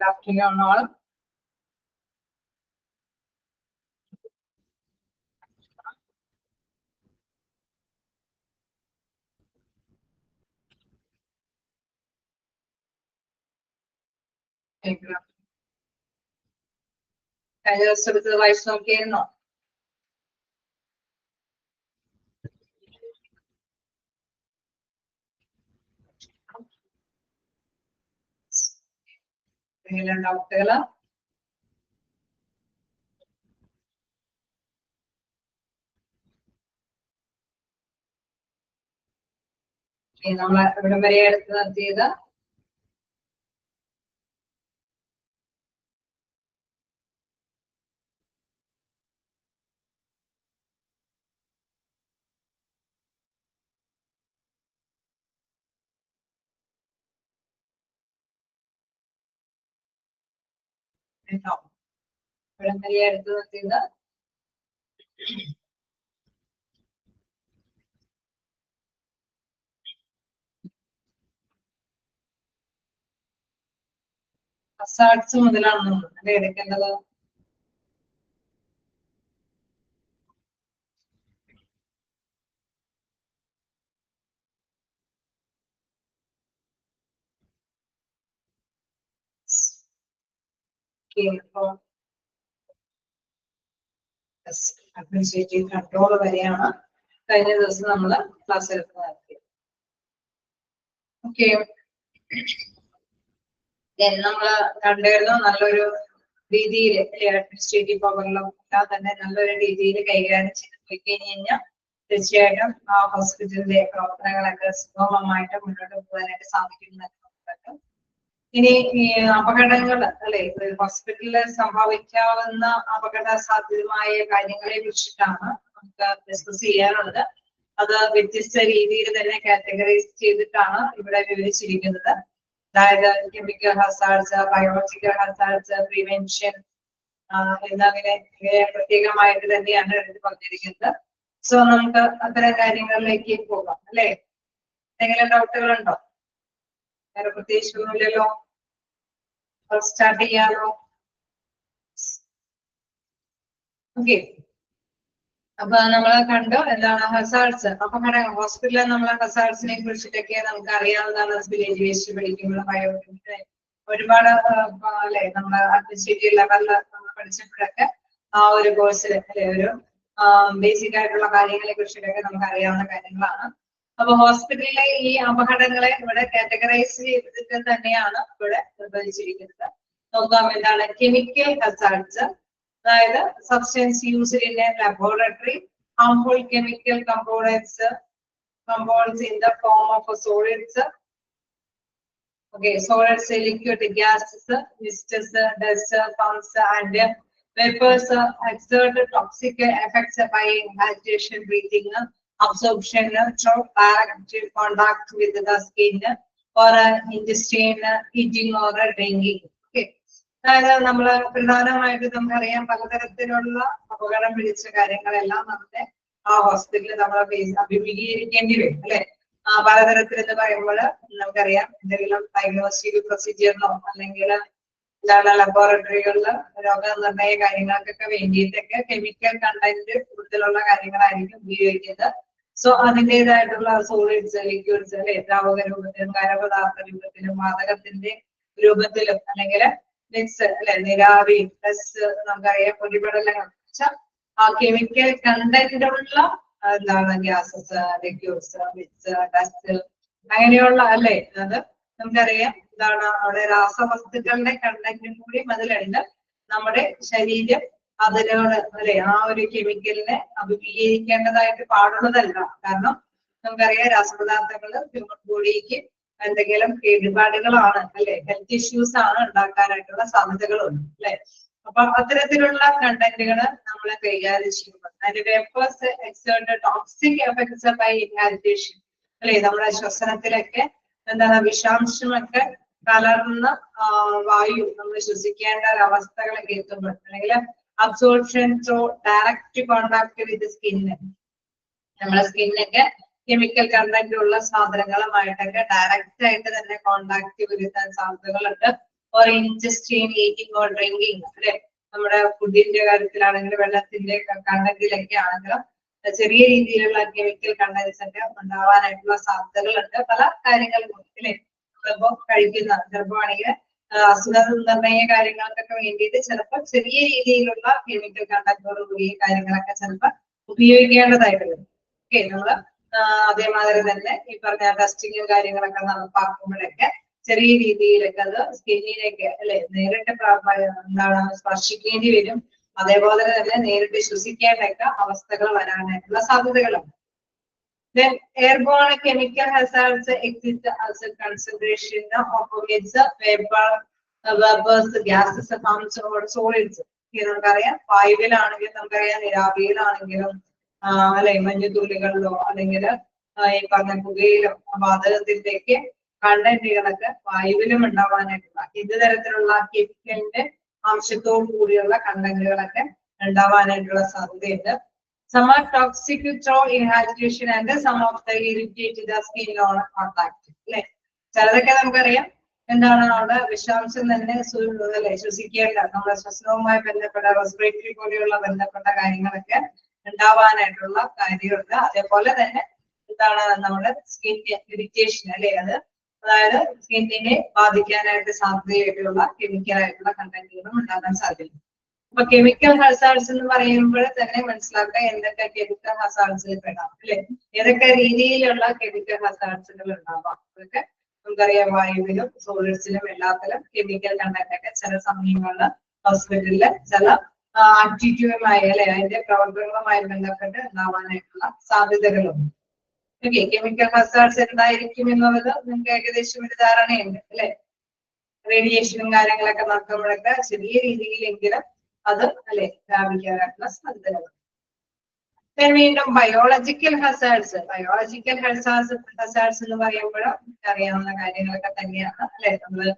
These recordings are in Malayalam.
Good afternoon all. With the lights okay no. Assaults മുതലാണ് അല്ലേ എടുക്കേണ്ടത്? അഡ്മിനിസ്ട്രേറ്റീവ് കൺട്രോൾ വരെയാണ് കഴിഞ്ഞ ദിവസം നമ്മൾ ക്ലാസ് എടുക്കുന്നത്. ഓക്കെ, നമ്മള് കണ്ടായിരുന്നു നല്ലൊരു രീതിയിൽ അഡ്മിനിസ്ട്രേറ്റീവ് പവറിലും എല്ലാം തന്നെ നല്ലൊരു രീതിയിൽ കൈകാര്യം ചെയ്ത് പോയി കഴിഞ്ഞ് കഴിഞ്ഞാൽ തീർച്ചയായിട്ടും ആ ഹോസ്പിറ്റലിന്റെ പ്രവർത്തനങ്ങളൊക്കെ സുഗമമായിട്ട് മുന്നോട്ട് പോകാനായിട്ട് സാധിക്കുന്നതൊക്കെ. ഇനി ഈ അപകടങ്ങൾ അല്ലെ, ഹോസ്പിറ്റലിൽ സംഭവിക്കാവുന്ന അപകട സാധ്യതമായ കാര്യങ്ങളെ കുറിച്ചിട്ടാണ് നമുക്ക് ഡിസ്കസ് ചെയ്യാനുള്ളത്. അത് വ്യത്യസ്ത രീതിയിൽ തന്നെ കാറ്റഗറൈസ് ചെയ്തിട്ടാണ് ഇവിടെ വിവരിച്ചിരിക്കുന്നത്. അതായത് chemical hazards, biological hazards, prevention എന്നങ്ങനെ പ്രത്യേകമായിട്ട് തന്നെയാണ് എടുത്ത് പറഞ്ഞിരിക്കുന്നത്. സോ നമുക്ക് അത്തരം കാര്യങ്ങളിലേക്ക് പോകാം അല്ലെ. എന്തെങ്കിലും ഡൗട്ടുകളുണ്ടോ? വേറെ പ്രത്യേകിച്ചൊന്നുമില്ലല്ലോ. സ്റ്റാർട്ട് ചെയ്യാമോ? ഓക്കെ, അപ്പൊ നമ്മൾ കണ്ടു എന്താണ് ഹസാർഡ്സ്, അപകടങ്ങൾ. ഹോസ്പിറ്റലിൽ നമ്മളെ ഹസാർഡ്സിനെ കുറിച്ചിട്ടൊക്കെ നമുക്ക് അറിയാവുന്നതാണ്. വില്ലേജ് വേസ്റ്റ് പഠിക്കുമ്പോൾ ബയോകെമിക്കൽ ഒരുപാട് അല്ലെ നമ്മുടെ അഡ്മിനിസ്ട്രേറ്റീവ് ലെവലിൽ നമ്മൾ പഠിച്ചപ്പോഴൊക്കെ ആ ഒരു കോഴ്സിൽ അല്ലെ ഒരു ബേസിക് ആയിട്ടുള്ള കാര്യങ്ങളെ കുറിച്ചിട്ടൊക്കെ നമുക്ക് അറിയാവുന്ന കാര്യങ്ങളാണ്. അപ്പൊ ഹോസ്പിറ്റലിലെ ഈ അപകടങ്ങളെ ഇവിടെ കാറ്റഗറൈസ് ചെയ്തിട്ട് തന്നെയാണ് ഇവിടെ നിർവചിച്ചിരിക്കുന്നത്. നോക്കാം എന്താണ് കെമിക്കൽ ഹസാർഡ്സ്. അതായത് substance used in A laboratory, harmful chemical components in the form of solids, okay, solids, liquid, gases, mists, dust, fumes and vapors exert toxic effects by inhalation, breathing, absorption through direct contact with the skin or intestine, eating or drinking. Okay, അതായത് നമ്മള് പ്രധാനമായിട്ട് നമുക്കറിയാം പലതരത്തിലുള്ള അപകടം പിടിച്ച കാര്യങ്ങളെല്ലാം നമ്മുടെ ആ ഹോസ്പിറ്റലിൽ നമ്മൾ അഭിമുഖീകരിക്കേണ്ടി വരും അല്ലെ. പലതരത്തിൽ എന്ന് പറയുമ്പോൾ നമുക്കറിയാം എന്തെങ്കിലും ഡയഗ്നോസ്റ്റിക് പ്രൊസീജിയറിനോ അല്ലെങ്കിൽ ലബോറട്ടറികളിൽ രോഗനിർണയ കാര്യങ്ങൾക്കൊക്കെ വേണ്ടിയിട്ടൊക്കെ കെമിക്കൽ കണ്ടന്റ് കൂടുതലുള്ള കാര്യങ്ങളായിരിക്കും ഉപയോഗിക്കുന്നത്. സോ അതിൻ്റെതായിട്ടുള്ള സോളിഡ്സ്, ലിക്വിഡ്സ് അല്ലെ, ദ്രാവക രൂപത്തിലും ഖരപദാർത്ഥ രൂപത്തിലും വാതകത്തിന്റെ രൂപത്തിലും അല്ലെങ്കിൽ മിക്സ് അല്ലെ, നീരാവി പ്ലസ് നമുക്കറിയാം പൊടിപടലങ്ങൾ, ആ കെമിക്കൽ കണ്ടന്റുള്ള എന്താണ് ഗ്യാസസ്, ലിക്വിഡ്സ്, മിക്സ്, ഡസ്റ്റ് അങ്ങനെയുള്ള അല്ലെ, അത് നമുക്കറിയാം എന്താണ് അവിടെ രാസവസ്തുക്കളുടെ കണ്ടന്റും കൂടി അതിലുണ്ട്. നമ്മുടെ ശരീരം അതിനോട് അല്ലെ ആ ഒരു കെമിക്കലിനെ അഭിമുഖീകരിക്കേണ്ടതായിട്ട് പാടുള്ളതല്ല. കാരണം നമുക്കറിയാം രാസപദാർത്ഥങ്ങൾ ഹ്യൂമൻ ബോഡിക്ക് എന്തെങ്കിലും കേടുപാടുകളാണ് അല്ലെ, ഹെൽത്ത് ഇഷ്യൂസ് ആണ് ഉണ്ടാക്കാനായിട്ടുള്ള സാധ്യതകളുണ്ട് അല്ലെ. അപ്പൊ അത്തരത്തിലുള്ള കണ്ടന്റുകൾ നമ്മൾ കൈകാര്യം ചെയ്യുമ്പോൾ അതിന്റെ vapours exert toxic effects by inhalation അല്ലെ, നമ്മുടെ ശ്വസനത്തിലൊക്കെ എന്താണ് വിഷാംശമൊക്കെ കലർന്ന വായു നമ്മൾ ശ്വസിക്കേണ്ട ഒരവസ്ഥകളൊക്കെ എത്തുമ്പോൾ അല്ലെങ്കിൽ absorption through direct contact with skin, നമ്മുടെ സ്കിന്നൊക്കെ കെമിക്കൽ കണ്ടന്റ് ഉള്ള സാധനങ്ങളുമായിട്ടൊക്കെ ഡയറക്റ്റ് ആയിട്ട് തന്നെ കോണ്ടാക്ട് വരുത്താൻ സാധ്യതകളുണ്ട്. or ingesting, eating or drinking, അല്ലെ നമ്മുടെ ഫുഡിന്റെ കാര്യത്തിലാണെങ്കിലും വെള്ളത്തിന്റെ കണ്ടന്റിലൊക്കെ ആണെങ്കിലും ചെറിയ രീതിയിലുള്ള കെമിക്കൽ കണ്ടൻസ് ഒക്കെ ഉണ്ടാവാനായിട്ടുള്ള സാധ്യതകളുണ്ട് പല കാര്യങ്ങൾക്കും അല്ലെ. നമ്മളിപ്പോ കഴിക്കുന്ന ചിലപ്പോണെങ്കിൽ അസുഖ നിർണയ കാര്യങ്ങൾക്കൊക്കെ വേണ്ടിയിട്ട് ചിലപ്പോൾ ചെറിയ രീതിയിലുള്ള കെമിക്കൽ കണ്ടന്റോട് കൂടിയ കാര്യങ്ങളൊക്കെ ചിലപ്പോൾ ഉപയോഗിക്കേണ്ടതായിട്ട് വരും. ഓക്കെ, നമ്മള് അതേമാതിരി തന്നെ ഈ പറഞ്ഞ ടെസ്റ്റിങ്ങും കാര്യങ്ങളൊക്കെ നടപ്പാക്കുമ്പോഴൊക്കെ ചെറിയ രീതിയിലൊക്കെ അത് സ്കിന്നിലേക്ക് അല്ലെ നേരിട്ട് എന്താണ് സ്പർശിക്കേണ്ടി വരും. അതേപോലെ തന്നെ നേരിട്ട് ശ്വസിക്കേണ്ടൊക്കെ അവസ്ഥകൾ വരാനായിട്ടുള്ള സാധ്യതകളുണ്ട്. Then airborne chemical hazards exist as a concentration of its vapor, vapors, gases, pumps or solids. നമുക്കറിയാം വായുവിലാണെങ്കിലും നമുക്കറിയാം നീരാവിയിലാണെങ്കിലും അല്ലെ മഞ്ഞുതുള്ളികളിലോ അല്ലെങ്കിൽ ഈ പറഞ്ഞ പുകയിലോ വാതകത്തിന്റെയൊക്കെ കണ്ടന്റുകളൊക്കെ വായുവിലും ഉണ്ടാവാനായിട്ടുള്ള ഇത് തരത്തിലുള്ള കെമിക്കലിന്റെ അംശത്തോടു കൂടിയുള്ള കണ്ടന്റുകളൊക്കെ ഉണ്ടാവാനായിട്ടുള്ള സാധ്യതയുണ്ട്. Some are toxic through inhalation and some of the irritate the skin on contact. അല്ലെ ചിലതൊക്കെ നമുക്കറിയാം എന്താണ് അവിടെ വിഷാംശം തന്നെ അല്ലെ ശ്വസിക്കേണ്ട നമ്മുടെ ശ്വസനവുമായി ബന്ധപ്പെട്ട റെസ്പിറേറ്ററി പോലെയുള്ള ബന്ധപ്പെട്ട കാര്യങ്ങളൊക്കെ ഉണ്ടാവാനായിട്ടുള്ള കാര്യമുണ്ട്. അതേപോലെ തന്നെ എന്താണ് നമ്മുടെ സ്കിൻ ഇറിറ്റേഷൻ അല്ലെ അത് അതായത് സ്കിന്നിനെ ബാധിക്കാനായിട്ട് സാധ്യതയായിട്ടുള്ള കെമിക്കലായിട്ടുള്ള കണ്ടന്റുകളും ഉണ്ടാകാൻ സാധ്യതയുണ്ട്. അപ്പൊ കെമിക്കൽ ഹസാർഡ്സ് എന്ന് പറയുമ്പോൾ തന്നെ മനസ്സിലാക്കുക എന്തൊക്കെ കെമിക്കൽ ഹസാർഡ്സിൽ പെടാം അല്ലെ ഏതൊക്കെ രീതിയിലുള്ള കെമിക്കൽ ഹസാർഡ്സുകൾ ഉണ്ടാവാം. അതൊക്കെ നമുക്കറിയാം വായുവിലും സോളിഡ്സിലും എല്ലാത്തിലും കെമിക്കൽ കണ്ടന്റ് ഒക്കെ ചില സമയങ്ങളിൽ ഹോസ്പിറ്റലില് ചില ആക്ടിവിറ്റിയുമായി അല്ലെ അതിന്റെ പ്രവർത്തനങ്ങളുമായി ബന്ധപ്പെട്ട് ഉണ്ടാവാനായിട്ടുള്ള സാധ്യതകളുണ്ട്. ഓക്കെ, കെമിക്കൽ ഹസാർഡ്സ് എന്തായിരിക്കും എന്നുള്ളത് നിങ്ങൾക്ക് ഏകദേശം ഒരു ധാരണയുണ്ട് അല്ലെ. റേഡിയേഷനും കാര്യങ്ങളൊക്കെ നടക്കുമ്പോഴൊക്കെ ചെറിയ രീതിയിലെങ്കിലും അത് അല്ലെ വ്യാപിക്കാനായിട്ടുള്ള സാധ്യതകളുണ്ട്. വീണ്ടും ബയോളജിക്കൽ ഹസാർഡ്സ്. ബയോളജിക്കൽ ഹസാർഡ്സ് എന്ന് പറയുമ്പോൾ അറിയാവുന്ന കാര്യങ്ങളൊക്കെ തന്നെയാണ് അല്ലെ. നമ്മള്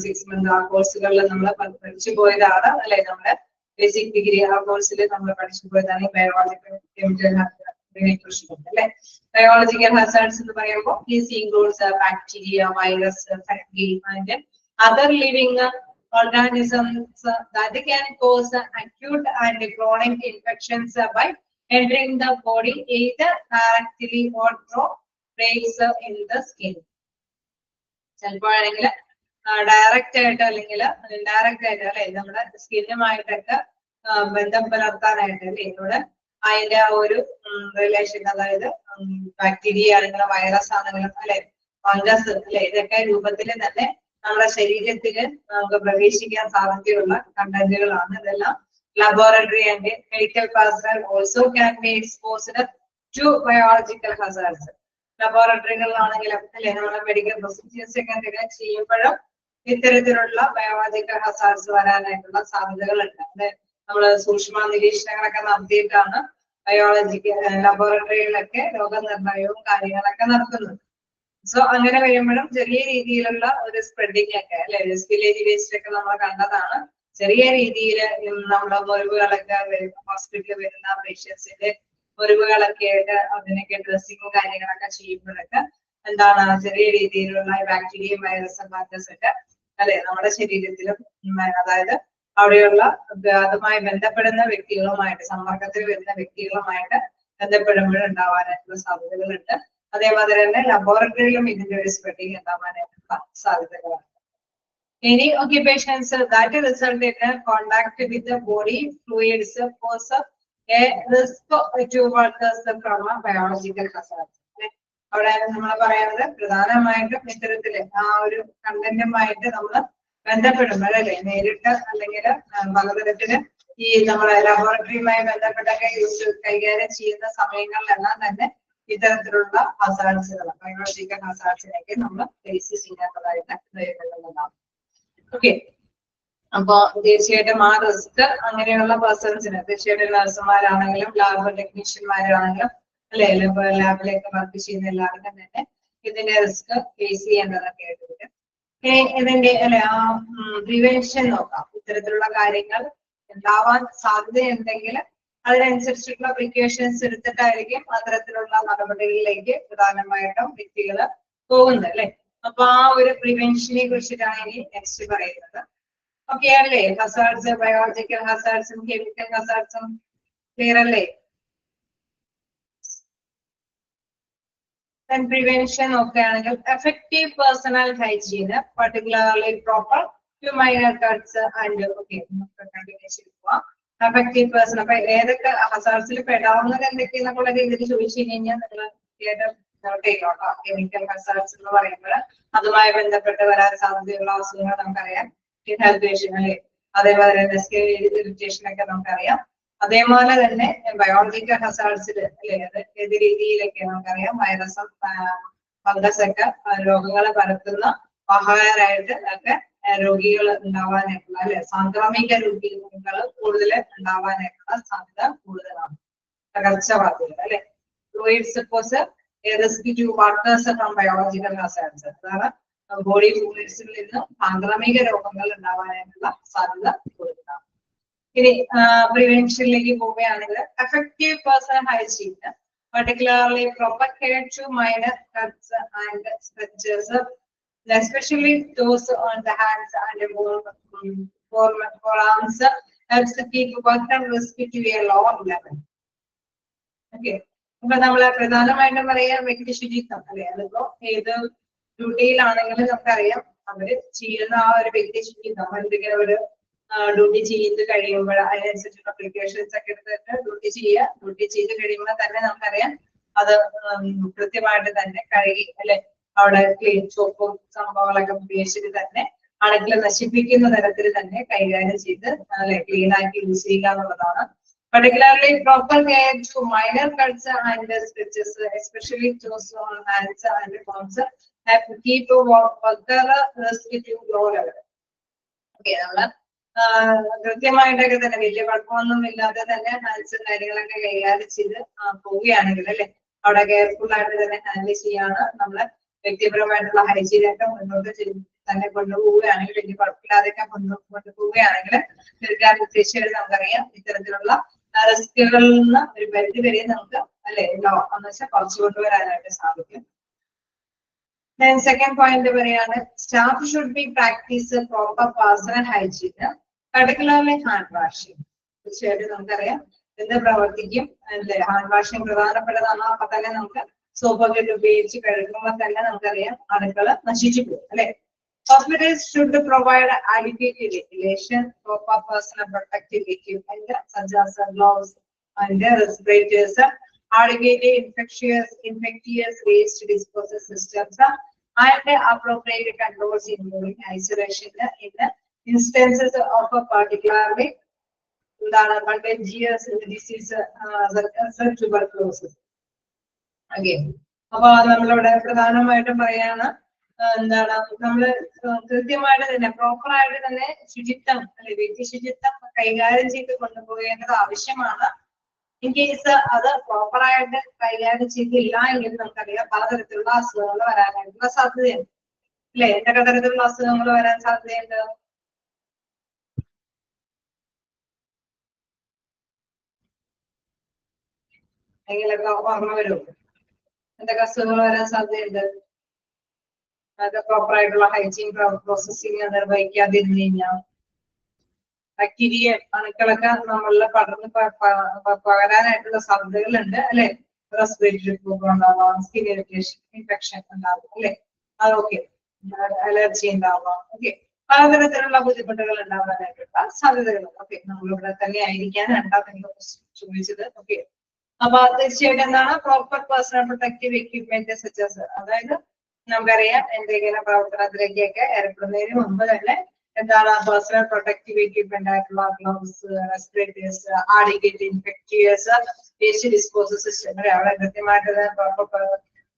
6 മന്ത് ആ കോഴ്സുകളിൽ നമ്മൾ പഠിച്ചു പോയതാണ് അല്ലെ. നമ്മുടെ ബേസിക് ഡിഗ്രി ആ കോഴ്സിൽ നമ്മൾ പഠിച്ചു പോയതാണ് ഈ ബയോളജിക്കൽ കെമിക്കൽ കുറിച്ചിട്ടുണ്ട് അല്ലെ. ബയോളജിക്കൽ ഹസാർഡ്സ് എന്ന് പറയുമ്പോൾ this includes bacteria, virus, fungi and other living organisms that can cause acute and chronic infections by entering the body either directly or through breaks in the skin. ചിലപ്പോഴാണെങ്കിൽ ഡയറക്റ്റ് ആയിട്ട് അല്ലെങ്കിൽ ഇൻഡയറക്റ്റ് ആയിട്ട് അല്ലെ നമ്മുടെ സ്കിന്നുമായിട്ടൊക്കെ ബന്ധം പുലർത്താനായിട്ട് അല്ലെ ഇവിടെ അതിന്റെ ആ ഒരു റിലേഷൻ അതായത് ബാക്ടീരിയ ആണെങ്കിലും വൈറസ് ആണെങ്കിലും അല്ലെ ഫംഗസ് അല്ലെ ഇതൊക്കെ രൂപത്തിൽ തന്നെ നമ്മുടെ ശരീരത്തിന് നമുക്ക് പ്രവേശിക്കാൻ സാധ്യതയുള്ള കണ്ടന്റുകളാണ്. ഇതെല്ലാം laboratory and medical personnel also can be exposed to biological hazards. ലബോറട്ടറികളിലാണെങ്കിലും അല്ലെ നമ്മുടെ മെഡിക്കൽ പ്രൊസീജിയേഴ്സ് ഒക്കെ എന്തെങ്കിലും ചെയ്യുമ്പോഴും ഇത്തരത്തിലുള്ള ബയോളജിക്കൽ ഹസാർഡ്സ് വരാനായിട്ടുള്ള സാധ്യതകളുണ്ട്. അത് നമ്മള് സൂക്ഷ്മ നിരീക്ഷണങ്ങളൊക്കെ നടത്തിയിട്ടാണ് ബയോളജിക്കൽ ലബോറട്ടറികളിലൊക്കെ രോഗനിർണയവും കാര്യങ്ങളൊക്കെ നടത്തുന്നത്. സോ അങ്ങനെ വരുമ്പോഴും ചെറിയ രീതിയിലുള്ള ഒരു സ്പ്രെഡിങ് ഒക്കെ അല്ലെ വില്ലേജ് വേസ്റ്റ് ഒക്കെ നമ്മൾ കണ്ടതാണ്. ചെറിയ രീതിയിൽ നമ്മുടെ മുറിവുകളൊക്കെ ഹോസ്പിറ്റലിൽ വരുന്ന പേഷ്യൻസിന്റെ മുറിവുകളൊക്കെ ആയിട്ട് അതിനൊക്കെ ഡ്രസ്സിങ്ങും കാര്യങ്ങളൊക്കെ ചെയ്യുമ്പോഴൊക്കെ എന്താണ് ചെറിയ രീതിയിലുള്ള ബാക്ടീരിയ വൈറസ് ഫംഗസ് ഒക്കെ അല്ലെ നമ്മുടെ ശരീരത്തിലും അതായത് അവിടെയുള്ള അതുമായി ബന്ധപ്പെടുന്ന വ്യക്തികളുമായിട്ട് സമ്പർക്കത്തിൽ വരുന്ന വ്യക്തികളുമായിട്ട് ബന്ധപ്പെടുമ്പോഴും ഉണ്ടാവാനായിട്ടുള്ള സാധ്യതകളുണ്ട്. അതേമാതിരി തന്നെ ലബോറട്ടറിയിലും ഇതിന്റെ ഒരു സ്പ്രെഡിങ് ഉണ്ടാവാനായിട്ടുള്ള സാധ്യതകളാണ്. Any occupations that result in contact with the body fluids pose a risk to workers from a biological hazard. അവിടെ നമ്മൾ പറയുന്നത് പ്രധാനമായിട്ടും ഇത്തരത്തില് ആ ഒരു കണ്ടന്റുമായിട്ട് നമ്മൾ ബന്ധപ്പെടുമ്പോഴല്ലേ നേരിട്ട് അല്ലെങ്കിൽ പലതരത്തില് ഈ നമ്മളെ ലബോറട്ടറിയുമായി ബന്ധപ്പെട്ടൊക്കെ കൈകാര്യം ചെയ്യുന്ന സമയങ്ങളിലെല്ലാം തന്നെ ഇത്തരത്തിലുള്ള ഹസാർഡ്സുകൾ ബയോളജിക്കൽ ഹസാർഡ്സിനൊക്കെ നമ്മൾ ഫേസ് ചെയ്യേണ്ടതായിട്ട് വരുന്നുള്ളതാണ്. ഓക്കെ, അപ്പൊ തീർച്ചയായിട്ടും ആ റിസ്ക് അങ്ങനെയുള്ള പേഴ്സൺസിന് തീർച്ചയായിട്ടും നഴ്സുമാരാണെങ്കിലും ലാബ് ടെക്നീഷ്യന്മാരാണെങ്കിലും അല്ലെ ലാബിലേക്ക് വർക്ക് ചെയ്യുന്ന എല്ലാവർക്കും തന്നെ ഇതിന്റെ റിസ്ക് ഫേസ് ചെയ്യേണ്ടതൊക്കെ ആയിട്ട് വരും. ഇതിന്റെ അല്ലെ ആ പ്രിവെൻഷൻ നോക്കാം. ഇത്തരത്തിലുള്ള കാര്യങ്ങൾ ഉണ്ടാവാൻ സാധ്യതയുണ്ടെങ്കിൽ അതിനനുസരിച്ചിട്ടുള്ള പ്രിക്കോഷൻസ് എടുത്തിട്ടായിരിക്കും അത്തരത്തിലുള്ള നടപടികളിലേക്ക് പ്രധാനമായിട്ടും വ്യക്തികൾ പോകുന്നത് അല്ലെ. അപ്പൊ ആ ഒരു പ്രിവെൻഷനെ കുറിച്ചിട്ടാണ് ഇനി നെക്സ്റ്റ് പറയുന്നത്. ഓക്കെ അല്ലേ? ഹസാർഡ്സ്, ബയോളജിക്കൽ ഹസാർഡ്സും കെമിക്കൽ ഹസാർഡ്സും ക്ലിയർ അല്ലേ? Then prevention നോക്കുകയാണെങ്കിൽ effective personal hygiene, particularly proper to minor cuts and effective person. അപ്പൊ ഏതൊക്കെ ഹസാർഡ്സിൽ പെടാവുന്നത് എന്തൊക്കെയെന്നുള്ള രീതിയിൽ ചോദിച്ചു കഴിഞ്ഞാൽ നിങ്ങൾ നോട്ട് ചെയ്യണോട്ടോ. കെമിക്കൽ ഹസാർഡ്സ് എന്ന് പറയുമ്പോൾ അതുമായി ബന്ധപ്പെട്ട് വരാൻ സാധ്യതയുള്ള അസുഖങ്ങൾ നമുക്കറിയാം. ഡീഹൈഡ്രേഷൻ അല്ലെ, അതേപോലെ തന്നെ സ്കിൻ ഇറിറ്റേഷൻ ഒക്കെ നമുക്കറിയാം. അതേപോലെ തന്നെ ബയോളജിക്കൽ ഹസാർഡ്സിൽ അല്ലെ, അത് ഏത് രീതിയിലൊക്കെ നമുക്കറിയാം. വൈറസും ഫംഗസ് ഒക്കെ രോഗങ്ങളെ പരത്തുന്ന വാഹകരായിട്ട് ഒക്കെ രോഗികൾ ഉണ്ടാവാനായിട്ടുള്ള അല്ലെ, സാംക്രമിക രോഗികൾ കൂടുതൽ ഉണ്ടാവാനായിട്ടുള്ള സാധ്യത കൂടുതലാണ്. പകർച്ചവ്യാധികൾ അല്ലെ, fluids suppose risk to partners from biological hazards, അതാണ് ബോഡി ഫ്ലൂയിഡ്സിൽ നിന്ന് സാംക്രമിക രോഗങ്ങൾ ഉണ്ടാവാനായിട്ടുള്ള സാധ്യത കൂടുതലാണ്. ഇനി പ്രിവെൻഷനിലേക്ക് പോവുകയാണെങ്കിൽ effective personal hygiene, particularly proper care to minor cuts and scratches, especially those on the hands and forearms, helps to keep worker risk to a low level. Okay, അപ്പൊ നമ്മള് പ്രധാനമായിട്ടും പറയാം വ്യക്തി ശുചിത്വം അല്ലെ. അതിപ്പോ ഏത് ഡ്യൂട്ടിയിലാണെങ്കിലും നമുക്കറിയാം അവര് ചെയ്യുന്ന ആ ഒരു വ്യക്തി ശുചിത്വം, എന്തെങ്കിലും ഒരു ഡ്യൂട്ടി ചെയ്ത് കഴിയുമ്പോൾ അതിനനുസരിച്ചുള്ള അപ്ലിക്കേഷൻസ് ഒക്കെ എടുത്തിട്ട് ഡ്യൂട്ടി ചെയ്ത് കഴിയുമ്പോൾ തന്നെ നമുക്കറിയാം അത് കൃത്യമായിട്ട് തന്നെ കഴുകി അല്ലെ, അവിടെ ക്ലീൻ സോപ്പും സംഭവങ്ങളൊക്കെ ഉപയോഗിച്ചിട്ട് തന്നെ അണുക്കളെ നശിപ്പിക്കുന്ന തരത്തിൽ തന്നെ കൈകാര്യം ചെയ്ത് അല്ലെ ക്ലീൻ ആക്കി യൂസ് ചെയ്യുക എന്നുള്ളതാണ്. Particularly proper care to minor cuts and stitches, especially those on hands and palms, have to keep worker risk to low level. Okay, നമ്മള് കൃത്യമായിട്ടൊക്കെ തന്നെ വലിയ കുഴപ്പമൊന്നും ഇല്ലാതെ തന്നെ ഹാൻഡ്സും കാര്യങ്ങളൊക്കെ കൈകാര്യം ചെയ്ത് പോവുകയാണെങ്കിൽ അല്ലെ, അവിടെ കെയർഫുൾ ആയിട്ട് തന്നെ ഹാൻഡിൽ ചെയ്യാണ് നമ്മള് വ്യക്തിപരമായിട്ടുള്ള ഹൈജീനൊക്കെ മുന്നോട്ട് തന്നെ കൊണ്ടുപോവുകയാണെങ്കിൽ, വലിയ കുഴപ്പമില്ലാതെയൊക്കെ കൊണ്ടുപോവുകയാണെങ്കിൽ തീർച്ചയായിട്ടും നമുക്കറിയാം ഇത്തരത്തിലുള്ള റിസ്കുകളിൽ നിന്ന് ഒരു പരിധി വരെ നമുക്ക് അല്ലെ എന്ന് വെച്ചാൽ കുറച്ചു കൊണ്ടുവരാനായിട്ട് സാധിക്കും. Then second point പറയാണ് staff should be practice proper personal hygiene, particularly hand washing. തീർച്ചയായിട്ടും നമുക്കറിയാം എന്ത് പ്രവർത്തിക്കും അല്ലെ, ഹാൻഡ് വാഷിംഗ് പ്രധാനപ്പെട്ടതാണ്. അപ്പൊ തന്നെ നമുക്ക് സോപ്പൊക്കെ ഉപയോഗിച്ച് കഴുകുമ്പോൾ തന്നെ നമുക്കറിയാം അണുക്കള് നശിച്ചു പോകും അല്ലെ. Hospitals should provide adequate ventilation, proper personal protective equipment such as gloves and respirators, adequate infectious waste disposal systems, and appropriate controls including isolation in the instances of a particularly contagious disease such as tuberculosis. Again, അപ്പൊ നമ്മളിവിടെ പ്രധാനമായിട്ടും പറയാണ് എന്താണ്, നമ്മള് കൃത്യമായിട്ട് തന്നെ പ്രോപ്പർ ആയിട്ട് തന്നെ ശുചിത്വം അല്ലെ വ്യക്തി ശുചിത്വം കൈകാര്യം ചെയ്ത് കൊണ്ടുപോകേണ്ടത് ആവശ്യമാണ്. ഇൻ കേസ് അത് പ്രോപ്പർ ആയിട്ട് കൈകാര്യം ചെയ്തില്ല എങ്കിൽ നമുക്കറിയാം പലതരത്തിലുള്ള അസുഖങ്ങൾ വരാനായിട്ടുള്ള സാധ്യതയുണ്ട് അല്ലെ. എന്തൊക്കെ തരത്തിലുള്ള അസുഖങ്ങൾ വരാൻ സാധ്യതയുണ്ട്? എങ്കിലൊക്കെ ഓർമ്മ വരുമോ? എന്തൊക്കെ അസുഖങ്ങൾ വരാൻ സാധ്യതയുണ്ട്? അത് പ്രോപ്പർ ആയിട്ടുള്ള ഹൈജീൻ പ്രോസസ്സിംഗ് നിർവഹിക്കാതിരുന്നു കഴിഞ്ഞാൽ ബാക്ടീരിയ അണുക്കളൊക്കെ നമ്മളിൽ പടർന്ന് പകരാനായിട്ടുള്ള സാധ്യതകളുണ്ട് അല്ലെ. റെസ്പിറേറ്ററി പ്രോബ്ലം ഉണ്ടാവാം, സ്കിൻ ഇറിറ്റേഷൻ ഇൻഫെക്ഷൻ ഉണ്ടാവും അല്ലെ, അതൊക്കെ അലർജി ഉണ്ടാവാം. ഓക്കെ, പലതരത്തിലുള്ള ബുദ്ധിമുട്ടുകൾ ഉണ്ടാവാനായിട്ടുള്ള സാധ്യതകൾ. ഓക്കെ, നമ്മളിവിടെ തന്നെ ആയിരിക്കാൻ രണ്ടാമത്തെ ചോദിച്ചത്. ഓക്കെ, അപ്പൊ തീർച്ചയായിട്ടും എന്താണ് പ്രോപ്പർ പേഴ്സണൽ പ്രൊട്ടക്റ്റീവ് എക്യുപ്മെന്റ് സജസ്, അതായത് നമുക്കറിയാം എന്തെങ്കിലും പ്രവർത്തനത്തിലേക്കൊക്കെ ഏർപ്പെടുന്നതിന് മുമ്പ് തന്നെ എന്താണ് പേഴ്സണൽ പ്രൊട്ടക്റ്റീവ് എക്യുപ്മെന്റ് ആയിട്ടുള്ള gloves, respirators, adequate infectious waste disposal system അവിടെ കൃത്യമായിട്ട്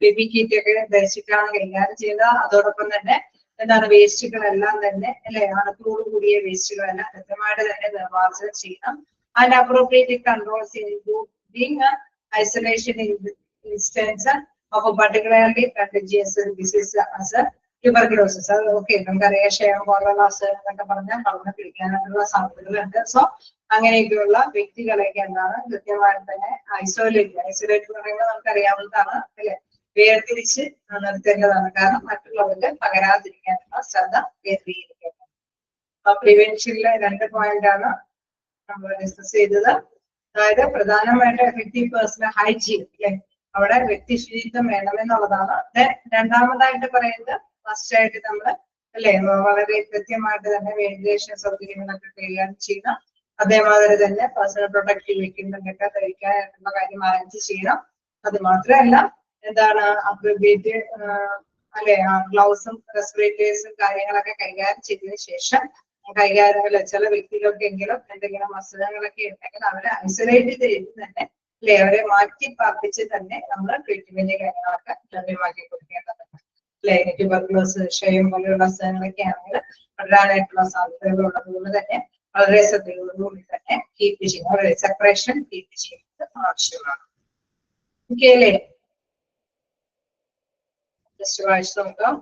ബേബി കിറ്റ് ഒക്കെ ധരിച്ചിട്ടാണ് കൈകാര്യം ചെയ്യുന്നത്. അതോടൊപ്പം തന്നെ എന്താണ് വേസ്റ്റുകളെല്ലാം തന്നെ അല്ലെ, അണുക്കളോട് കൂടിയ വേസ്റ്റുകളെല്ലാം കൃത്യമായിട്ട് തന്നെ നിർമ്മാർജ്ജനം ചെയ്യണം. അതിന്റെ appropriate controls including isolation in instance of a particularly contagious disease as tuberculosis. Okay, നമുക്കറിയാം ക്ഷയം പോലുള്ള അസുഖങ്ങളൊക്കെ പറഞ്ഞാൽ പടർന്ന് പിടിക്കാനായിട്ടുള്ള സാധ്യതകളുണ്ട്. സോ അങ്ങനെയൊക്കെയുള്ള വ്യക്തികളൊക്കെ എന്താണ് കൃത്യമായിട്ട് തന്നെ ഐസൊലേറ്റ് എന്ന് പറയുമ്പോൾ നമുക്കറിയാവുന്നതാണ് അല്ലെ. വേർതിരിച്ച് നിർത്തേണ്ടതാണ്. കാരണം മറ്റുള്ളവർക്ക് പകരാതിരിക്കാനുള്ള ശ്രദ്ധ കേന്ദ്രീകരിക്കേണ്ടത്. അപ്പൊ പ്രിവെൻഷനിലെ 2 പോയിന്റാണ് നമ്മൾ ഡിസ്കസ് ചെയ്തത്. അതായത് പ്രധാനമായിട്ട് എഫക്റ്റീവ് പേഴ്സണൽ ഹൈജീൻ അല്ലെ, അവിടെ വ്യക്തി ശുചിത്വം വേണമെന്നുള്ളതാണ്. രണ്ടാമതായിട്ട് പറയുന്നത് മസ്റ്റായിട്ട് നമ്മൾ അല്ലെ വളരെ കൃത്യമായിട്ട് തന്നെ വെന്റിലേഷൻ സൗകര്യങ്ങളൊക്കെ കൈകാര്യം ചെയ്യണം. അതേമാതിരി തന്നെ പേഴ്സണൽ പ്രൊട്ടക്റ്റീവ് എക്യുപ്മെന്റ് ഒക്കെ ധരിക്കാനുള്ള കാര്യം അറേഞ്ച് ചെയ്യണം. അത് മാത്രമല്ല എന്താണ് അപ്രോപ്രിയേറ്റ് അല്ലെ ഗ്ലൗസും റെസ്പിറേറ്റേഴ്സും കാര്യങ്ങളൊക്കെ കൈകാര്യം ചെയ്തതിനു ശേഷം കൈകാര്യം ചില വ്യക്തികൾക്കെങ്കിലും എന്തെങ്കിലും അസുഖങ്ങളൊക്കെ ഉണ്ടെങ്കിൽ അവരെ ഐസൊലേറ്റ് ചെയ്ത് തന്നെ അല്ലെ അവരെ മാറ്റി പാർപ്പിച്ച് തന്നെ നമ്മൾ ട്രീറ്റ്മെന്റ് കാര്യങ്ങളൊക്കെ ലഭ്യമാക്കി കൊടുക്കേണ്ടതുണ്ട്. അല്ലെ ട്യൂബർക്കുലോസ് ക്ഷയം പോലെയുള്ള അസുഖങ്ങളൊക്കെ ആണെങ്കിൽ വളരാനായിട്ടുള്ള സാധ്യതകൾ ഉള്ളതുകൊണ്ട് തന്നെ വളരെ ശ്രദ്ധയോടുകൂടി തന്നെ കീപ്പ് ചെയ്യുന്നത് സെപ്പറേഷൻ കീപ്പ് ചെയ്യുന്നത് ആവശ്യമാണ്. ഓക്കെ അല്ലേ? ജസ്റ്റ് വായിച്ചു നോക്കാം.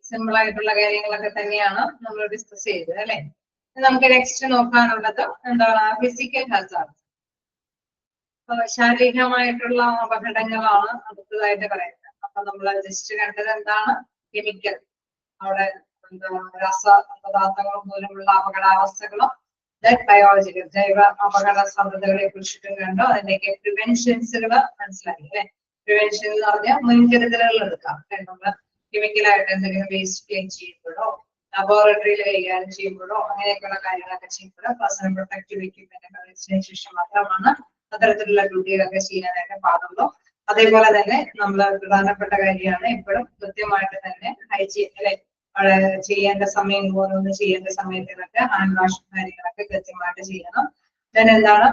സിമ്പിൾ ആയിട്ടുള്ള കാര്യങ്ങളൊക്കെ തന്നെയാണ് നമ്മൾ ഡിസ്കസ് ചെയ്തത് അല്ലെ. നമുക്ക് നെക്സ്റ്റ് നോക്കാനുള്ളത് എന്താണ് ഫിസിക്കൽ ഹസാർഡ്. ശാരീരികമായിട്ടുള്ള അപകടങ്ങളാണ് അടുത്തതായിട്ട് പറയുന്നത്. അപ്പൊ നമ്മൾ ജസ്റ്റ് കണ്ടത് എന്താണ് കെമിക്കൽ അവിടെ രാസപദാർത്ഥങ്ങൾ മൂലമുള്ള അപകടാവസ്ഥകളും ബയോളജിക്കൽ ജൈവ അപകട സാധ്യതകളെ കുറിച്ചിട്ടും കണ്ടോ. അതിന്റെയൊക്കെ പ്രിവെൻഷൻസുകൾ മനസ്സിലാക്കി അല്ലെ. പ്രിവെൻഷൻ എന്ന് പറഞ്ഞാൽ മുൻകരുതലുകൾ എടുക്കാം. നമ്മള് കെമിക്കലായിട്ട് എന്തെങ്കിലും വേസ്റ്റ് ക്ലീൻ ചെയ്യുമ്പോഴോ ലബോറട്ടറിയിൽ കൈകാര്യം ചെയ്യുമ്പോഴോ അങ്ങനെയൊക്കെയുള്ള കാര്യങ്ങളൊക്കെ ചെയ്യുമ്പോഴോ പേഴ്സണൽ പ്രൊട്ടക്റ്റീവ് എക്യുപ്മെന്റ് വെച്ചതിന് ശേഷം മാത്രമാണ് അത്തരത്തിലുള്ള ഡ്യൂട്ടികളൊക്കെ ചെയ്യാനായിട്ട് പാടുള്ളൂ. അതേപോലെ തന്നെ നമ്മൾ പ്രധാനപ്പെട്ട കാര്യമാണ് എപ്പോഴും കൃത്യമായിട്ട് തന്നെ ഹൈജീൻ അല്ലെ ചെയ്യേണ്ട സമയം ഓരോന്ന് ചെയ്യേണ്ട സമയത്തിനൊക്കെ ഹാൻഡ് വാഷ് കാര്യങ്ങളൊക്കെ കൃത്യമായിട്ട് ചെയ്യണം. then എന്താണ്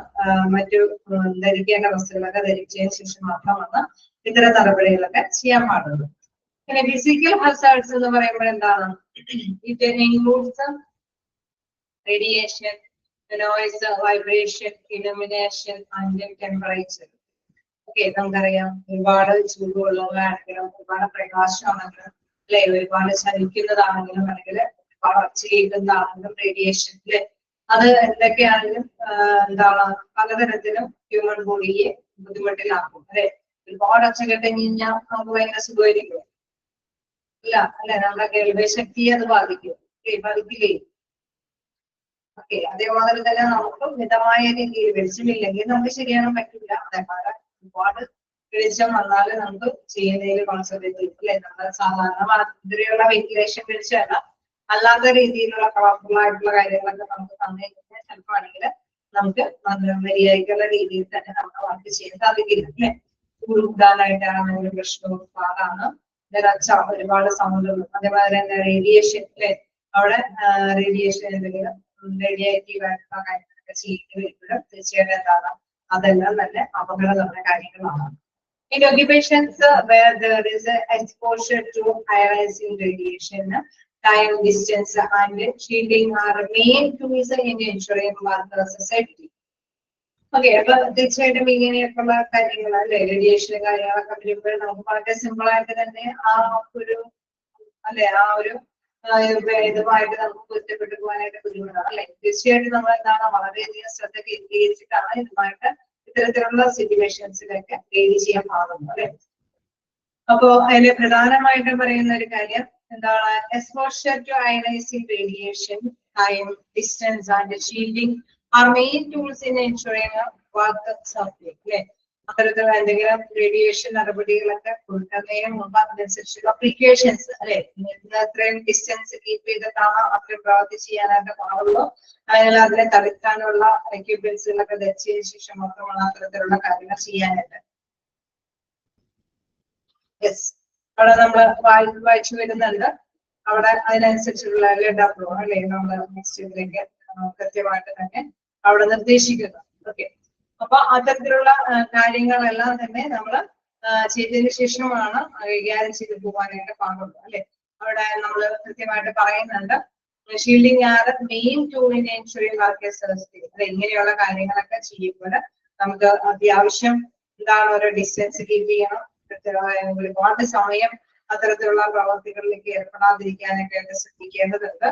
മറ്റു ധരിക്കേണ്ട വസ്തുക്കളൊക്കെ ധരിച്ചതിന് ശേഷം മാത്രമാണ് ഇത്തരം നടപടികളൊക്കെ ചെയ്യാൻ പാടുള്ളൂ. പിന്നെ ഫിസിക്കൽ ഹസാർഡ്സ് എന്ന് പറയുമ്പോൾ എന്താണ് it includes radiation, noise, vibration, illumination and temperature. Okay, നമുക്കറിയാം ഒരുപാട് ചൂടുള്ളതാണെങ്കിലും ഒരുപാട് പ്രകാശമാണെങ്കിലും അല്ലെ ഒരുപാട് ചലിക്കുന്നതാണെങ്കിലും അല്ലെങ്കിൽ ഒരുപാട് ഒച്ച കേൾക്കുന്നതാണെങ്കിലും റേഡിയേഷൻ അല്ലെ അത് എന്തൊക്കെയാണെങ്കിലും എന്താണ് പലതരത്തിലും ഹ്യൂമൻ ബോഡിയെ ബുദ്ധിമുട്ടിലാക്കും അല്ലെ. ഒരുപാട് ഒച്ച കേട്ടുകഴിഞ്ഞാൽ നമുക്ക് ഭയങ്കര സുഖമായിരിക്കും ഇല്ല അല്ലെ, നമ്മുടെ കേൾവിശക്തിയെ അത് ബാധിക്കും. ബാധിക്കില്ലേ? ഓക്കെ, അതേപോലെ തന്നെ നമുക്ക് മിതമായ രീതിയിൽ വെളിച്ചമില്ലെങ്കിൽ നമുക്ക് ശരിയാകാൻ പറ്റില്ല. അതേപോലെ ഒരുപാട് വെളിച്ചം വന്നാൽ നമുക്ക് ചെയ്യുന്നതിൽ കോൺസെൻട്രേറ്റ് ചെയ്യും അല്ലെ. നമ്മൾ സാധാരണ ഇതിലുള്ള വെന്റിലേഷൻ വെളിച്ചമല്ല അല്ലാത്ത രീതിയിലുള്ള കളർഫുൾ ആയിട്ടുള്ള കാര്യങ്ങളൊക്കെ നമുക്ക് തന്നു കഴിഞ്ഞാൽ ചിലപ്പോൾ ആണെങ്കിൽ നമുക്ക് മര്യാദയ്ക്കുള്ള രീതിയിൽ തന്നെ നമുക്ക് വർക്ക് ചെയ്യാൻ സാധിക്കില്ല അല്ലെ. കൂടാനായിട്ടാണെങ്കിലും പ്രശ്നവും പാടാണ്. ഒരുപാട് സൗണ്ടുകൾ, അതേപോലെ തന്നെ റേഡിയേഷൻ അല്ലെ അവിടെ റേഡിയേഷൻ എന്തെങ്കിലും റേഡിയേറ്റീവ് ആയിട്ടുള്ള കാര്യങ്ങളൊക്കെ ചെയ്യേണ്ടി വരുമ്പോഴും തീർച്ചയായിട്ടും എന്താണ് അതെല്ലാം തന്നെ അപകടകരമായ കാര്യങ്ങളാണ്. In occupations where there is exposure to ionizing radiation, time, distance and shielding are main tools in ensuring workers' safety. Okay, അപ്പൊ തീർച്ചയായിട്ടും ഇങ്ങനെയൊക്കെയുള്ള കാര്യങ്ങൾ അല്ലെ റേഡിയേഷൻ കാര്യങ്ങളൊക്കെ വരുമ്പോൾ നമുക്ക് വളരെ സിമ്പിൾ ആയിട്ട് തന്നെ ആ ഒരു അല്ലെ ആ ഒരു ഇതുമായിട്ട് നമുക്ക് പൊരുത്തപ്പെട്ടു പോകാനായിട്ട് ബുദ്ധിമുട്ടാണ് അല്ലെ. തീർച്ചയായിട്ടും നമ്മൾ എന്താണ് വളരെയധികം ശ്രദ്ധ കേന്ദ്രീകരിച്ചിട്ടാണ് ഇതുമായിട്ട് ഇത്തരത്തിലുള്ള സിറ്റുവേഷൻസിലൊക്കെ ഡീൽ ചെയ്യാൻ പാടുള്ളൂ അല്ലെ. അപ്പോ അതിൽ പ്രധാനമായിട്ടും പറയുന്ന ഒരു കാര്യം എന്താണ്, exposure to ionising radiation, time, distance and shielding are main tools in ensuring water supply അല്ലെ. അത്തരത്തിലുള്ള എന്തെങ്കിലും റേഡിയേഷൻ നടപടികളൊക്കെ കൊടുക്കുന്നതിന് മുമ്പ് അതിനനുസരിച്ചുള്ള പ്രിക്കോഷൻസ് അല്ലെ, അത്രയും ഡിസ്റ്റൻസ് കീപ്പ് ചെയ്തിട്ടാണ് അത്രയും പ്രവൃത്തി ചെയ്യാനായിട്ട് പാടുള്ളൂ. അതിനാൽ അതിനെ തടുക്കാനുള്ള എക്യുപ്മെന്റ്സുകളൊക്കെ ധരിച്ചതിന് ശേഷം മാത്രമാണ് അത്തരത്തിലുള്ള കാര്യങ്ങൾ ചെയ്യാനായിട്ട്. യെസ്, അവിടെ നമ്മൾ വായിച്ചു വരുന്നുണ്ട്. അവിടെ അതിനനുസരിച്ചുള്ള ലെഡാപ്രോ അല്ലെ നമ്മൾ നെക്സ്റ്റ് ഇതിലേക്ക് കൃത്യമായിട്ട് തന്നെ അവിടെ നിർദ്ദേശിക്കുന്നു. ഓക്കെ, അപ്പൊ അത്തരത്തിലുള്ള കാര്യങ്ങളെല്ലാം തന്നെ നമ്മൾ ചെയ്തതിനു ശേഷമാണ് കൈകാര്യം ചെയ്ത് പോകാനായിട്ട് പാടുള്ളൂ അല്ലെ. അവിടെ നമ്മൾ കൃത്യമായിട്ട് പറയുന്നുണ്ട്, shielding are main tool in ensuring workers safety അല്ലെ. ഇങ്ങനെയുള്ള കാര്യങ്ങളൊക്കെ ചെയ്യുമ്പോൾ നമുക്ക് അത്യാവശ്യം എന്താണ് ഒരു ഡിസ്റ്റൻസ് കീപ്പ് ചെയ്യണം, ഒരുപാട് സമയം അത്തരത്തിലുള്ള പ്രവർത്തികളിലേക്ക് ഏർപ്പെടാതിരിക്കാനൊക്കെ ശ്രദ്ധിക്കേണ്ടതുണ്ട്.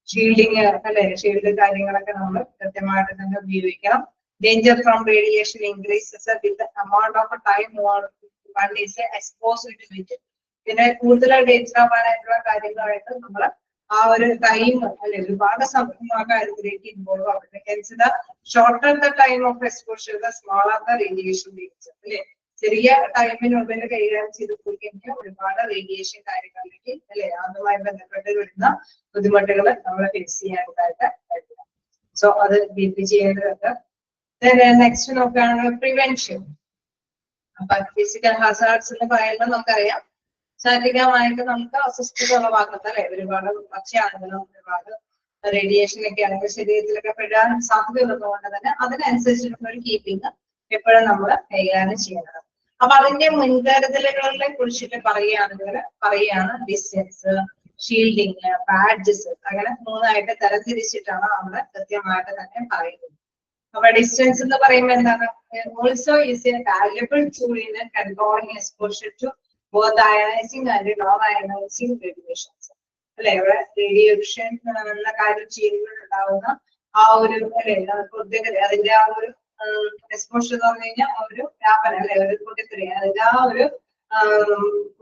ഷീൽഡിങ് അല്ലെ, ഷീൽഡ് കാര്യങ്ങളൊക്കെ നമ്മൾ കൃത്യമായിട്ട് തന്നെ ഉപയോഗിക്കണം. Danger from radiation increases with amount of time one is exposed to it. പിന്നെ കൂടുതൽ ഡേഞ്ചർ ആവാനായിട്ടുള്ള കാര്യങ്ങളായിട്ട് നമ്മൾ ആ ഒരു ടൈം അല്ലെ ഒരുപാട് സമയം ആ കാര്യത്തിലേക്ക് ഇൻവോൾവ് ആവുന്നത്. Shorter the time of exposure the smaller the radiation danger അല്ലെ. ചെറിയ ടൈമിനുള്ളിൽ കൈകാര്യം ചെയ്ത് പോയി കഴിഞ്ഞാൽ ഒരുപാട് റേഡിയേഷൻ കാര്യങ്ങളിലേക്ക് അല്ലെ അതുമായി ബന്ധപ്പെട്ട് വരുന്ന ബുദ്ധിമുട്ടുകൾ നമ്മൾ ഫേസ് ചെയ്യാനായിട്ട് പറ്റില്ല. സോ അത് കീപ്പ് ചെയ്യേണ്ടതുണ്ട്. നെക്സ്റ്റ് നോക്കുകയാണെങ്കിൽ പ്രിവെൻഷൻ. അപ്പൊ ഫിസിക്കൽ ഹസാർഡ്സ് എന്ന് പറയുമ്പോൾ നമുക്കറിയാം ശാരീരികമായിട്ട് നമുക്ക് അസ്വസ്ഥത ഉളവാക്കുന്നത് അല്ലെ ഒരുപാട് ഭക്ഷ്യാണെങ്കിലും ഒരുപാട് റേഡിയേഷൻ ഒക്കെ ആണെങ്കിൽ ശരീരത്തിലൊക്കെ പെടാൻ സാധ്യതയുള്ളതുകൊണ്ട് തന്നെ അതിനനുസരിച്ചിട്ടുള്ള ഒരു കീപ്പിംഗ് എപ്പോഴും നമ്മൾ കൈകാര്യം ചെയ്യേണ്ടത്. അപ്പൊ അതിന്റെ മുൻകരുതലുകളെ കുറിച്ചിട്ട് പറയുകയാണ് ഡിസ്റ്റൻസ്, ഷീൽഡിങ്, ബാഡ്ജസ്, അങ്ങനെ മൂന്നായിട്ട് തരംതിരിച്ചിട്ടാണ് നമ്മൾ കൃത്യമായിട്ട് തന്നെ പറയുന്നത്. അപ്പൊ ഡിസ്റ്റൻസ് എന്ന് പറയുമ്പോൾ എന്താണ്, also is a valuable tool in controlling exposure to both ionizing and non ionizing radiations അല്ലെ. ഇവിടെ റേഡിയേഷൻ എന്ന കാര്യം ചെയ്യുമ്പോൾ ഉണ്ടാവുന്ന ആ ഒരു അല്ലെ അതിന്റെ ആ ഒരു എക്സ്പോഷർ എന്ന് പറഞ്ഞു കഴിഞ്ഞാൽ ആ ഒരു വ്യാപനം അല്ലെ ഒരു പൊട്ടിത്തെറി അതിന്റെ ആ ഒരു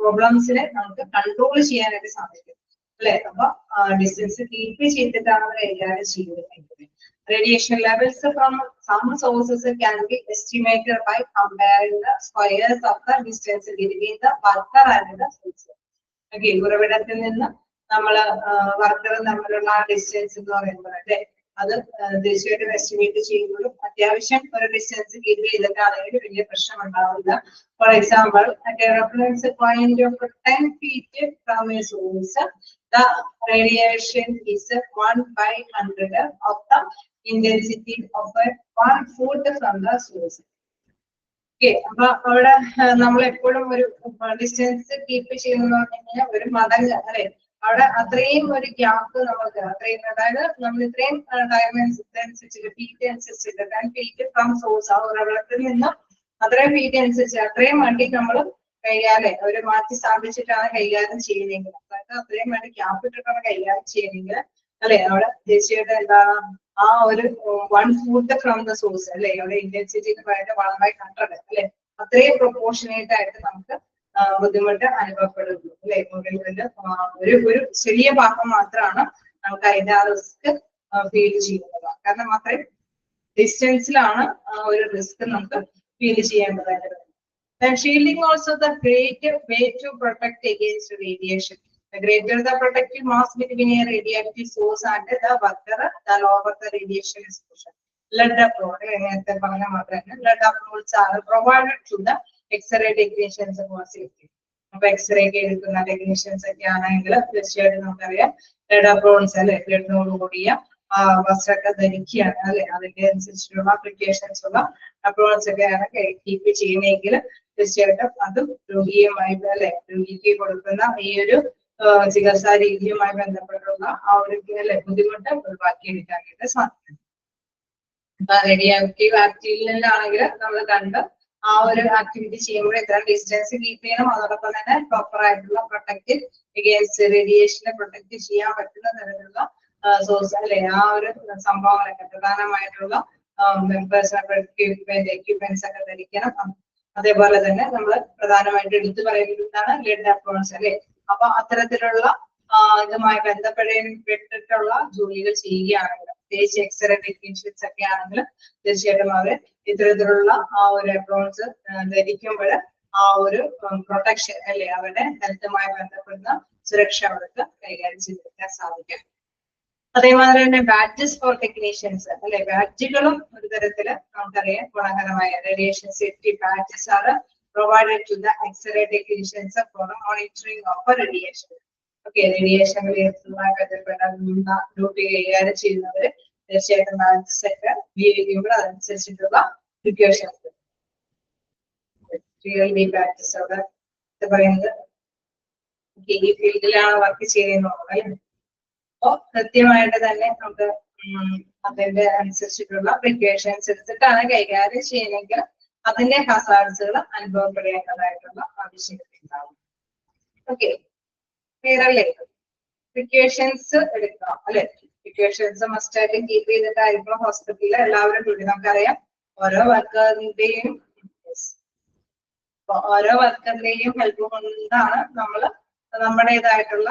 പ്രോബ്ലംസിനെ നമുക്ക് കൺട്രോൾ ചെയ്യാനായിട്ട് സാധിക്കും അല്ലെ. അപ്പൊ ഡിസ്റ്റൻസ് കീപ്പ് ചെയ്തിട്ടാണ് കൈകാര്യം ചെയ്യുന്നത്. Radiation levels from some sources can be estimated by comparing the squares of the distance between the worker and the source. Okay, ഉറവിടത്തിൽ നിന്ന് നമ്മൾ വർക്കറും തമ്മിലുള്ള ഡിസ്റ്റൻസ് എന്ന് പറയുമ്പോൾ അല്ലെ അത് തീർച്ചയായിട്ടും എസ്റ്റിമേറ്റ് ചെയ്യുമ്പോഴും അത്യാവശ്യം ഒരു ഡിസ്റ്റൻസ് കീപ്പ് ചെയ്തിട്ടാണെങ്കിൽ വലിയ പ്രശ്നം ഉണ്ടാവില്ല. For example, at a reference point of 10 feet from a source, the radiation is 1/100 of the intensity of 1 foot from the source. Okay, അപ്പൊ അവിടെ നമ്മൾ എപ്പോഴും ഒരു ഡിസ്റ്റൻസ് കീപ്പ് ചെയ്യുന്ന പറഞ്ഞാൽ ഒരു മടങ്ങ് അല്ലെ അവിടെ അത്രയും ഒരു ഗ്യാപ്പ് നമുക്ക് അത്രയും അതായത് നമ്മൾ ഇത്രയും ടൈം അനുസരിച്ച് ഫീറ്റ് അനുസരിച്ചിട്ട് 10 feet ഫ്രം സോഴ്സ് ആ ഉറവിടത്തിൽ നിന്ന് അത്രയും ഫീറ്റ് അനുസരിച്ച് അത്രയും വണ്ടി നമ്മൾ കൈകാര്യം ഒരു മാറ്റി സ്ഥാപിച്ചിട്ടാണ് കൈകാര്യം ചെയ്യുന്നതെങ്കിൽ അതായത് അത്രയും വേണ്ടി ഗ്യാപ്പ് ഇട്ടിട്ടാണ് കൈകാര്യം ചെയ്യുന്നതെങ്കിൽ അല്ലെ അവിടെ തീർച്ചയായിട്ടും എന്താണ് ആ ഒരു 1 foot ഫ്രം ദ സോഴ്സ് അല്ലെ അവിടെ ഇന്റൻസിറ്റി എന്ന് പറയുന്നത് 1/100 അല്ലെ അത്രയും പ്രൊപ്പോർഷനേറ്റ് ആയിട്ട് നമുക്ക് ബുദ്ധിമുട്ട് അനുഭവപ്പെടുന്നു അല്ലെ. ഒരു ചെറിയ ഭാഗം മാത്രമാണ് നമുക്ക് അതിന്റെ ആ റിസ്ക് ഫീൽ ചെയ്യുന്നത്. കാരണം അത്രയും ഡിസ്റ്റൻസിലാണ് ഒരു റിസ്ക് നമുക്ക് ഫീൽ ചെയ്യേണ്ടതായിട്ട്. Then shielding also the great way to protect against radiation. The greater the protective mass between a radioactive source and the worker, the lower the radiation exposure. Lead approach, lead approach are provided to the X-ray technicians for safety. X-ray technicians തീർച്ചയായിട്ടും നമുക്കറിയാം lead approach അല്ലെ ലെഡിനോട് കൂടിയ വസ്ത്രമൊക്കെ ധരിക്കുകയാണ് അല്ലെ അതിന്റെ അനുസരിച്ചുള്ള അപ്ലിക്കേഷൻസ് ഉള്ള അപ്രോച്ച് ഒക്കെയാണ് കീപ്പ് ചെയ്യുന്നതെങ്കിൽ തീർച്ചയായിട്ടും അതും രോഗിയുമായി അല്ലെ രോഗിക്ക് കൊടുക്കുന്ന ഈ ഒരു ചികിത്സാ രീതിയുമായി ബന്ധപ്പെട്ടുള്ള ആ ഒരു ബുദ്ധിമുട്ട് ഒഴിവാക്കിയെടുക്കാനായിട്ട് സാധിക്കും. റേഡിയോ ആക്റ്റീവ് ആക്റ്റീവിലാണെങ്കിൽ നമ്മൾ കണ്ട് ആ ഒരു ആക്ടിവിറ്റി ചെയ്യുമ്പോൾ എത്ര ഡിസ്റ്റൻസ് കീപ്പ് ചെയ്യണം, അതോടൊപ്പം തന്നെ പ്രോപ്പർ ആയിട്ടുള്ള പ്രൊട്ടക്റ്റീവ് എഗെയിൻസ്റ്റ് റേഡിയേഷനെ പ്രൊട്ടക്ട് ചെയ്യാൻ പറ്റുന്ന തരത്തിലുള്ള സോഴ്സ് അല്ലെ ആ ഒരു സംഭവങ്ങളൊക്കെ പ്രധാനമായിട്ടുള്ള പേഴ്സണൽ എക്യുപ്മെന്റ്സ് ഒക്കെ ധരിക്കണം. അതേപോലെ തന്നെ നമ്മൾ പ്രധാനമായിട്ട് എടുത്തു പറയുന്നതാണ് ലെഡ് അപ്രോൺസ് അല്ലെ. അപ്പൊ അത്തരത്തിലുള്ള ഇതുമായി ബന്ധപ്പെട്ടിട്ടുള്ള ജോലികൾ ചെയ്യുകയാണെങ്കിൽ, പ്രത്യേകിച്ച് എക്സ്റേ ടെക്നീഷ്യൻസ് ഒക്കെ ആണെങ്കിൽ തീർച്ചയായിട്ടും അവർ ഇത്തരത്തിലുള്ള ആ ഒരു അപ്രോൺസ് ധരിക്കുമ്പോൾ ആ ഒരു പ്രൊട്ടക്ഷൻ അല്ലെ അവരുടെ ഹെൽത്തുമായി ബന്ധപ്പെടുന്ന സുരക്ഷ അവർക്ക് കൈകാര്യം ചെയ്തെടുക്കാൻ സാധിക്കും. അതേമാതിരി തന്നെ ബാഡ്ജസ് ഫോർ ടെക്നീഷ്യൻസ് അല്ലെ, ബാഡ്ജുകളും ഒരു തരത്തില് നമുക്കറിയാം ഗുണകരമായ റേഡിയേഷൻ സേഫ്റ്റി ബാഡ്ജസ് ആണ് provided to the X-ray technicians for monitoring of radiation. Okay, റേഡിയേഷനുമായി ബന്ധപ്പെട്ട ഡ്യൂട്ടി കൈകാര്യം ചെയ്യുന്നവര് തീർച്ചയായിട്ടും ബാഡ്ജസ് ഒക്കെ ഉപയോഗിക്കുമ്പോൾ അതനുസരിച്ചിട്ടുള്ള പ്രിക്കോഷൻസ് ബാഡ്ജസ് അവിടെ പറയുന്നത് ഈ ഫീൽഡിലാണ് വർക്ക് ചെയ്യുന്നത് അല്ലെ. അപ്പോ കൃത്യമായിട്ട് തന്നെ നമുക്ക് അതിന്റെ അനുസരിച്ചിട്ടുള്ള പ്രിക്കോഷൻസ് എടുത്തിട്ടാണ് കൈകാര്യം ചെയ്യുന്നെങ്കിൽ അതിന്റെ ഹസാർഡ്സുകൾ അനുഭവപ്പെടേണ്ടതായിട്ടുള്ള ആവശ്യകത ഉണ്ടാവും. ഓക്കെ, ക്ലിയർ അല്ലേ? പ്രിക്കോഷൻസ് എടുക്കണം അല്ലെ. പ്രിക്കോഷൻസ് മസ്റ്റ് ആയിട്ട് കീപ്പ് ചെയ്തിട്ടായിരിക്കണം ഹോസ്പിറ്റലിൽ എല്ലാവരും കൂടി. നമുക്കറിയാം ഓരോ വർക്കറിന്റെയും ഹെൽപ്പ് കൊണ്ടാണ് നമ്മൾ നമ്മുടേതായിട്ടുള്ള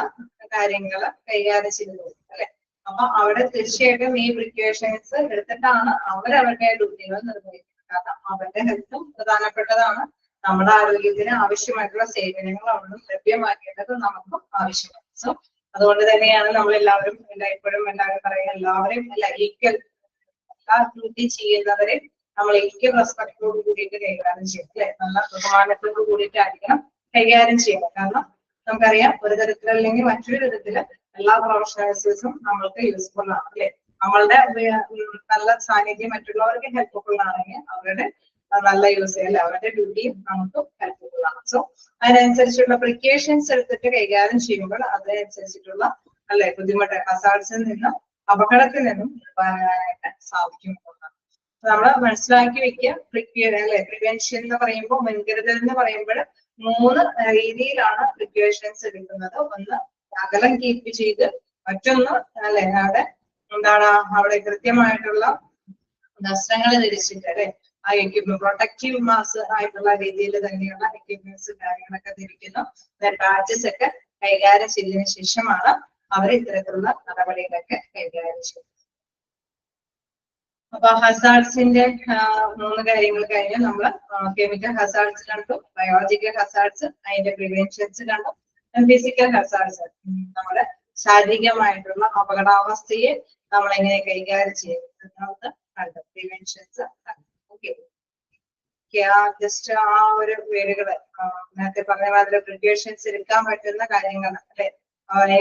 കാര്യങ്ങൾ കൈകാര്യം ചെയ്യുന്നത് അല്ലെ. അപ്പൊ അവിടെ തീർച്ചയായിട്ടും ഈ പ്രിക്കോഷൻസ് എടുത്തിട്ടാണ് അവരവരുടെ ഡ്യൂട്ടികൾ നിർവഹിക്കുന്നത്. കാരണം അവരുടെ ഹെൽത്തും പ്രധാനപ്പെട്ടതാണ്. നമ്മുടെ ആരോഗ്യത്തിന് ആവശ്യമായിട്ടുള്ള സേവനങ്ങൾ അവിടെ ലഭ്യമാക്കേണ്ടത് നമുക്കും ആവശ്യമാണ്. സോ അതുകൊണ്ട് തന്നെയാണ് നമ്മൾ എല്ലാവരും എല്ലായ്പ്പോഴും എല്ലാവരും പറയുക എല്ലാവരെയും ഈക്വൽ എല്ലാ ഡ്യൂട്ടി ചെയ്യുന്നവരെ നമ്മൾ ഈക്വൽ റെസ്പെക്ടോട് കൂടിയിട്ട് കൈകാര്യം ചെയ്യണം അല്ലെ. നല്ല ബഹുമാനത്തോട് കൂടിയിട്ടായിരിക്കണം കൈകാര്യം ചെയ്യണം. കാരണം നമുക്കറിയാം ഒരു തരത്തിലല്ലെങ്കിൽ മറ്റൊരു വിധത്തില് എല്ലാ പ്രൊഫഷണൽസും നമ്മൾക്ക് യൂസ്ഫുൾ ആണ് അല്ലെ. നമ്മളുടെ നല്ല സാന്നിധ്യം മറ്റുള്ളവർക്ക് ഹെൽപ്ഫുൾ ആണെങ്കിൽ അവരുടെ നല്ല യൂസ് ചെയ്യല്ലേ അവരുടെ ഡ്യൂട്ടിയും നമുക്ക് ഹെൽപ്ഫുൾ ആണ്. സോ അതിനനുസരിച്ചുള്ള പ്രിക്കോഷൻസ് എടുത്തിട്ട് കൈകാര്യം ചെയ്യുമ്പോൾ അതിനനുസരിച്ചിട്ടുള്ള അല്ലെ ബുദ്ധിമുട്ട് ഹസാർഡ്സിൽ നിന്നും അപകടത്തിൽ നിന്നും പറയാനായിട്ട് സാധിക്കും. നമ്മൾ മനസ്സിലാക്കി വെക്കുക അല്ലെ. പ്രിവെൻഷൻ എന്ന് പറയുമ്പോൾ മുൻകരുതൽ എന്ന് പറയുമ്പോൾ 3 രീതിയിലാണ് പ്രിക്കോഷൻസ് എടുക്കുന്നത്. ഒന്ന് അകലം കീപ്പ് ചെയ്ത്, മറ്റൊന്ന് അല്ലെ അവിടെ അവിടെ കൃത്യമായിട്ടുള്ള വസ്ത്രങ്ങൾ ധരിച്ചിട്ട് അല്ലെ ആ എക്യുപ്മെന്റ് പ്രൊട്ടക്റ്റീവ് മാസ് ആയിട്ടുള്ള രീതിയിൽ തന്നെയുള്ള എക്യുപ്മെന്റ്സ് കാര്യങ്ങളൊക്കെ ധരിക്കുന്നു. ബാഡ്ജസ് ഒക്കെ കൈകാര്യം ചെയ്തതിനു ശേഷമാണ് അവർ ഇത്തരത്തിലുള്ള നടപടികളൊക്കെ കൈകാര്യം ചെയ്യുന്നത്. അപ്പൊ ഹസാർഡ്സിന്റെ 3 കാര്യങ്ങൾ കഴിഞ്ഞ് നമ്മൾ കെമിക്കൽ ഹസാർഡ്സ് കണ്ടു, ബയോളജിക്കൽ ഹസാർഡ്സ്, അതിന്റെ പ്രിവെൻഷൻസ് കണ്ടു, ഫിസിക്കൽ ഹസാർഡ്സ് നമ്മുടെ ശാരീരികമായിട്ടുള്ള അപകടാവസ്ഥയെ നമ്മൾ എങ്ങനെ കൈകാര്യം ചെയ്യുന്നത് കണ്ടു, പ്രിവെൻഷൻസ് കണ്ടു. ഓക്കെ, ജസ്റ്റ് ആ ഒരു പേരുകള് നേരത്തെ പറഞ്ഞ മാതിരി പ്രിക്കോഷൻസ് എടുക്കാൻ പറ്റുന്ന കാര്യങ്ങൾ അല്ലെ.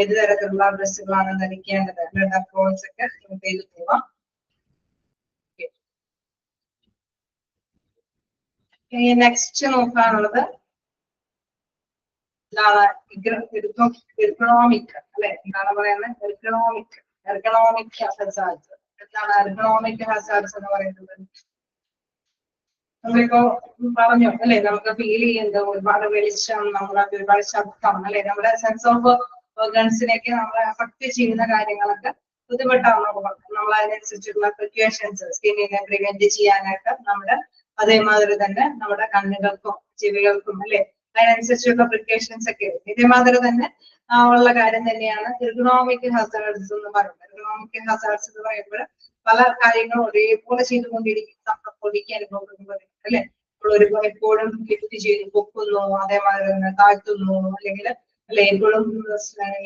ഏത് തരത്തിലുള്ള ഡ്രസ്സുകളാണ് ധരിക്കേണ്ടത്, ബ്ലഡ് അപ്രോൺസ് ഒക്കെ ചെയ്ത് പോവാം. നെക്സ്റ്റ് നോക്കാനുള്ളത് എർഗണോമിക് അല്ലെ. എന്താണ് പറയുന്നത്? Ergonomic hazards. എന്താണ് എർഗണോമിക് ഹസാർഡ്സ് എന്ന് പറയുന്നത്? നമ്മളിപ്പോ പറഞ്ഞു അല്ലെ, നമുക്ക് ഫീൽ ചെയ്യുന്നത് ഒരുപാട് വെളിച്ചം, നമ്മളത് ഒരുപാട് ശബ്ദം അല്ലെ, നമ്മുടെ സെൻസ് ഓഫ് ഓർഗൻസിനെയൊക്കെ നമ്മളെ അഫക്ട് ചെയ്യുന്ന കാര്യങ്ങളൊക്കെ ബുദ്ധിമുട്ടാണ്. നമ്മൾ അതിനനുസരിച്ചുള്ള പ്രിക്കോഷൻസ് സ്കിന്നിനെ പ്രിവെന്റ് ചെയ്യാനായിട്ട് നമ്മുടെ അതേമാതിരി തന്നെ നമ്മുടെ കണ്ണുകൾക്കും ചെവികൾക്കും അല്ലെ അതിനനുസരിച്ചുള്ള പ്രിക്കോഷൻസ് ഒക്കെ ഇതേമാതിരി തന്നെ ഉള്ള കാര്യം തന്നെയാണ് എർഗണോമിക് ഹസാർഡ്സ് എന്ന് പറയുന്നത്. എർഗണോമിക് ഹസാർഡ്സ് എന്ന് പറയുമ്പോൾ പല കാര്യങ്ങളും ഒരേപോലെ ചെയ്തുകൊണ്ടിരിക്കും നമ്മുടെ പൊടിക്ക് അനുഭവപ്പെടുന്നത് അല്ലെ. ഇപ്പോൾ എപ്പോഴും ലിഫ്റ്റ് ചെയ്ത് പൊക്കുന്നു, അതേമാതിരി തന്നെ താഴ്ത്തുന്നു, അല്ലെങ്കിൽ അല്ലെ എപ്പോഴും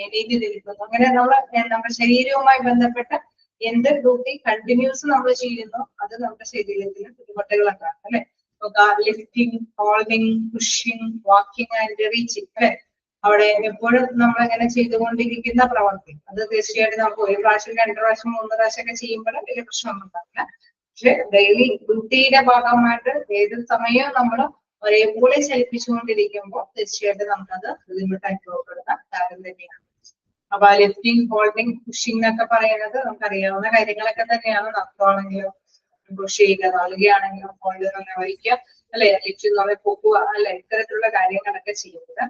എണീറ്റ് നിൽക്കുന്നു. അങ്ങനെ നമ്മുടെ ശരീരവുമായി ബന്ധപ്പെട്ട എന്ത് ഡ്യൂട്ടി കണ്ടിന്യൂസ് നമ്മൾ ചെയ്യുന്നു അത് നമ്മുടെ ശരീരത്തിന് ബുദ്ധിമുട്ടുകളൊക്കെ അല്ലെ. Lifting, holding, pushing, walking and reaching അല്ലെ. അവിടെ എപ്പോഴും നമ്മൾ ഇങ്ങനെ ചെയ്തുകൊണ്ടിരിക്കുന്ന പ്രവർത്തി അത് തീർച്ചയായിട്ടും നമുക്ക് 1 പ്രാവശ്യം 2 പ്രാവശ്യം 3 പ്രാവശ്യം ഒക്കെ ചെയ്യുമ്പോൾ വലിയ പ്രശ്നമൊന്നും ഉണ്ടാവില്ല. പക്ഷെ ഡെയിലി ഡ്യൂട്ടിയുടെ ഭാഗമായിട്ട് ഏത് സമയവും നമ്മൾ ഒരേപോലെ ചലിപ്പിച്ചുകൊണ്ടിരിക്കുമ്പോൾ തീർച്ചയായിട്ടും നമുക്കത് ബുദ്ധിമുട്ട് അനുഭവപ്പെടുന്ന കാര്യം തന്നെയാണ്. അപ്പൊ ലിഫ്റ്റിംഗ്, ഹോൾഡിംഗ്, പുഷിംഗ് എന്നൊക്കെ പറയുന്നത് നമുക്കറിയാവുന്ന കാര്യങ്ങളൊക്കെ തന്നെയാണ്. നടത്തുവാണെങ്കിലും പുഷ് ചെയ്യുക, നൽകുകയാണെങ്കിലും ഹോൾഡ് തന്നെ വഹിക്കുക, അല്ലെ ലിഫ്റ്റ് നമ്മളെ പൊക്കുക അല്ലെ ഇത്തരത്തിലുള്ള കാര്യങ്ങളൊക്കെ ചെയ്യുന്നത്.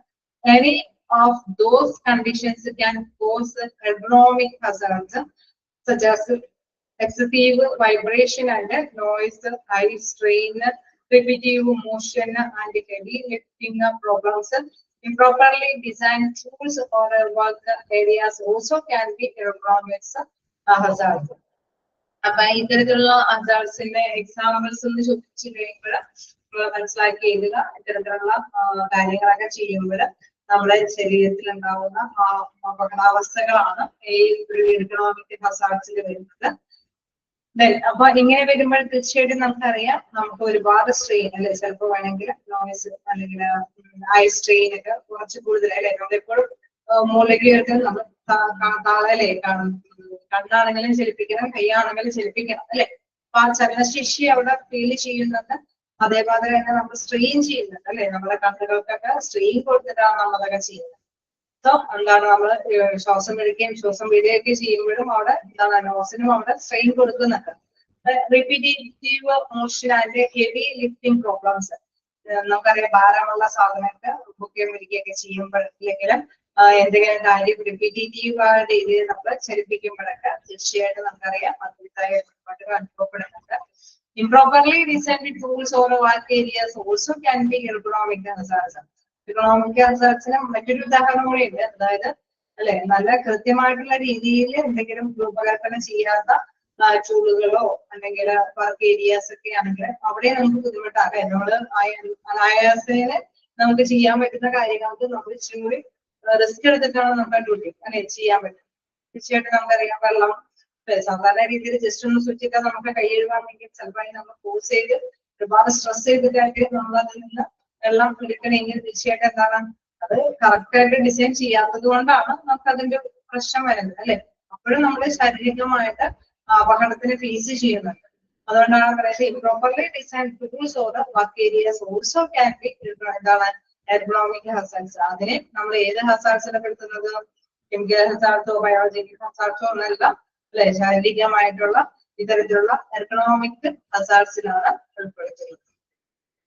Any of those conditions can cause ergonomic hazards such as excessive vibration and noise, high strain, repetitive motion, and heavy lifting problems. Improperly designed tools or work areas also can be ergonomic hazards. അപ്പൊ ഇത്തരത്തിലുള്ള ഹസാർഡ്സിന്റെ എക്സാമ്പിൾസ് ഒന്ന് ചോദിച്ചു കഴിയുമ്പോൾ മനസ്സിലാക്കി എഴുതുക. ഇത്തരത്തിലുള്ള കാര്യങ്ങളൊക്കെ ചെയ്യുമ്പോൾ നമ്മുടെ ശരീരത്തിൽ ഉണ്ടാവുന്ന അപകടാവസ്ഥകളാണ് ഈ എർഗണോമിക് ഹസാർഡ്സിൽ വരുന്നത്. അപ്പൊ ഇങ്ങനെ വരുമ്പോൾ തീർച്ചയായിട്ടും നമുക്കറിയാം നമുക്ക് ഒരുപാട് സ്ട്രെയിൻ അല്ലെ ചിലപ്പോൾ വേണമെങ്കിൽ നോയ്സ് അല്ലെങ്കിൽ ഐ സ്ട്രെയിൻ ഒക്കെ കുറച്ച് കൂടുതൽ അല്ലെ നമ്മളെപ്പോഴും മുകളിലേക്ക് ഉയർത്തുന്നത് നമ്മൾ താളല്ലേ കണ്ണാണെങ്കിലും ചലിപ്പിക്കണം കൈയാണെങ്കിലും ചലിപ്പിക്കണം അല്ലെ. അപ്പൊ ആ ചലനശേഷി അവിടെ ഫീൽ ചെയ്യുന്നുണ്ട്. അതേപോലെ തന്നെ നമ്മൾ സ്ട്രെയിൻ ചെയ്യുന്നുണ്ട് അല്ലെ നമ്മുടെ കണ്ണുകൾക്കൊക്കെ സ്ട്രെയിൻ കൊടുത്തിട്ടാണ് നമ്മളതൊക്കെ ചെയ്യുന്നത്. സോ എന്താണ് നമ്മൾ ശ്വാസം എടുക്കുകയും ശ്വാസം വിടുകയൊക്കെ ചെയ്യുമ്പോഴും അവിടെ എന്താണ് നോസിനും അവിടെ സ്ട്രെയിൻ കൊടുക്കുന്നുണ്ട്. Repetitive motion and heavy lifting problems നമുക്കറിയാം ഭാരമുള്ള സാധനമൊക്കെ പൊക്കുകയും വിളിക്കുകയൊക്കെ ചെയ്യുമ്പോഴെങ്കിലും എന്തെങ്കിലും കാര്യം റിപ്പീറ്റീവ് രീതിയിൽ നമ്മൾ ചലിപ്പിക്കുമ്പോഴൊക്കെ തീർച്ചയായിട്ടും നമുക്കറിയാം മദ്യത്തായ അനുഭവപ്പെടുന്നുണ്ട്. Improperly designed tools or work areas also can be ergonomic hazards. Ergonomic hazards മറ്റൊരു ഉദാഹരണം കൂടി ഉണ്ട്. അതായത് അല്ലെ നല്ല കൃത്യമായിട്ടുള്ള രീതിയിൽ എന്തെങ്കിലും രൂപകൽപ്പന ചെയ്യാത്ത ടൂളുകളോ അല്ലെങ്കിൽ വർക്ക് ഏരിയാസ് ഒക്കെ ആണെങ്കിൽ അവിടെ നമുക്ക് ബുദ്ധിമുട്ടാകാം. നമ്മള് അനായാസേന നമുക്ക് ചെയ്യാൻ പറ്റുന്ന കാര്യങ്ങൾക്ക് നമ്മൾ ഇച്ചിരി കൂടി റിസ്ക് എടുത്തിട്ടാണ് നമുക്ക് ഡ്യൂട്ടി അല്ലെ ചെയ്യാൻ പറ്റും. തീർച്ചയായിട്ടും നമുക്കറിയാം വെള്ളം സാധാരണ രീതിയിൽ ജസ്റ്റ് ഒന്ന് സ്വിച്ച് ചെയ്താൽ നമുക്ക് കൈ എഴുതാമെങ്കിൽ ചിലപ്പോൾ നമ്മൾ ഫോഴ്സ് ചെയ്ത് ഒരുപാട് സ്ട്രെസ് ചെയ്തിട്ടായിട്ട് നമ്മൾ അതിൽ നിന്ന് വെള്ളം എടുക്കണമെങ്കിൽ തീർച്ചയായിട്ടും എന്താണ് അത് കറക്റ്റ് ആയിട്ട് ഡിസൈൻ ചെയ്യാത്തത് കൊണ്ടാണ് നമുക്ക് അതിന്റെ പ്രശ്നം വരുന്നത് അല്ലെ. അപ്പോഴും നമ്മൾ ശാരീരികമായിട്ട് അപകടത്തിന് ഫേസ് ചെയ്യുന്നുണ്ട്. അതുകൊണ്ടാണ് പറയുന്നത് improperly design tools or work areas also can be എന്താണ് എർഗണോമിക് ഹസാർഡ്സ്. അതിനെ നമ്മൾ ഏത് ഹസാർഡ്സിനെ പെടുത്തുന്നത് കെമിക്കൽ ഹസാർഡ്സോ ബയോളജിക്കൽ ഹസാർഡ്സോ ഒന്നല്ല അല്ലെ ശാരീരികമായിട്ടുള്ള ഇത്തരത്തിലുള്ള എർഗണോമിക് ഹസാർഡ്സിലാണ് ഉൾപ്പെടുത്തുന്നത്.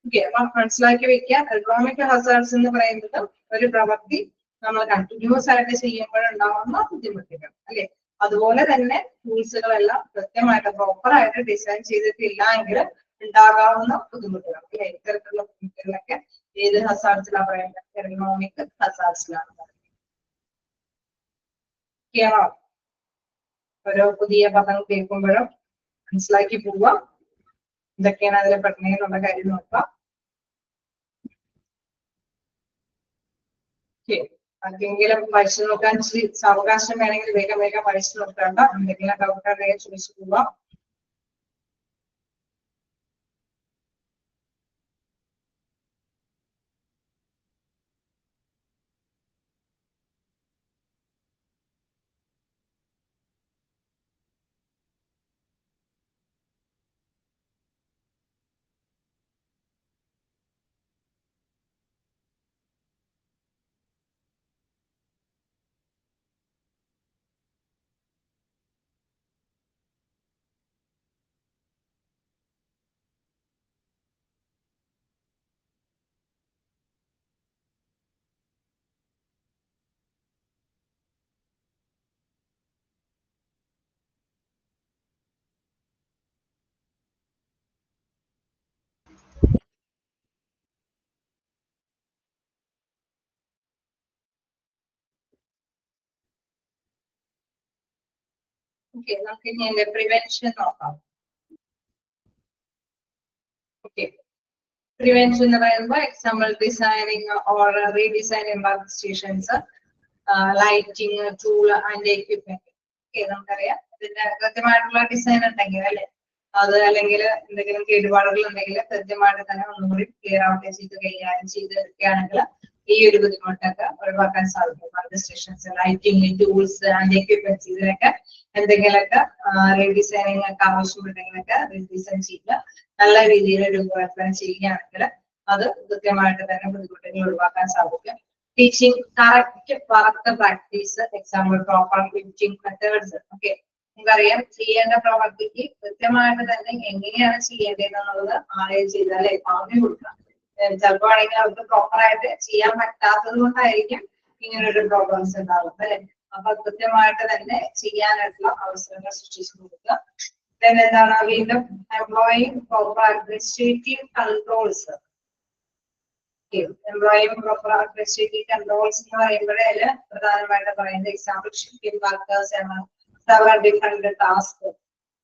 ഓക്കെ അപ്പൊ മനസ്സിലാക്കി വെക്കുക. എർഗണോമിക് ഹസാർഡ്സ് എന്ന് പറയുന്നത് ഒരു പ്രവൃത്തി നമ്മൾ കണ്ടിന്യൂസ് ആയിട്ട് ചെയ്യുമ്പോഴുണ്ടാവുന്ന ബുദ്ധിമുട്ടുകൾ അല്ലെ. അതുപോലെ തന്നെ ടൂൾസുകളെല്ലാം കൃത്യമായിട്ട് പ്രോപ്പർ ആയിട്ട് ഡിസൈൻ ചെയ്തിട്ടില്ല എങ്കിൽ ഉണ്ടാകാവുന്ന ബുദ്ധിമുട്ടുകൾ അല്ലെ. ഇത്തരത്തിലുള്ള ബുദ്ധിമുട്ടുകളൊക്കെ ഏത് ഹസാർഡ്സിലാണ് പറയുന്നത്? എർഗണോമിക് ഹസാർഡ്സിലാണ് പറയുന്നത്. ഓരോ പുതിയ പദം കേൾക്കുമ്പോഴും മനസ്സിലാക്കി പോവുക. എന്തൊക്കെയാണ് അതിലെ പഠനയിലുള്ള കാര്യം നോക്കാം. ആർക്കെങ്കിലും വായിച്ചു നോക്കാൻ അവകാശം വേണമെങ്കിൽ വേഗം വേഗം വായിച്ചു നോക്കേണ്ട. എന്തെങ്കിലും ഡൗട്ട് ഉണ്ടെങ്കിൽ ചോദിച്ചു പോവാം. ഓക്കെ നമുക്ക് ഇനി പ്രിവെൻഷൻ നോക്കാം. ഓക്കെ പ്രിവെൻഷൻ എന്ന് പറയുമ്പോൾ example designing or redesigning work stations, lighting, tool and equipment. Okay നമുക്കറിയാം ഇതിന്റെ കൃത്യമായിട്ടുള്ള ഡിസൈൻ ഉണ്ടെങ്കിൽ അല്ലെ അത് അല്ലെങ്കിൽ എന്തെങ്കിലും കേടുപാടുകൾ ഉണ്ടെങ്കിൽ കൃത്യമായിട്ട് തന്നെ ഒന്നുകൂടി ക്ലിയർ ഔട്ട് ചെയ്ത് കൈകാര്യം ചെയ്ത് എടുക്കുകയാണെങ്കിൽ ഈ ഒരു ബുദ്ധിമുട്ടൊക്കെ ഒഴിവാക്കാൻ സാധിക്കും. Work stations, lighting, tools and equipments ഇതിനൊക്കെ എന്തെങ്കിലുമൊക്കെ റീഡിസൈനിങ് ഒക്കെ ആവശ്യമുണ്ടെങ്കിലൊക്കെ റീഡിസൈൻ ചെയ്യുക. നല്ല രീതിയിൽ രൂപകൽപ്പന ചെയ്യുകയാണെങ്കിൽ അത് കൃത്യമായിട്ട് തന്നെ ബുദ്ധിമുട്ടുകൾ ഒഴിവാക്കാൻ സാധിക്കും. Teaching correct work practice, example proper lifting methods. Okay നമുക്കറിയാം ചെയ്യേണ്ട പ്രവർത്തിക്ക് കൃത്യമായിട്ട് തന്നെ എങ്ങനെയാണ് ചെയ്യേണ്ടതെന്നുള്ളത് ആദ്യം ചെയ്താൽ അല്ലെ പറഞ്ഞു കൊടുക്കാം. ചിലപ്പോ ആണെങ്കിൽ അവർക്ക് പ്രോപ്പറായിട്ട് ചെയ്യാൻ പറ്റാത്തത് കൊണ്ടായിരിക്കും ഇങ്ങനൊരു പ്രോബ്ലംസ് ഉണ്ടാകുന്നത് അല്ലെ. അപ്പൊ കൃത്യമായിട്ട് തന്നെ ചെയ്യാനായിട്ടുള്ള അവസരങ്ങൾ സൃഷ്ടിച്ചു കൊടുക്കുക. then എന്താണ് വീണ്ടും employing proper administrative controls. Employing proper administrative controls എന്ന് പറയുമ്പോഴേ അതില് പ്രധാനമായിട്ട് പറയുന്നത് എക്സാമ്പിൾ ഷിഫ്റ്റിംഗ് വർക്കേഴ്സ് ആണ് ഡിഫറെന്റ് ടാസ്ക്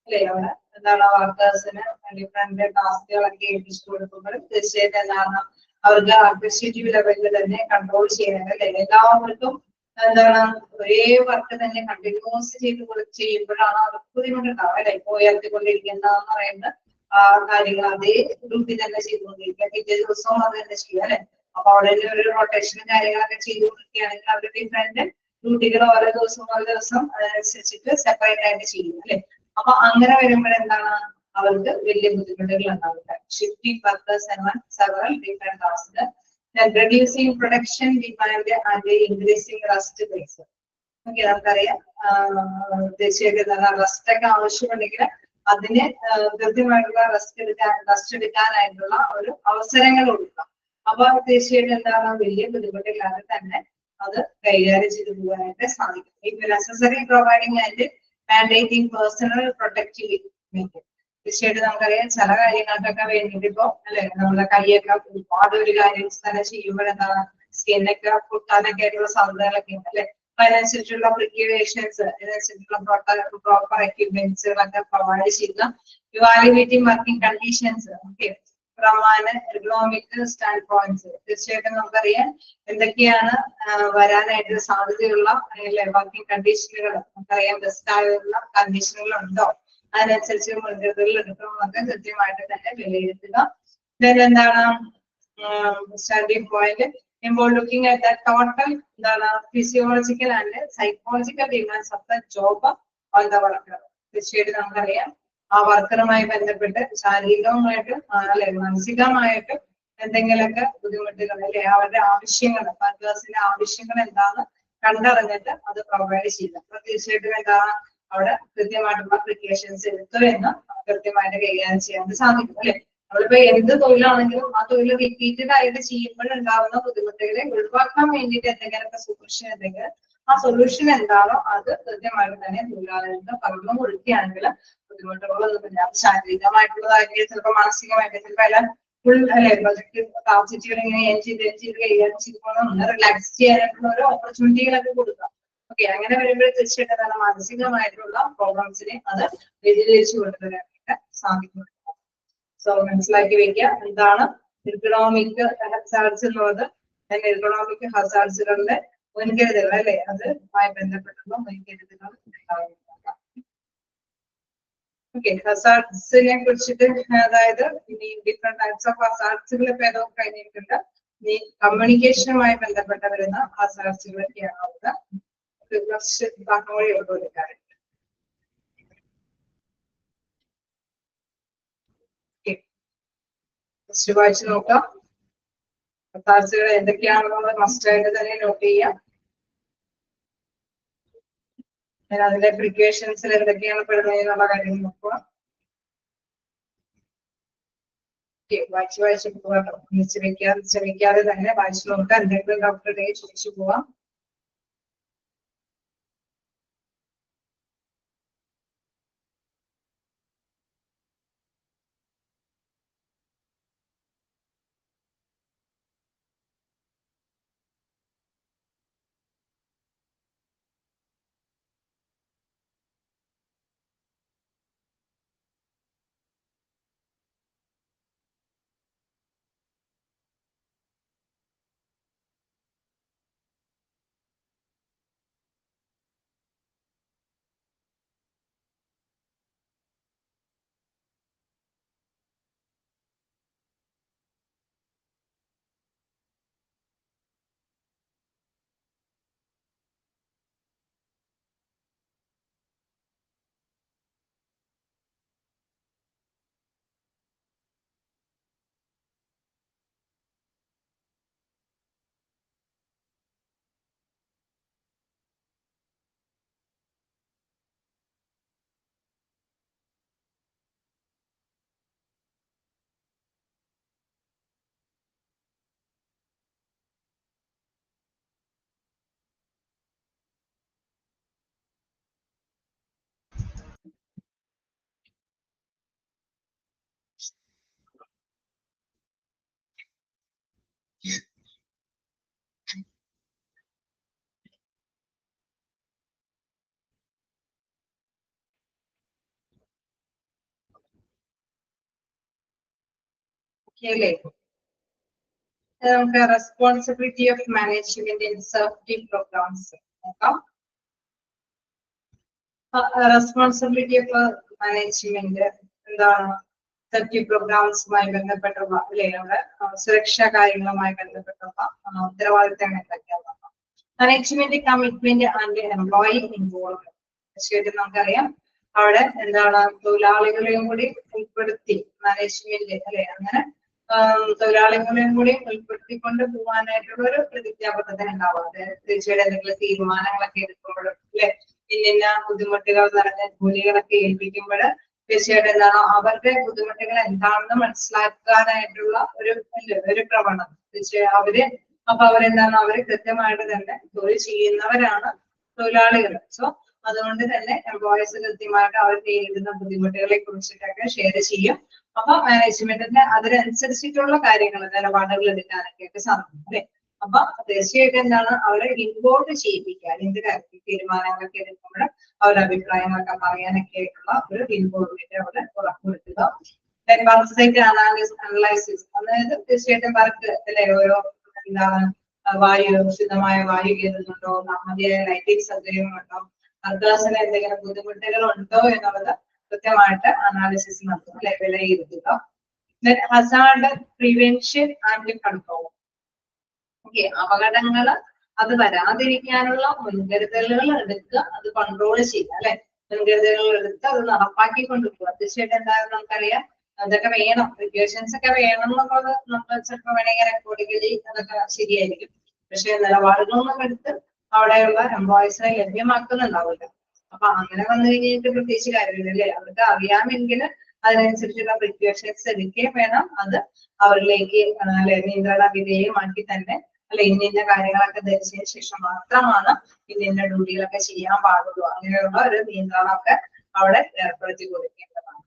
അല്ലേ. അവിടെ എന്താണ് വർക്കേഴ്സിന് ഡിഫറെന്റ് ടാസ്കുകളൊക്കെ ഏൽപ്പിച്ചു കൊടുക്കുമ്പോൾ തീർച്ചയായിട്ടും എന്താണ് അവർക്ക് അഡ്മിനിസ്ട്രേറ്റീവ് ലെവലിൽ തന്നെ കൺട്രോൾ ചെയ്യാനായിട്ട് അല്ലെ. എല്ലാവർക്കും എന്താണ് ഒരേ വർക്ക് തന്നെ കണ്ടിന്യൂസ് ചെയ്യുമ്പോഴാണ് അവർക്ക് ബുദ്ധിമുട്ടുണ്ടാവുക അല്ലെ. ഉയർത്തിക്കൊണ്ടിരിക്കുന്നതെന്ന് പറയുന്നത് കാര്യങ്ങൾ അതേ ഡ്യൂട്ടി തന്നെ ചെയ്തുകൊണ്ടിരിക്കുക, പിറ്റേ ദിവസവും അത് തന്നെ ചെയ്യുക അല്ലെ. അപ്പൊ അവിടെ ഒരു റൊട്ടേഷനും കാര്യങ്ങളൊക്കെ ചെയ്തുകൊണ്ടിരിക്കുകയാണെങ്കിൽ അവർ ഡിഫറെന്റ് ഡ്യൂട്ടികൾ ഓരോ ദിവസം അതിനനുസരിച്ചിട്ട് സെപ്പറേറ്റ് ആയിട്ട് ചെയ്യും അല്ലെ. അപ്പൊ അങ്ങനെ വരുമ്പോഴെന്താണ് അവർക്ക് വലിയ ബുദ്ധിമുട്ടുകൾ ഉണ്ടാവില്ല. ഷിഫ്റ്റിംഗ് വർക്കേഴ്സ് എന്ന several different task, reducing production demand and increasing rest days. Okay, നമുക്കറിയാം തീർച്ചയായിട്ടും റെസ്റ്റ് ഒക്കെ ആവശ്യമുണ്ടെങ്കിൽ അതിന് കൃത്യമായിട്ടുള്ള റെസ്റ്റ് എടുക്കാനായിട്ടുള്ള ഒരു അവസരങ്ങൾ കൊടുക്കുക. അപ്പൊ തീർച്ചയായിട്ടും എന്താണ് വലിയ ബുദ്ധിമുട്ടില്ലാതെ തന്നെ അത് കൈകാര്യം ചെയ്തു പോകാനായിട്ട് സാധിക്കും. ഇപ്പൊ necessary providing and mandating personal protective method. തീർച്ചയായിട്ടും നമുക്കറിയാം ചില കാര്യങ്ങൾക്കൊക്കെ വേണ്ടിയിട്ട് ഇപ്പൊ അല്ലെ നമ്മുടെ കൈയൊക്കെ ഒരുപാട് ഒരു കാര്യം തന്നെ ചെയ്യുമ്പോഴെന്താണ് സ്കിന്നൊക്കെ പൊട്ടാനൊക്കെ ആയിട്ടുള്ള സാധ്യതകളൊക്കെ ഉണ്ട് അല്ലെ. അപ്പൊ അതിനനുസരിച്ചുള്ള പ്രിക്കോഷൻസ് അതിനനുസരിച്ചുള്ള പ്രോപ്പർ എക്യുപ്മെന്റ്സുകളൊക്കെ പ്രൊവൈഡ് ചെയ്യുക. Evaluating working conditions okay from an ergonomic stand points. തീർച്ചയായിട്ടും നമുക്കറിയാം എന്തൊക്കെയാണ് വരാനായിട്ട് സാധ്യതയുള്ള വർക്കിംഗ് കണ്ടീഷനുകൾ നമുക്കറിയാം ബെസ്റ്റ് ആയുള്ള കണ്ടീഷനുകൾ ഉണ്ടോ അതിനനുസരിച്ച് മുൻകരുതലുകൾ എടുക്കണമെന്നൊക്കെ കൃത്യമായിട്ട് തന്നെ വിലയിരുത്തുക. എന്താണ് standing point involve looking at the total physiological and psychological demands of the job on the worker. തീർച്ചയായിട്ടും നമുക്കറിയാം ആ വർക്കറുമായി ബന്ധപ്പെട്ട് ശാരീരികമായിട്ടും അല്ലെ മാനസികമായിട്ടും എന്തെങ്കിലുമൊക്കെ ബുദ്ധിമുട്ടുകൾ അല്ലെ അവരുടെ ആവശ്യങ്ങൾ വർക്കേഴ്സിന്റെ ആവശ്യങ്ങൾ എന്താന്ന് കണ്ടറിഞ്ഞിട്ട് അത് പ്രൊവൈഡ് ചെയ്യുക. അപ്പൊ തീർച്ചയായിട്ടും എന്താണ് അവിടെ കൃത്യമായിട്ടുള്ള പ്രിക്കോഷൻസ് എടുത്തു എന്ന് കൃത്യമായിട്ട് കൈകാര്യം ചെയ്യാൻ സാധിക്കും അല്ലെ. നമ്മളിപ്പോ എന്ത് തൊഴിലാണെങ്കിലും ആ തൊഴിൽ റിപ്പീറ്റഡ് ആയിട്ട് ചെയ്യുമ്പോഴുണ്ടാകുന്ന ബുദ്ധിമുട്ടുകളെ ഒഴിവാക്കാൻ വേണ്ടിയിട്ട് എന്തെങ്കിലുമൊക്കെ സൊല്യൂഷൻ ഉണ്ടെങ്കിൽ ആ സൊല്യൂഷൻ എന്താണോ അത് കൃത്യമായിട്ട് തന്നെ തൊഴിലാളികൾക്ക് പറഞ്ഞു കൊടുക്കുകയാണെങ്കിൽ ബുദ്ധിമുട്ടുകളൊന്നുമില്ല. ശാരീരികമായിട്ടുള്ളതായിരിക്കും ചിലപ്പോൾ മാനസികമായിട്ട് ചിലപ്പോൾ എല്ലാം ഫുൾ അല്ലെ പ്രൊജക്ട് ടാർജറ്റുകൾ ഇങ്ങനെ ചെയ്ത് കൈകാര്യം ചെയ്തുകൊണ്ട് ഒന്ന് റിലാക്സ് ചെയ്യാനായിട്ടുള്ള ഒരു ഓപ്പർച്യൂണിറ്റികളൊക്കെ കൊടുക്കാം. ഓക്കെ, അങ്ങനെ വരുമ്പോൾ തീർച്ചയായിട്ടും മാനസികമായിട്ടുള്ള പ്രോബ്ലംസിനെ അത് വ്യതിചലിച്ചു കൊണ്ടുവരാനായിട്ട് സാധിക്കും. സോ മനസ്സിലാക്കി വെക്കുക എന്താണ് എർഗണോമിക് ഹസാർഡ്സ് എന്നുള്ളത്. എർഗണോമിക് ഹസാർഡ്സുകളുടെ മുൻകരുതലുകൾ അല്ലെ അതുമായി ബന്ധപ്പെട്ടുള്ള മുൻകരുതലുകൾ ഉണ്ടാകുന്നതാണ്. ഓക്കെ, ഹസാർഡ്സിനെ കുറിച്ചിട്ട് അതായത് ഇനി ഡിഫറെന്റ് ടൈപ്സ് ഓഫ് ഹസാർഡ്സുകൾ ഇപ്പൊ ഏതോ കഴിഞ്ഞിട്ടുണ്ട്. ഇനി കമ്മ്യൂണിക്കേഷനുമായി ബന്ധപ്പെട്ട് വരുന്ന ഹസാർഡ്സുകളൊക്കെയാണ് അവിടെ കുറച്ച് ഭാഗങ്ങളെ കൊടുക്കാറുണ്ട്. ഫസ്റ്റ് വായിച്ചു നോക്കാം. ഹസാർഡ്സുകൾ എന്തൊക്കെയാണെന്നുള്ളത് മസ്റ്റ് ആയിട്ട് തന്നെ നോട്ട് ചെയ്യാം. അതിന്റെ പ്രിക്കോഷൻസിൽ എന്തൊക്കെയാണ് പെടുന്നത് എന്നുള്ള കാര്യം നോക്കുക. വായിച്ചു പോകാം. ശ്രമിക്കാതെ തന്നെ വായിച്ചു നോക്കുക. എന്തെങ്കിലും ഡോക്ടറുടെ ചോദിച്ചു പോവാം. അല്ലേ? നമുക്ക് responsibility of management in safety programs നോക്കാം. റെസ്പോൺസിബിലിറ്റി ഓഫ് മാനേജ്മെന്റ് എന്താണ്? സേഫ്റ്റി പ്രോഗ്രാംസുമായി ബന്ധപ്പെട്ടുള്ള അല്ലെ നമ്മുടെ സുരക്ഷാ കാര്യങ്ങളുമായി ബന്ധപ്പെട്ടുള്ള ഉത്തരവാദിത്തങ്ങൾ എന്തൊക്കെയാണ്? Management commitment and employee involvement. തീർച്ചയായിട്ടും നമുക്കറിയാം അവിടെ എന്താണ് തൊഴിലാളികളെയും കൂടി ഉൾപ്പെടുത്തി മാനേജ്മെന്റ് അല്ലെ അങ്ങനെ തൊഴിലാളികളെയും കൂടി ഉൾപ്പെടുത്തിക്കൊണ്ട് പോകാനായിട്ടുള്ള ഒരു പ്രതിജ്ഞാബദ്ധത ഉണ്ടാവാതെ തീർച്ചയായിട്ടും എന്തെങ്കിലും തീരുമാനങ്ങളൊക്കെ എടുക്കുമ്പോഴും അല്ലെ ഇന്ന ബുദ്ധിമുട്ടുകൾ നിറഞ്ഞ ജോലികളൊക്കെ ഏൽപ്പിക്കുമ്പോൾ തീർച്ചയായിട്ടും എന്താണ് അവരുടെ ബുദ്ധിമുട്ടുകൾ എന്താണെന്ന് മനസ്സിലാക്കാനായിട്ടുള്ള ഒരു പ്രവണത തീർച്ചയായും അവരെന്താണ് അവര് കൃത്യമായിട്ട് തന്നെ ജോലി ചെയ്യുന്നവരാണ് തൊഴിലാളികൾ. സോ അതുകൊണ്ട് തന്നെ എംപ്ലോയീസ് കൃത്യമായിട്ട് അവർ നേരിടുന്ന ബുദ്ധിമുട്ടുകളെ കുറിച്ചിട്ടൊക്കെ ഷെയർ ചെയ്യും. അപ്പൊ മാനേജ്മെന്റിന്റെ അതിനനുസരിച്ചിട്ടുള്ള കാര്യങ്ങൾ നിലപാടുകൾ എടുക്കാനൊക്കെ സാധിക്കും അല്ലെ. അപ്പൊ തീർച്ചയായിട്ടും എന്താണ് അവരെ ഇൻവോൾവ് ചെയ്യിപ്പിക്കാൻ എന്ത് കാര്യത്തിൽ തീരുമാനങ്ങളൊക്കെ എടുക്കുമ്പോൾ അവരുടെ അഭിപ്രായങ്ങളൊക്കെ പറയാനൊക്കെ ആയിട്ടുള്ള ഒരു ഇൻവോൾവ്മെന്റ് അവിടെ ഉറപ്പുവരുത്തുക. വർക്ക് സൈറ്റ് അനലൈസിസ് അതായത് തീർച്ചയായിട്ടും വർക്ക് അല്ലെ ഓരോ എന്താണ് വായു ശുദ്ധമായ വായു കയറുന്നുണ്ടോ, മതിയായ ലൈറ്റിംഗ് സൗകര്യങ്ങളുണ്ടോ, വർക്കേഴ്സിന് എന്തെങ്കിലും ബുദ്ധിമുട്ടുകൾ ഉണ്ടോ എന്നുള്ളത് കൃത്യമായിട്ട് അനാലിസിസ് നടത്തും അല്ലെ വിലയിരുത്തുക. Hazard prevention and control. Okay, അപകടങ്ങള് അത് വരാതിരിക്കാനുള്ള മുൻകരുതലുകൾ എടുക്കുക, അത് കൺട്രോൾ ചെയ്യുക അല്ലെ. മുൻകരുതലുകൾ എടുത്ത് അത് നടപ്പാക്കി കൊണ്ടുപോകുക. തീർച്ചയായിട്ടും എന്തായാലും നമുക്കറിയാം അതൊക്കെ വേണം, പ്രിക്കോഷൻസ് ഒക്കെ വേണം എന്നുള്ളത് നമ്മൾ ചിലപ്പോൾ വേണമെങ്കിൽ റെക്കോർഡിക്കലി അതൊക്കെ ശരിയായിരിക്കും. പക്ഷെ നിലപാടുകളൊന്നും എടുത്ത് അവിടെയുള്ള എംപ്ലോയീസിനെ ലഭ്യമാക്കുന്നുണ്ടാവില്ല. അപ്പൊ അങ്ങനെ വന്നു കഴിഞ്ഞിട്ട് പ്രത്യേകിച്ച് കാര്യമില്ല അല്ലേ. അവർക്ക് അറിയാമെങ്കിൽ അതിനനുസരിച്ചുള്ള പ്രിക്കോഷൻസ് എടുക്കുകയും വേണം. അത് അവരിലേക്ക് അല്ലെ നിയന്ത്രണ വിധേയമാക്കി തന്നെ അല്ലെ ഇന്ന കാര്യങ്ങളൊക്കെ ധരിച്ചതിന് ശേഷം മാത്രമാണ് ഇന്ന ഡ്യൂട്ടികളൊക്കെ ചെയ്യാൻ പാടുള്ളൂ. അങ്ങനെയുള്ള ഒരു നിയന്ത്രണമൊക്കെ അവിടെ ഏർപ്പെടുത്തി കൊടുക്കേണ്ടതാണ്.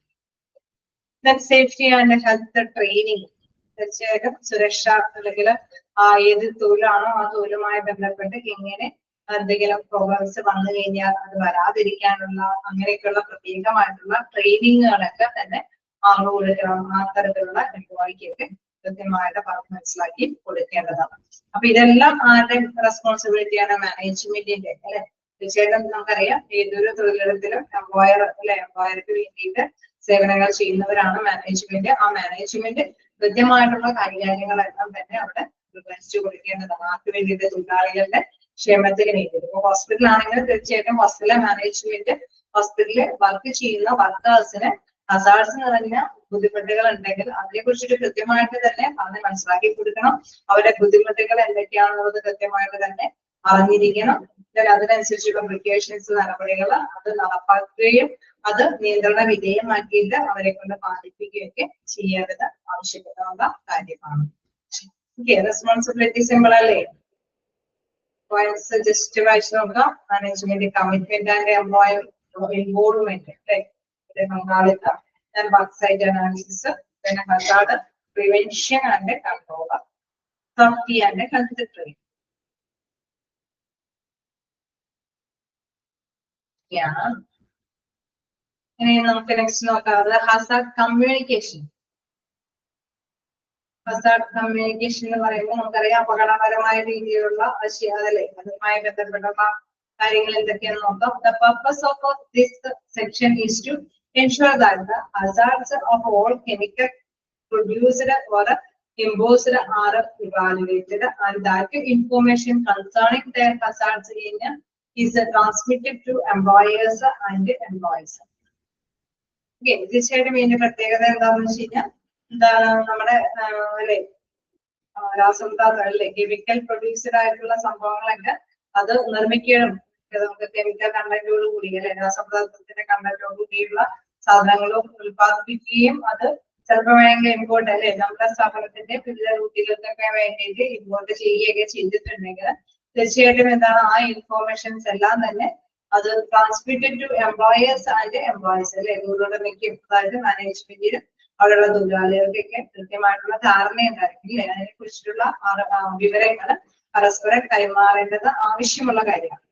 Safety and health training. തീർച്ചയായിട്ടും സുരക്ഷ അല്ലെങ്കിൽ ഏത് തൊഴിലാണോ ആ തൊഴിലുമായി ബന്ധപ്പെട്ട് എങ്ങനെ എന്തെങ്കിലും പ്രോബ്ലംസ് വന്നു കഴിഞ്ഞാൽ അത് വരാതിരിക്കാനുള്ള അങ്ങനെയൊക്കെയുള്ള പ്രത്യേകമായിട്ടുള്ള ട്രെയിനിങ്ങുകളൊക്കെ തന്നെ ആ തരത്തിലുള്ള എംപ്ലോയിക്കൊക്കെ കൃത്യമായിട്ട് പറഞ്ഞ് മനസ്സിലാക്കി കൊടുക്കേണ്ടതാണ്. അപ്പൊ ഇതെല്ലാം ആരുടെ റെസ്പോൺസിബിലിറ്റിയാണ്? മാനേജ്മെന്റിന്റെ അല്ലെ. തീർച്ചയായിട്ടും നമുക്കറിയാം ഏതൊരു തൊഴിലിടത്തിലും എംപ്ലോയർക്ക് വേണ്ടിയിട്ട് സേവനങ്ങൾ ചെയ്യുന്നവരാണ് മാനേജ്മെന്റ്. ആ മാനേജ്മെന്റ് കൃത്യമായിട്ടുള്ള കാര്യങ്ങളെല്ലാം തന്നെ അവിടെ നിർവഹിച്ചു കൊടുക്കേണ്ടതാണ്. ആർക്ക് വേണ്ടിയിട്ട്? തൊഴിലാളികളുടെ ക്ഷേമത്തിന് വേണ്ടിയിട്ട്. ഇപ്പൊ ഹോസ്പിറ്റലാണെങ്കിൽ തീർച്ചയായിട്ടും ഹോസ്പിറ്റലിലെ മാനേജ്മെന്റ് ഹോസ്പിറ്റലിൽ വർക്ക് ചെയ്യുന്ന വർക്കേഴ്സിന് ഹസാർഡ്സ് നിറഞ്ഞ ബുദ്ധിമുട്ടുകൾ ഉണ്ടെങ്കിൽ അതിനെ കുറിച്ചിട്ട് കൃത്യമായിട്ട് തന്നെ പറഞ്ഞ് മനസ്സിലാക്കി കൊടുക്കണം. അവരുടെ ബുദ്ധിമുട്ടുകൾ എന്തൊക്കെയാണെന്നുള്ളത് കൃത്യമായിട്ട് തന്നെ അറിഞ്ഞിരിക്കണം. അതിനനുസരിച്ചുള്ള പ്രിക്കോഷൻസ് നടപടികൾ അത് നടപ്പാക്കുകയും അത് നിയന്ത്രണ വിധേയമാക്കിയിട്ട് അവരെ കൊണ്ട് പാലിപ്പിക്കുകയൊക്കെ ചെയ്യേണ്ടത് ആവശ്യപ്പെടാനുള്ള കാര്യമാണ്. റെസ്പോൺസിബിലിറ്റി സിമ്പിൾ അല്ലേ? പോയിന്റ്സ് ജസ്റ്റ് വായിച്ചു നോക്കാം. Management commitment and employee involvement പങ്കാളിത്ത, വർക്ക് സൈറ്റ് അനാലിസിസ്, പിന്നെ hazard prevention and control, safety and health training. ഇനി നമുക്ക് നെക്സ്റ്റ് നോക്കാവുന്നത് ഹസാർഡ് കമ്മ്യൂണിക്കേഷൻ. ഹസാർഡ് കമ്മ്യൂണിക്കേഷൻ എന്ന് പറയുമ്പോൾ നമുക്കറിയാം അപകടകരമായ രീതിയിലുള്ള അതല്ലേ അതുമായി ബന്ധപ്പെട്ടുള്ള കാര്യങ്ങൾ എന്തൊക്കെയാന്ന് നോക്കാം. The purpose of this section is to ensure that the hazards of all chemical produced or imposed are evaluated and that information concerning their hazards is transmitted to employers and employees. Okay, തീർച്ചയായിട്ടും ഇതിന്റെ പ്രത്യേകത എന്താണെന്ന് വെച്ച് കഴിഞ്ഞാൽ എന്താണ് നമ്മുടെ അല്ലെ രാസപദാർത്ഥം അല്ലെ കെമിക്കൽ പ്രൊഡ്യൂസ്ഡ് ആയിട്ടുള്ള സംഭവങ്ങളൊക്കെ അത് നിർമ്മിക്കണം. നമുക്ക് കെമിക്കൽ കണ്ടന്റോട് കൂടി അല്ലെ രാസപദാർത്ഥത്തിന്റെ കണ്ടന്റോട് കൂടിയുള്ള സാധനങ്ങളും ഉൽപ്പാദിപ്പിക്കുകയും അത് ചിലപ്പോൾ വേണമെങ്കിൽ ഇമ്പോർട്ട് അല്ലെ നമ്മുടെ സ്ഥാപനത്തിന്റെ വിവിധ റൂട്ടുകൾക്കൊക്കെ വേണ്ടിയിട്ട് ഇമ്പോർട്ട് ചെയ്യുകയൊക്കെ ചെയ്തിട്ടുണ്ടെങ്കിൽ തീർച്ചയായിട്ടും എന്താണ് ആ ഇൻഫോർമേഷൻസ് എല്ലാം തന്നെ അത് transmitted to employers and employees അല്ലെ ഇവരുടെ മിക്ക അതായത് മാനേജ്മെന്റിനും അവിടെയുള്ള തൊഴിലാളികൾക്കൊക്കെ കൃത്യമായിട്ടുള്ള ധാരണ ഉണ്ടായിരിക്കും അല്ലെ. അതിനെ കുറിച്ചിട്ടുള്ള വിവരങ്ങൾ പരസ്പരം കൈമാറേണ്ടത് ആവശ്യമുള്ള കാര്യമാണ്.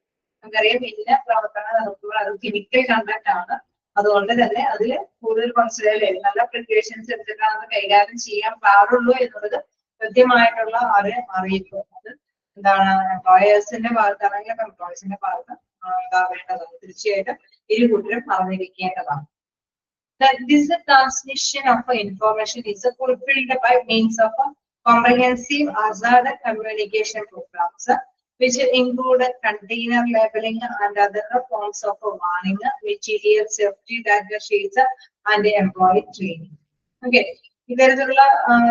നമുക്കറിയാം ഇന്ന പ്രവർത്തനം നടത്തുമ്പോൾ അത് കെമിക്കൽ കണ്ടന്റ് ആണ് അതുകൊണ്ട് തന്നെ അതിൽ കൂടുതൽ കൺസിഡർ നല്ല പ്രിപ്പറേഷൻസ് എടുത്തിട്ടാണ് അത് കൈകാര്യം ചെയ്യാൻ പാടുള്ളൂ എന്നുള്ളത് കൃത്യമായിട്ടുള്ള അറിയിപ്പ് അത് എന്താണ് എംപ്ലോയേഴ്സിന്റെ ഭാഗത്താണെങ്കിലും എംപ്ലോയീസിന്റെ ഭാഗത്ത് ഉണ്ടാവേണ്ടതാണ്. തീർച്ചയായിട്ടും ഇരുകൂട്ടരും അറിഞ്ഞിരിക്കേണ്ടതാണ്. This transmission of information is fulfilled by means of a comprehensive hazard communication programs, which include container labeling and other forms of warning, material safety data sheets, and employee training. Okay. ഇത്തരത്തിലുള്ള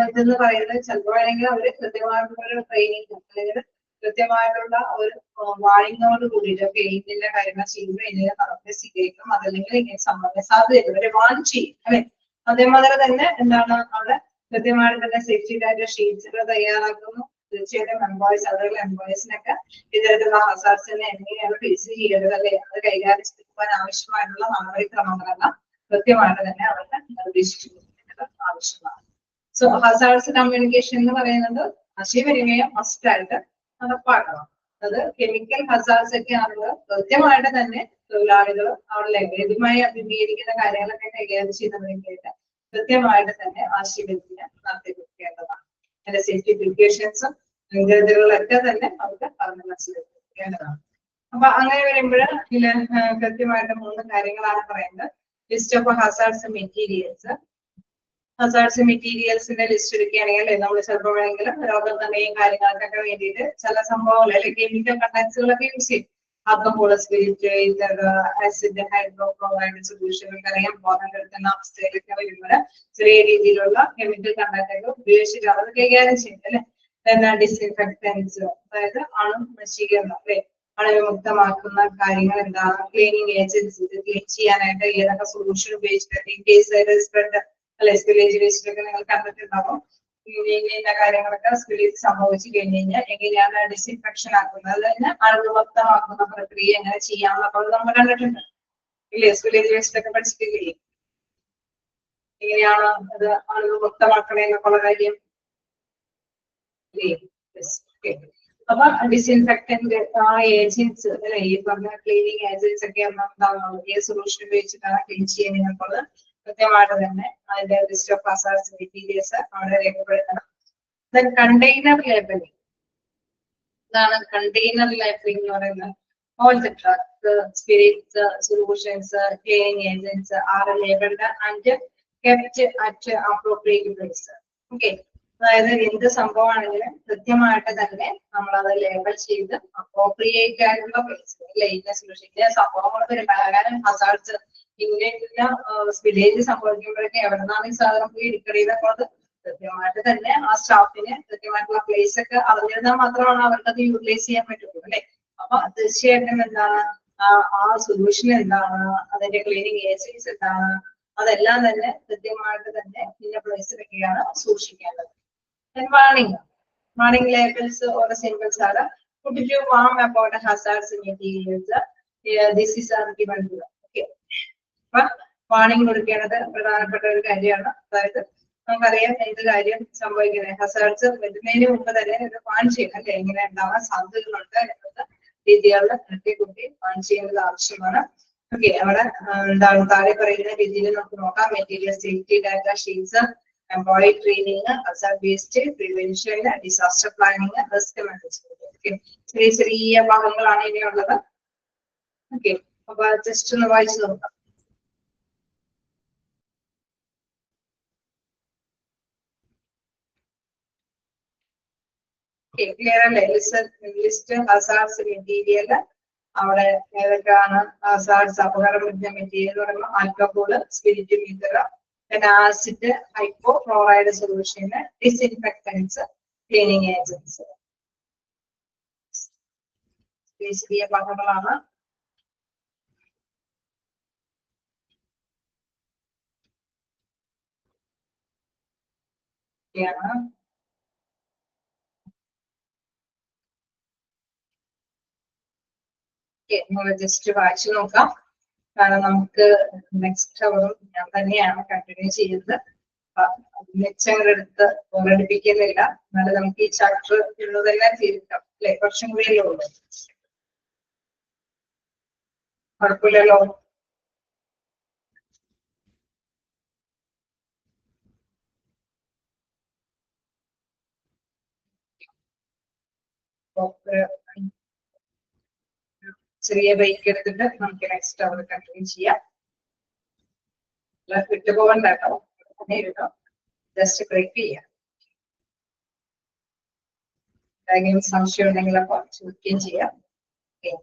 ഇതെന്ന് പറയുന്നത് ചിലപ്പോൾ അല്ലെങ്കിൽ അവർ കൃത്യമായിട്ടുള്ള ട്രെയിനിങ് അല്ലെങ്കിൽ കൃത്യമായിട്ടുള്ള ഒരു വാണിങ്ങോട് കൂടിയിട്ട് ഒക്കെ ഇതിന്റെ കാര്യങ്ങൾ ചെയ്യുമ്പോൾ ഇതിനെ നടത്തി സ്വീകരിക്കും, അതല്ലെങ്കിൽ ഇങ്ങനെ സംബന്ധിച്ച സാധ്യത ഇവരെ വാൺ ചെയ്യും അല്ലെ. അതേമാതിരി തന്നെ എന്താണ് അവിടെ കൃത്യമായിട്ട് തന്നെ സേഫ്റ്റി ഡാറ്റ ഷീറ്റ്സുകൾ തയ്യാറാക്കുന്നു. തീർച്ചയായിട്ടും എംപ്ലോയീസ് അതുപോലെ എംപ്ലോയീസിനൊക്കെ ഇത്തരത്തിലുള്ള ഹസാർഡ്സിനെ എങ്ങനെയാണ് ഫേസ് ചെയ്യേണ്ടത് അല്ലെ, അത് കൈകാര്യം ചെയ്യാൻ ആവശ്യമായിട്ടുള്ള നടപടിക്രമങ്ങളെല്ലാം കൃത്യമായിട്ട് തന്നെ അവർക്ക് നിർദ്ദേശിക്കുന്നത് ആവശ്യമാണ്. സോ ഹസാർഡ്സ് കമ്മ്യൂണിക്കേഷൻ എന്ന് പറയുന്നത് ആശയവിനിമയം മസ്റ്റ് ആയിട്ട് നടപ്പാക്കണം. അത് കെമിക്കൽ ഹസാർഡ്സ് ഒക്കെ ആണെങ്കിൽ കൃത്യമായിട്ട് തന്നെ തൊഴിലാളികൾ അവിടെ ലഭ്യതയുമായി അഭിമുഖീകരിക്കുന്ന കാര്യങ്ങളൊക്കെ കൈകാര്യം ചെയ്യുന്നതിന് വേണ്ടിയിട്ട് കൃത്യമായിട്ട് തന്നെ ആശയവിനിമയം നടത്തിക്കൊടുക്കേണ്ടതാണ്. അതിന്റെ സേഫ്റ്റി പ്രിക്കോഷൻസും മുൻകരുതലുകളൊക്കെ തന്നെ അവർക്ക് പറഞ്ഞ് മനസ്സിലാക്കേണ്ടതാണ്. അപ്പൊ അങ്ങനെ വരുമ്പോൾ ഇതിൽ കൃത്യമായിട്ട് 3 കാര്യങ്ങളാണ് പറയുന്നത്. List of hazards materials. Hazards മെറ്റീരിയൽസിന്റെ ലിസ്റ്റ് എടുക്കുകയാണെങ്കിൽ നമ്മൾ ചിലപ്പോൾ വേണമെങ്കിലും രോഗനിർണയം കാര്യങ്ങൾക്കൊക്കെ വേണ്ടിയിട്ട് ചില സംഭവങ്ങൾ അല്ലെങ്കിൽ കെമിക്കൽ കണ്ടൻസുകളൊക്കെ യൂസ് ചെയ്യും. ആൽക്കഹോൾ, സ്പിരിറ്റ്, ആസിഡ്, ഹൈഡ്രോക്ലോറൈഡ് സൊല്യൂഷനുകൾ അറിയാൻ ബോധം എടുക്കുന്ന അവസ്ഥയിലൊക്കെ വരുമ്പോൾ ചെറിയ രീതിയിലുള്ള കെമിക്കൽ കണ്ടന്റൊക്കെ ഉപയോഗിച്ചിട്ട് അത് കൈകാര്യം ചെയ്യും അല്ലെ. ഡിസ്ഇൻഫെക്ടൻസ്, അതായത് അണുനശീകരണം അല്ലെ, അണുവിമുക്തമാക്കുന്ന കാര്യങ്ങൾ എന്താണ്, ക്ലീനിങ് ഏജൻസി ക്ലീൻ ചെയ്യാനായിട്ട് ഏതൊക്കെ സൊല്യൂഷൻ ഉപയോഗിച്ചിട്ട് ഇൻ കേസ് സ്പ്രെഡ് അല്ലെ, സ്പില്ലേജ് വേസ്റ്റിലൊക്കെ നിങ്ങൾ കണ്ടിട്ടുണ്ടാവും. ഇന്ന കാര്യങ്ങളൊക്കെ സ്പില്ലേജ് സംഭവിച്ചു കഴിഞ്ഞ് കഴിഞ്ഞാൽ എങ്ങനെയാണ് ഡിസ്ഇൻഫെക്ഷൻ ആക്കുന്നത്, അത് തന്നെ അണുവിമുക്തമാക്കുന്ന പ്രക്രിയ എങ്ങനെ ചെയ്യാമെന്നൊക്കെ നമ്മൾ കണ്ടിട്ടുണ്ട് ഇല്ലേ. സ്പില്ലേജ് വേസ്റ്റിലൊക്കെ പഠിച്ചിട്ടില്ലേ എങ്ങനെയാണ് അത് അണുവിമുക്തമാക്കണേ എന്നൊക്കെയുള്ള കാര്യം. അപ്പൊ ഡിസ്ഇൻഫെക്ടന്റ് ആ ഏജൻസ് അല്ലെ, ഈ പറഞ്ഞ ക്ലീനിങ് ഏജൻസ് ഒക്കെ എന്താണെന്നുള്ളത് ഏത് സൊല്യൂഷൻ ഉപയോഗിച്ചിട്ടാണ് ക്ലീൻ ചെയ്യുന്നത് കൃത്യമായിട്ട് തന്നെ അതിന്റെ ലിസ്റ്റ് ഓഫ് ഹസാർഡ്സ് മെറ്റീരിയൽസ് അവിടെ രേഖപ്പെടുത്തണം. Then container labeling. ഇതാണ് കണ്ടെയ്നർ ലേബലിംഗ് എന്ന് പറയുന്നത്. All the drugs, spirits, solutions, cleaning agents are labeled and kept at appropriate place. Okay, അതായത് എന്ത് സംഭവമാണെങ്കിലും കൃത്യമായിട്ട് തന്നെ നമ്മൾ അത് ലേബൽ ചെയ്ത് അപ്രോപ്രിയേറ്റ് ആയിട്ടുള്ള പ്ലേസ് അല്ലെ, ഇന്ന സൊല്യൂഷൻ ഇന്ന സംഭവങ്ങൾ വരുമ്പോൾ ഹസാർഡ്സ് ഇന്ന സ്പില്ലേജ് സംഭവിക്കുമ്പോഴൊക്കെ എവിടെന്നാണ് ഈ സാധനം പോയി എടുക്കണേന്നൊക്കെ അത് കൃത്യമായിട്ട് തന്നെ ആ സ്റ്റാഫിന് കൃത്യമായിട്ടുള്ള പ്ലേസ് ഒക്കെ അറിഞ്ഞിരുന്നാൽ മാത്രമാണ് അവർക്കത് യൂട്ടിലൈസ് ചെയ്യാൻ പറ്റുള്ളൂ അല്ലെ. അപ്പൊ തീർച്ചയായിട്ടും എന്താണ് ആ സൊല്യൂഷൻ എന്താണ്, അതിന്റെ ക്ലീനിങ് ഏജൻസ് എന്താണ്, അതെല്ലാം തന്നെ കൃത്യമായിട്ട് തന്നെ ഇന്ന പ്ലേസിലൊക്കെയാണ് സൂക്ഷിക്കേണ്ടത്. Warning labels or symbols are put to warn about hazards materials. This is given below. Okay. Warning കൊടുക്കേണ്ടത് പ്രധാനപ്പെട്ട ഒരു കാര്യമാണ്. അതായത് നമുക്കറിയാം എന്ത് കാര്യം സംഭവിക്കുന്നത് ഹസാർഡ്സ് വരുന്നതിന് മുമ്പ് തന്നെ ഇത് വാൺ ചെയ്യണം അല്ലെ, എങ്ങനെ ഉണ്ടാവാൻ സാധ്യതകളുണ്ട് എന്നുള്ള രീതികളിൽ കുട്ടി വാൺ ചെയ്യേണ്ടത് ആവശ്യമാണ്. ഓക്കെ, അവിടെ എന്താണ് താഴെ പറയുന്ന രീതിയിൽ നമുക്ക് നോക്കാം. Material safety data sheets, employee training, Hazard waste prevention, disaster planning, risk management. Okay, ചെറിയ ചെറിയ ഭാഗങ്ങളാണ് ഇനിയുള്ളത്. ഓക്കെ, അപ്പൊ ജസ്റ്റ് ഒന്ന് വായിച്ചു നോക്കാം. ക്ലിയർ അല്ലേ? ലിസ്റ്റ് ഹസാർഡ്സ് മെറ്റീരിയൽ അവിടെ ഏതൊക്കെയാണ് ഹസാർഡ്സ് അപകടം വരുന്ന മെറ്റീരിയൽ എന്ന് പറയുമ്പോൾ alcohol, spirit, meter, acid, hypochlorite solution, disinfectants, cleaning agents. ചെറിയ ഭാഗങ്ങളാണ്. ജസ്റ്റ് വായിച്ചു നോക്കാം, കാരണം നമുക്ക് നെക്സ്റ്റ് അവറും ഞാൻ തന്നെയാണ് കണ്ടിന്യൂ ചെയ്യുന്നത്. മെച്ചങ്ങളെടുത്ത് ഓരടിപ്പിക്കുന്നില്ല, എന്നാലും നമുക്ക് ഈ ചാപ്റ്റർ ഉള്ളതെല്ലാം തീർക്കാം അല്ലെ. കുറച്ചും കൂടിയല്ലേ ഉള്ളൂ, കുഴപ്പമില്ലല്ലോ. ചെറിയ ബ്രേക്ക് എടുത്തിട്ട് നമുക്ക് നെക്സ്റ്റ് അവർ കണ്ടിന്യൂ ചെയ്യാം. വിട്ടുപോകണ്ട കേട്ടോ, ഇരുന്നോ, ജസ്റ്റ് ബ്രേക്ക് ചെയ്യാം. എന്തെങ്കിലും സംശയം ഉണ്ടെങ്കിൽ അപ്പോൾ ചോദിക്കുകയും ചെയ്യാം. ഓക്കെ.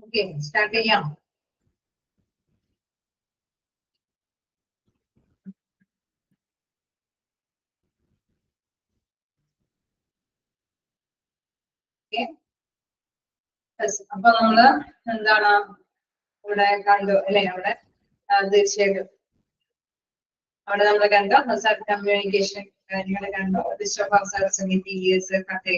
ഓക്കെ, സ്റ്റാർട്ട് ചെയ്യാം. അപ്പൊ നമ്മള് എന്താണ് ഇവിടെ കണ്ടു അല്ലെ? അവിടെ തീർച്ചയായിട്ടും അവിടെ നമ്മൾ കണ്ടു ഹസാർഡ് കമ്മ്യൂണിക്കേഷൻ കാര്യങ്ങൾ കണ്ടു. ലിസ്റ്റ് ഓഫ് ഹസാർഡ്സ് മെറ്റീരിയൽസ് അവിടെ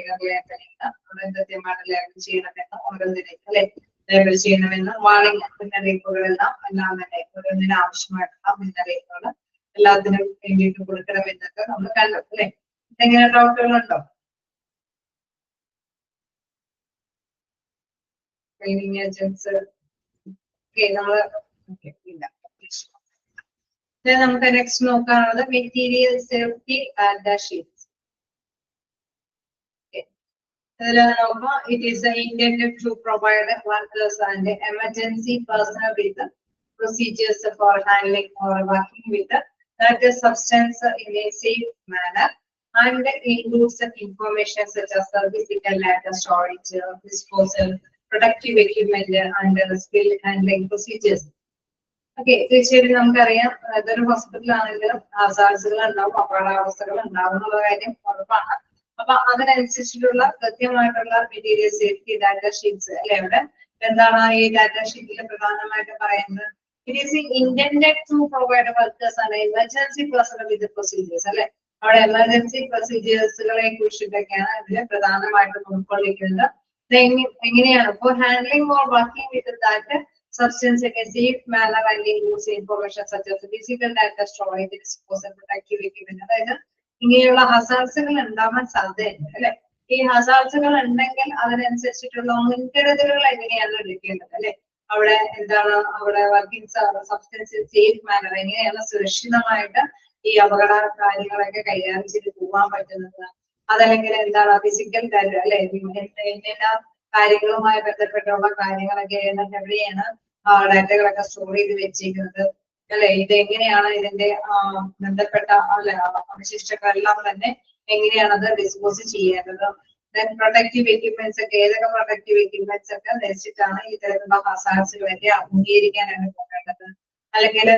കൃത്യമായിട്ട് ലേബൽ ചെയ്യണമെന്ന് ഓരോന്നിനെ അല്ലെ ലേബൽ ചെയ്യണമെന്ന് വാണിംഗ് മുന്നറിയിപ്പുകളെല്ലാം എല്ലാം തന്നെ ഓരോന്നിനും ആവശ്യമായിട്ടുള്ള മുന്നറിയിപ്പുകൾ എല്ലാത്തിനും വേണ്ടിയിട്ട് കൊടുക്കണമെന്നൊക്കെ നമ്മൾ കണ്ടു അല്ലെ? എന്തെങ്കിലും ഡൗട്ടുകളുണ്ടോ? ട്രെയിനിങ് ഏജൻസ് നമ്മള് ഇല്ല. നമുക്ക് നെക്സ്റ്റ് നോക്കാനുള്ളത് മെറ്റീരിയൽ സേഫ്റ്റി ഡാറ്റ ഷീറ്റ്സ്. ഇതിൽ നോക്കാം, it is intended to provide workers and emergency personnel with procedures for handling or working with that substance in a safe manner and includes information such as physical data storage, disposal, protective equipment and skill handling procedures. Okay, തീർച്ചയായിട്ടും നമുക്കറിയാം ഏതൊരു ഹോസ്പിറ്റലാണെങ്കിലും ഹസാർഡ്സുകൾ ഉണ്ടാവും, അപകടാവസ്ഥകൾ ഉണ്ടാവും എന്നുള്ള കാര്യം ഉറപ്പാണ്. അപ്പൊ അതിനനുസരിച്ചിട്ടുള്ള കൃത്യമായിട്ടുള്ള മെറ്റീരിയൽ സേഫ്റ്റി ഡാറ്റ ഷീറ്റ്സ് അല്ലെ? അവിടെ എന്താണ് ഈ ഡാറ്റ ഷീറ്റിൽ പ്രധാനമായിട്ട് പറയുന്നത്? It is intended to provide workers and emergency personnel with procedures അല്ലെ? അവിടെ എമർജൻസി പ്രൊസീജിയേഴ്സുകളെ കുറിച്ചിട്ടൊക്കെയാണ് ഇതിൽ പ്രധാനമായിട്ടും ഉൾക്കൊള്ളിക്കുന്നത്. എങ്ങനെയാണ് for handling or working with that substance in a safe manner and use information such as physical data storage, disposal, protective equipment. അതായത് ഇങ്ങനെയുള്ള ഹസാർഡ്സുകൾ ഉണ്ടാവാൻ സാധ്യതയുണ്ട് അല്ലെ? ഈ ഹസാർഡ്സുകൾ ഉണ്ടെങ്കിൽ അതിനനുസരിച്ചിട്ടുള്ള മുൻകരുതലുകൾ എങ്ങനെയാണ് എടുക്കേണ്ടത് അല്ലെ? അവിടെ എന്താണ് അവിടെ വർക്കിംഗ് സബ്സ്റ്റൻസ് സേഫ് മാനർ എങ്ങനെയാണ് സുരക്ഷിതമായിട്ട് ഈ അപകട കാര്യങ്ങളൊക്കെ കൈകാര്യം ചെയ്ത് പോകാൻ പറ്റുന്നത്? അതല്ലെങ്കിൽ എന്താണ് ഫിസിക്കൽ ഡാറ്റ അല്ലെ? എല്ലാ കാര്യങ്ങളുമായി ബന്ധപ്പെട്ടുള്ള കാര്യങ്ങളൊക്കെ എവിടെയാണ് ഡാറ്റകളൊക്കെ സ്റ്റോർ ചെയ്ത് വെച്ചിരിക്കുന്നത് അല്ലെ? ഇത് എങ്ങനെയാണ് ഇതിന്റെ ബന്ധപ്പെട്ട അല്ലെ അവശിഷ്ടങ്ങളെല്ലാം തന്നെ എങ്ങനെയാണ് അത് ഡിസ്പോസ് ചെയ്യേണ്ടത്? ദെൻ പ്രൊട്ടക്റ്റീവ് എക്യുപ്മെന്റ്സ് ഒക്കെ ഏതൊക്കെ പ്രൊട്ടക്റ്റീവ് എക്യുപ്മെന്റ്സ് ഒക്കെ ധരിച്ചിട്ടാണ് ഇത്തരത്തിലുള്ള ഹസാർഡ്സുകളൊക്കെ അഭിമുഖീകരിക്കാനാണ് പോകേണ്ടത്? അല്ലെങ്കിൽ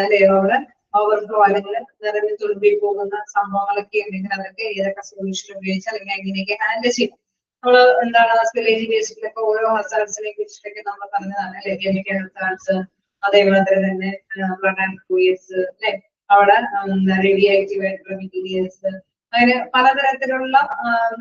അല്ലെ അവിടെ ഓവർഫ്ലോ അല്ലെങ്കിൽ നിറഞ്ഞു തുളുമ്പി പോകുന്ന സംഭവങ്ങളൊക്കെ ഉണ്ടെങ്കിൽ അതൊക്കെ ഏതൊക്കെ സൊല്യൂഷൻ ഉപയോഗിച്ച് അല്ലെങ്കിൽ എങ്ങനെയൊക്കെ ഹാൻഡിൽ ചെയ്യും? നമ്മള് എന്താണ് സ്പില്ലേജ് ബേസിലൊക്കെ ഓരോ ഹസാർഡ്സിനെ കുറിച്ചിട്ടൊക്കെ നമ്മൾ പറഞ്ഞതാണ് അല്ലെ? കെമിക്കൽ ഹസാർഡ്സ്, അതേപോലെ തന്നെ ബ്ലഡ് ആൻഡ് ഫ്ലൂയിഡ്സ് അല്ലെ? അവിടെ റേഡിയോ ആക്റ്റീവ് ആയിട്ടുള്ള മെറ്റീരിയൽസ്, അങ്ങനെ പലതരത്തിലുള്ള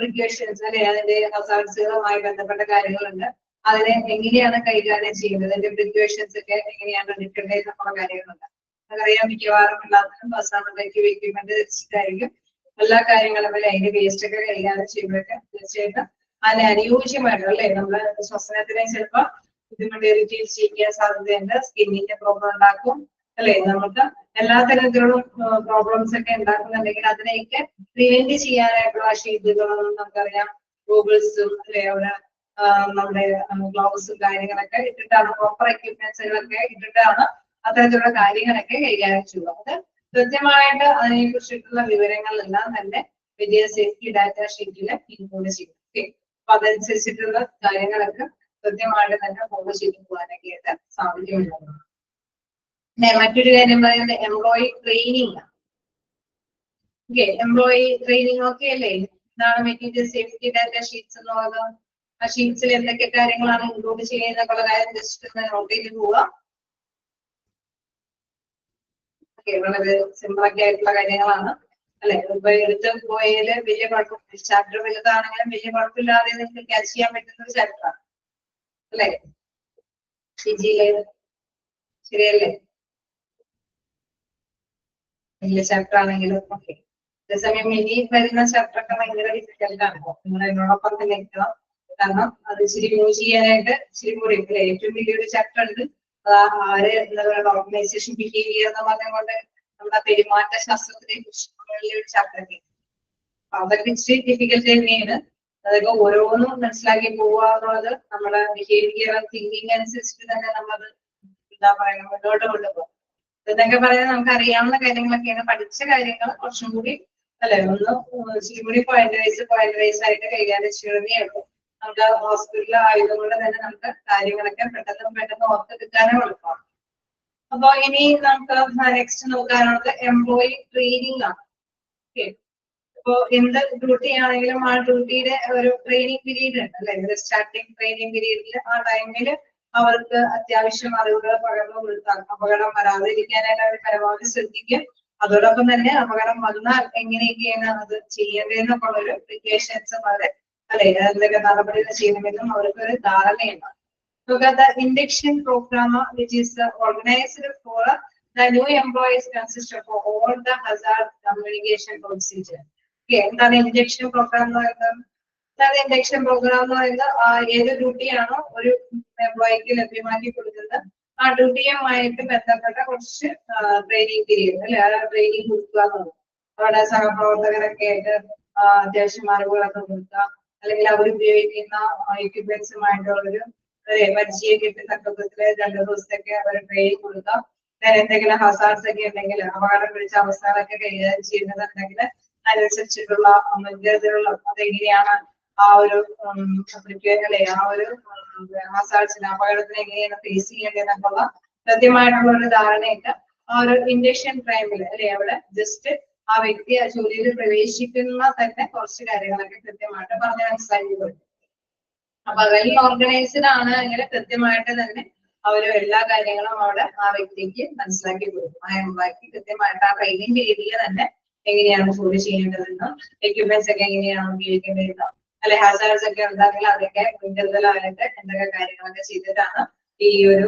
പ്രിക്കോഷൻസ് അല്ലെ? അതിന്റെ ഹസാർഡ്സുകളുമായി ബന്ധപ്പെട്ട കാര്യങ്ങളുണ്ട്. അതിനെ എങ്ങനെയാണ് കൈകാര്യം ചെയ്യുന്നത്, അതിന്റെ പ്രിക്കോഷൻസ് ഒക്കെ എങ്ങനെയാണ് എടുക്കേണ്ടത് എന്നുള്ള കാര്യങ്ങളുണ്ട്. അതറിയാൻ മിക്കവാറും എല്ലാത്തിനും പ്രൊട്ടക്റ്റീവ് എക്യുപ്മെന്റ് വെച്ചിട്ടായിരിക്കും എല്ലാ കാര്യങ്ങളും അല്ലെ? അതിന്റെ വേസ്റ്റ് ഒക്കെ കൈകാര്യം ചെയ്യുമ്പോഴൊക്കെ തീർച്ചയായിട്ടും അതിന് അനുയോജ്യമായിട്ടുള്ള അല്ലെ? നമ്മുടെ ശ്വസനത്തിനെ ചിലപ്പോൾ ബുദ്ധിമുട്ട് ഇറിറ്റേറ്റ് ചെയ്യാൻ സാധ്യതയുണ്ട്, സ്കിന്നിന്റെ പ്രോബ്ലം ഉണ്ടാക്കും അല്ലെ? നമുക്ക് എല്ലാ തരത്തിലുള്ള പ്രോബ്ലംസ് ഒക്കെ ഉണ്ടാക്കുന്നുണ്ടെങ്കിൽ അതിനെയൊക്കെ പ്രിവെന്റ് ചെയ്യാനായിട്ടുള്ള ഷീറ്റുകളും നമുക്കറിയാം, ഗൂഗിൾസും അല്ലെ? അവിടെ നമ്മുടെ ഗ്ലൗസും കാര്യങ്ങളൊക്കെ ഇട്ടിട്ടാണ്, പ്രോപ്പർ എക്യുപ്മെന്റ്സുകളൊക്കെ ഇട്ടിട്ടാണ് അത്തരത്തിലുള്ള കാര്യങ്ങളൊക്കെ കൈകാര്യം ചെയ്യുക. അത് കൃത്യമായിട്ട് അതിനെ കുറിച്ചിട്ടുള്ള വിവരങ്ങളെല്ലാം തന്നെ വലിയ സേഫ്റ്റി ഡാറ്റ ഷീറ്റിൽ ഇൻക്ലൂഡ് ചെയ്യും. അപ്പൊ അതനുസരിച്ചിട്ടുള്ള കാര്യങ്ങളൊക്കെ കൃത്യമായിട്ട് തന്നെ ഫോളോ ചെയ്ത് പോകാനൊക്കെ ആയിട്ട് സാധിക്കുന്നുണ്ട്. പിന്നെ മറ്റൊരു കാര്യം പറയുന്നത് employee training. Okay, employee training ഒക്കെ അല്ലേ? എന്താണ് മെറ്റീരിയൽ സേഫ്റ്റി ഡാറ്റ ഷീറ്റ്സ് എന്നുള്ളത്? ആ ഷീറ്റ്സിൽ എന്തൊക്കെ കാര്യങ്ങളാണ് ഇൻക്ലൂഡ് ചെയ്യുന്നതൊക്കെയുള്ള കാര്യം ജസ്റ്റ് നോട്ട് ചെയ്ത് പോവുക. വളരെ സിമ്പിൾ ഒക്കെ ആയിട്ടുള്ള കാര്യങ്ങളാണ് അല്ലെ? ഇപ്പൊ എടുത്ത് പോയതില് വലിയ കുഴപ്പം, ചാപ്റ്റർ വലുതാണെങ്കിലും വലിയ കുഴപ്പമില്ലാതെ നിങ്ങൾക്ക് ക്യാച്ച് ചെയ്യാൻ പറ്റുന്ന ഒരു ചാപ്റ്ററാണ് അല്ലെ? ഷിജിയില് ശരിയല്ലേ? വലിയ ചാപ്റ്റർ ആണെങ്കിലും ഓക്കെ. അതേസമയം ഇനി വരുന്ന ചാപ്റ്റർ ഒക്കെ ഭയങ്കര ഡിഫിക്കൽട്ടാണ്. നിങ്ങൾ എന്നോടൊപ്പം തന്നെ എത്തണം, കാരണം അത് ഇച്ചിരി യൂസ് ചെയ്യാനായിട്ട് ഇച്ചിരി കൂടി അല്ലെ? ഏറ്റവും വലിയൊരു ചാപ്റ്റർ ഉണ്ട്, ആര് എന്താ പറയുക ഓർഗനൈസേഷൻ ബിഹേവിയർ എന്ന് പറഞ്ഞുകൊണ്ട് നമ്മുടെ പെരുമാറ്റ ശാസ്ത്രത്തിനെ കുറിച്ചുള്ള വലിയൊരു ചാപ്റ്റർ ഒക്കെ. അതൊക്കെ ഇച്ചിരി ഡിഫിക്കൽട്ട് തന്നെയാണ്. അതൊക്കെ ഓരോന്നും മനസ്സിലാക്കി പോവുക എന്നുള്ളത് നമ്മുടെ ബിഹേവിയർ തിങ്കിങ് അനുസരിച്ചിട്ട് തന്നെ നമ്മളത് എന്താ പറയുക മുന്നോട്ട് കൊണ്ടുപോകും. ഇതൊക്കെ പറയുന്നത് നമുക്ക് അറിയാവുന്ന കാര്യങ്ങളൊക്കെയാണ്. പഠിച്ച കാര്യങ്ങൾ കുറച്ചും കൂടി അല്ലെ ഒന്ന് ഇച്ചിരി കൂടി പോയിന്റ് വൈസ് ആയിട്ട് കൈകാര്യം ചെയ്യുന്നേ ഉള്ളൂ. നമ്മുടെ ഹോസ്പിറ്റലിൽ ആയതുകൊണ്ട് തന്നെ നമുക്ക് കാര്യങ്ങളൊക്കെ പെട്ടെന്ന് ഓർത്തെടുക്കാനും എളുപ്പമാണ്. അപ്പൊ ഇനി നമുക്ക് നെക്സ്റ്റ് നോക്കാനുള്ളത് എംപ്ലോയി ട്രെയിനിങ് ആണ്. ഓക്കെ, അപ്പൊ എന്ത് ഡ്യൂട്ടി ആണെങ്കിലും ആ ഡ്യൂട്ടിയുടെ ഒരു ട്രെയിനിങ് പീരീഡ് ഉണ്ട് അല്ലെ, സ്റ്റാർട്ടിങ് ട്രെയിനിങ് പീരീഡിൽ ആ ടൈമിൽ അവർക്ക് അത്യാവശ്യം അറിവുകൾ പകർന്നു കൊടുത്താൽ അപകടം വരാതിരിക്കാനായിട്ട് അവർ പരമാവധി ശ്രദ്ധിക്കും. അതോടൊപ്പം തന്നെ അപകടം വന്നാൽ എങ്ങനെയൊക്കെയാണ് അത് ചെയ്യേണ്ടതെന്നൊക്കെ ഒരു പ്രിപ്പറേഷൻസ് വളരെ അല്ലെ എന്തൊക്കെ നടപടികൾ ചെയ്യണമെന്നും അവർക്ക് ഒരു ധാരണയുണ്ട്. The induction program, which is organized for the new employees, consists of all the hazard communication procedure. Okay, എന്താണ് ഇൻഡക്ഷൻ പ്രോഗ്രാം എന്ന് പറയുന്നത്? ഇൻഡക്ഷൻ പ്രോഗ്രാം എന്ന് പറയുന്നത് ഏത് ഡ്യൂട്ടിയാണോ ഒരു എംപ്ലോയിക്ക് ലഭ്യമാക്കി കൊടുക്കുന്നത് ആ ഡ്യൂട്ടിയുമായിട്ട് ബന്ധപ്പെട്ട കുറച്ച് ട്രെയിനിങ് പീരീഡ് അല്ലെ, ആ ട്രെയിനിങ് കൊടുക്കുക എന്നുള്ളത്. അവിടെ സഹപ്രവർത്തകരൊക്കെ ആയിട്ട് അത്യാവശ്യം അറിവുകളൊക്കെ കൊടുക്കുക, അല്ലെങ്കിൽ അവർ ഉപയോഗിക്കുന്ന എക്യുപ്മെന്റ്സുമായിട്ടുള്ളൊരു പരിചയം കിട്ടുന്നതില് 2 ദിവസത്തേക്ക് അവർ ട്രെയിനിങ് കൊടുക്കാം. എന്തെങ്കിലും ഹസാർഡ്സ് ഒക്കെ ഉണ്ടെങ്കിൽ അപകടം പിടിച്ച അവസ്ഥകളൊക്കെ കൈകാര്യം ചെയ്യുന്നതുണ്ടെങ്കിൽ അതിനനുസരിച്ചിട്ടുള്ള മുൻകരുതലുകൾ അതെങ്ങനെയാണ് ആ ഒരു അല്ലെ ആ ഒരു ഹസാർഡ്സിന് അപകടത്തിന് എങ്ങനെയാണ് ഫേസ് ചെയ്യേണ്ടതെന്നുള്ള കൃത്യമായിട്ടുള്ള ഒരു ധാരണയൊക്കെ ആ ഒരു ഇൻഡക്ഷൻ ടൈമിൽ അല്ലെ അവിടെ ജസ്റ്റ് ആ വ്യക്തി ആ ജോലിയിൽ പ്രവേശിക്കുന്ന തന്നെ കുറച്ച് കാര്യങ്ങളൊക്കെ കൃത്യമായിട്ട് പറഞ്ഞ് മനസ്സിലാക്കി കൊടുക്കും. അപ്പൊ വെൽ ഓർഗനൈസ്ഡ് ആണ് എങ്കിൽ കൃത്യമായിട്ട് തന്നെ അവര് എല്ലാ കാര്യങ്ങളും അവിടെ ആ വ്യക്തിക്ക് മനസ്സിലാക്കി കൊടുക്കും. ആ എംപ്ലോയിക്ക് കൃത്യമായിട്ട് ആ ട്രെയിനിങ് പീരീഡിൽ തന്നെ എങ്ങനെയാണ് ജോലി ചെയ്യേണ്ടതെന്നും എക്യുപ്മെന്റ്സ് ഒക്കെ എങ്ങനെയാണ് ഉപയോഗിക്കേണ്ടതെന്നും അല്ലെ ഹാസാർഡ്സ് ഒക്കെ ഉണ്ടെങ്കിൽ അതൊക്കെ മുൻകരുതലായിട്ട് എന്തൊക്കെ കാര്യങ്ങളൊക്കെ ചെയ്തിട്ടാണ് ഈ ഒരു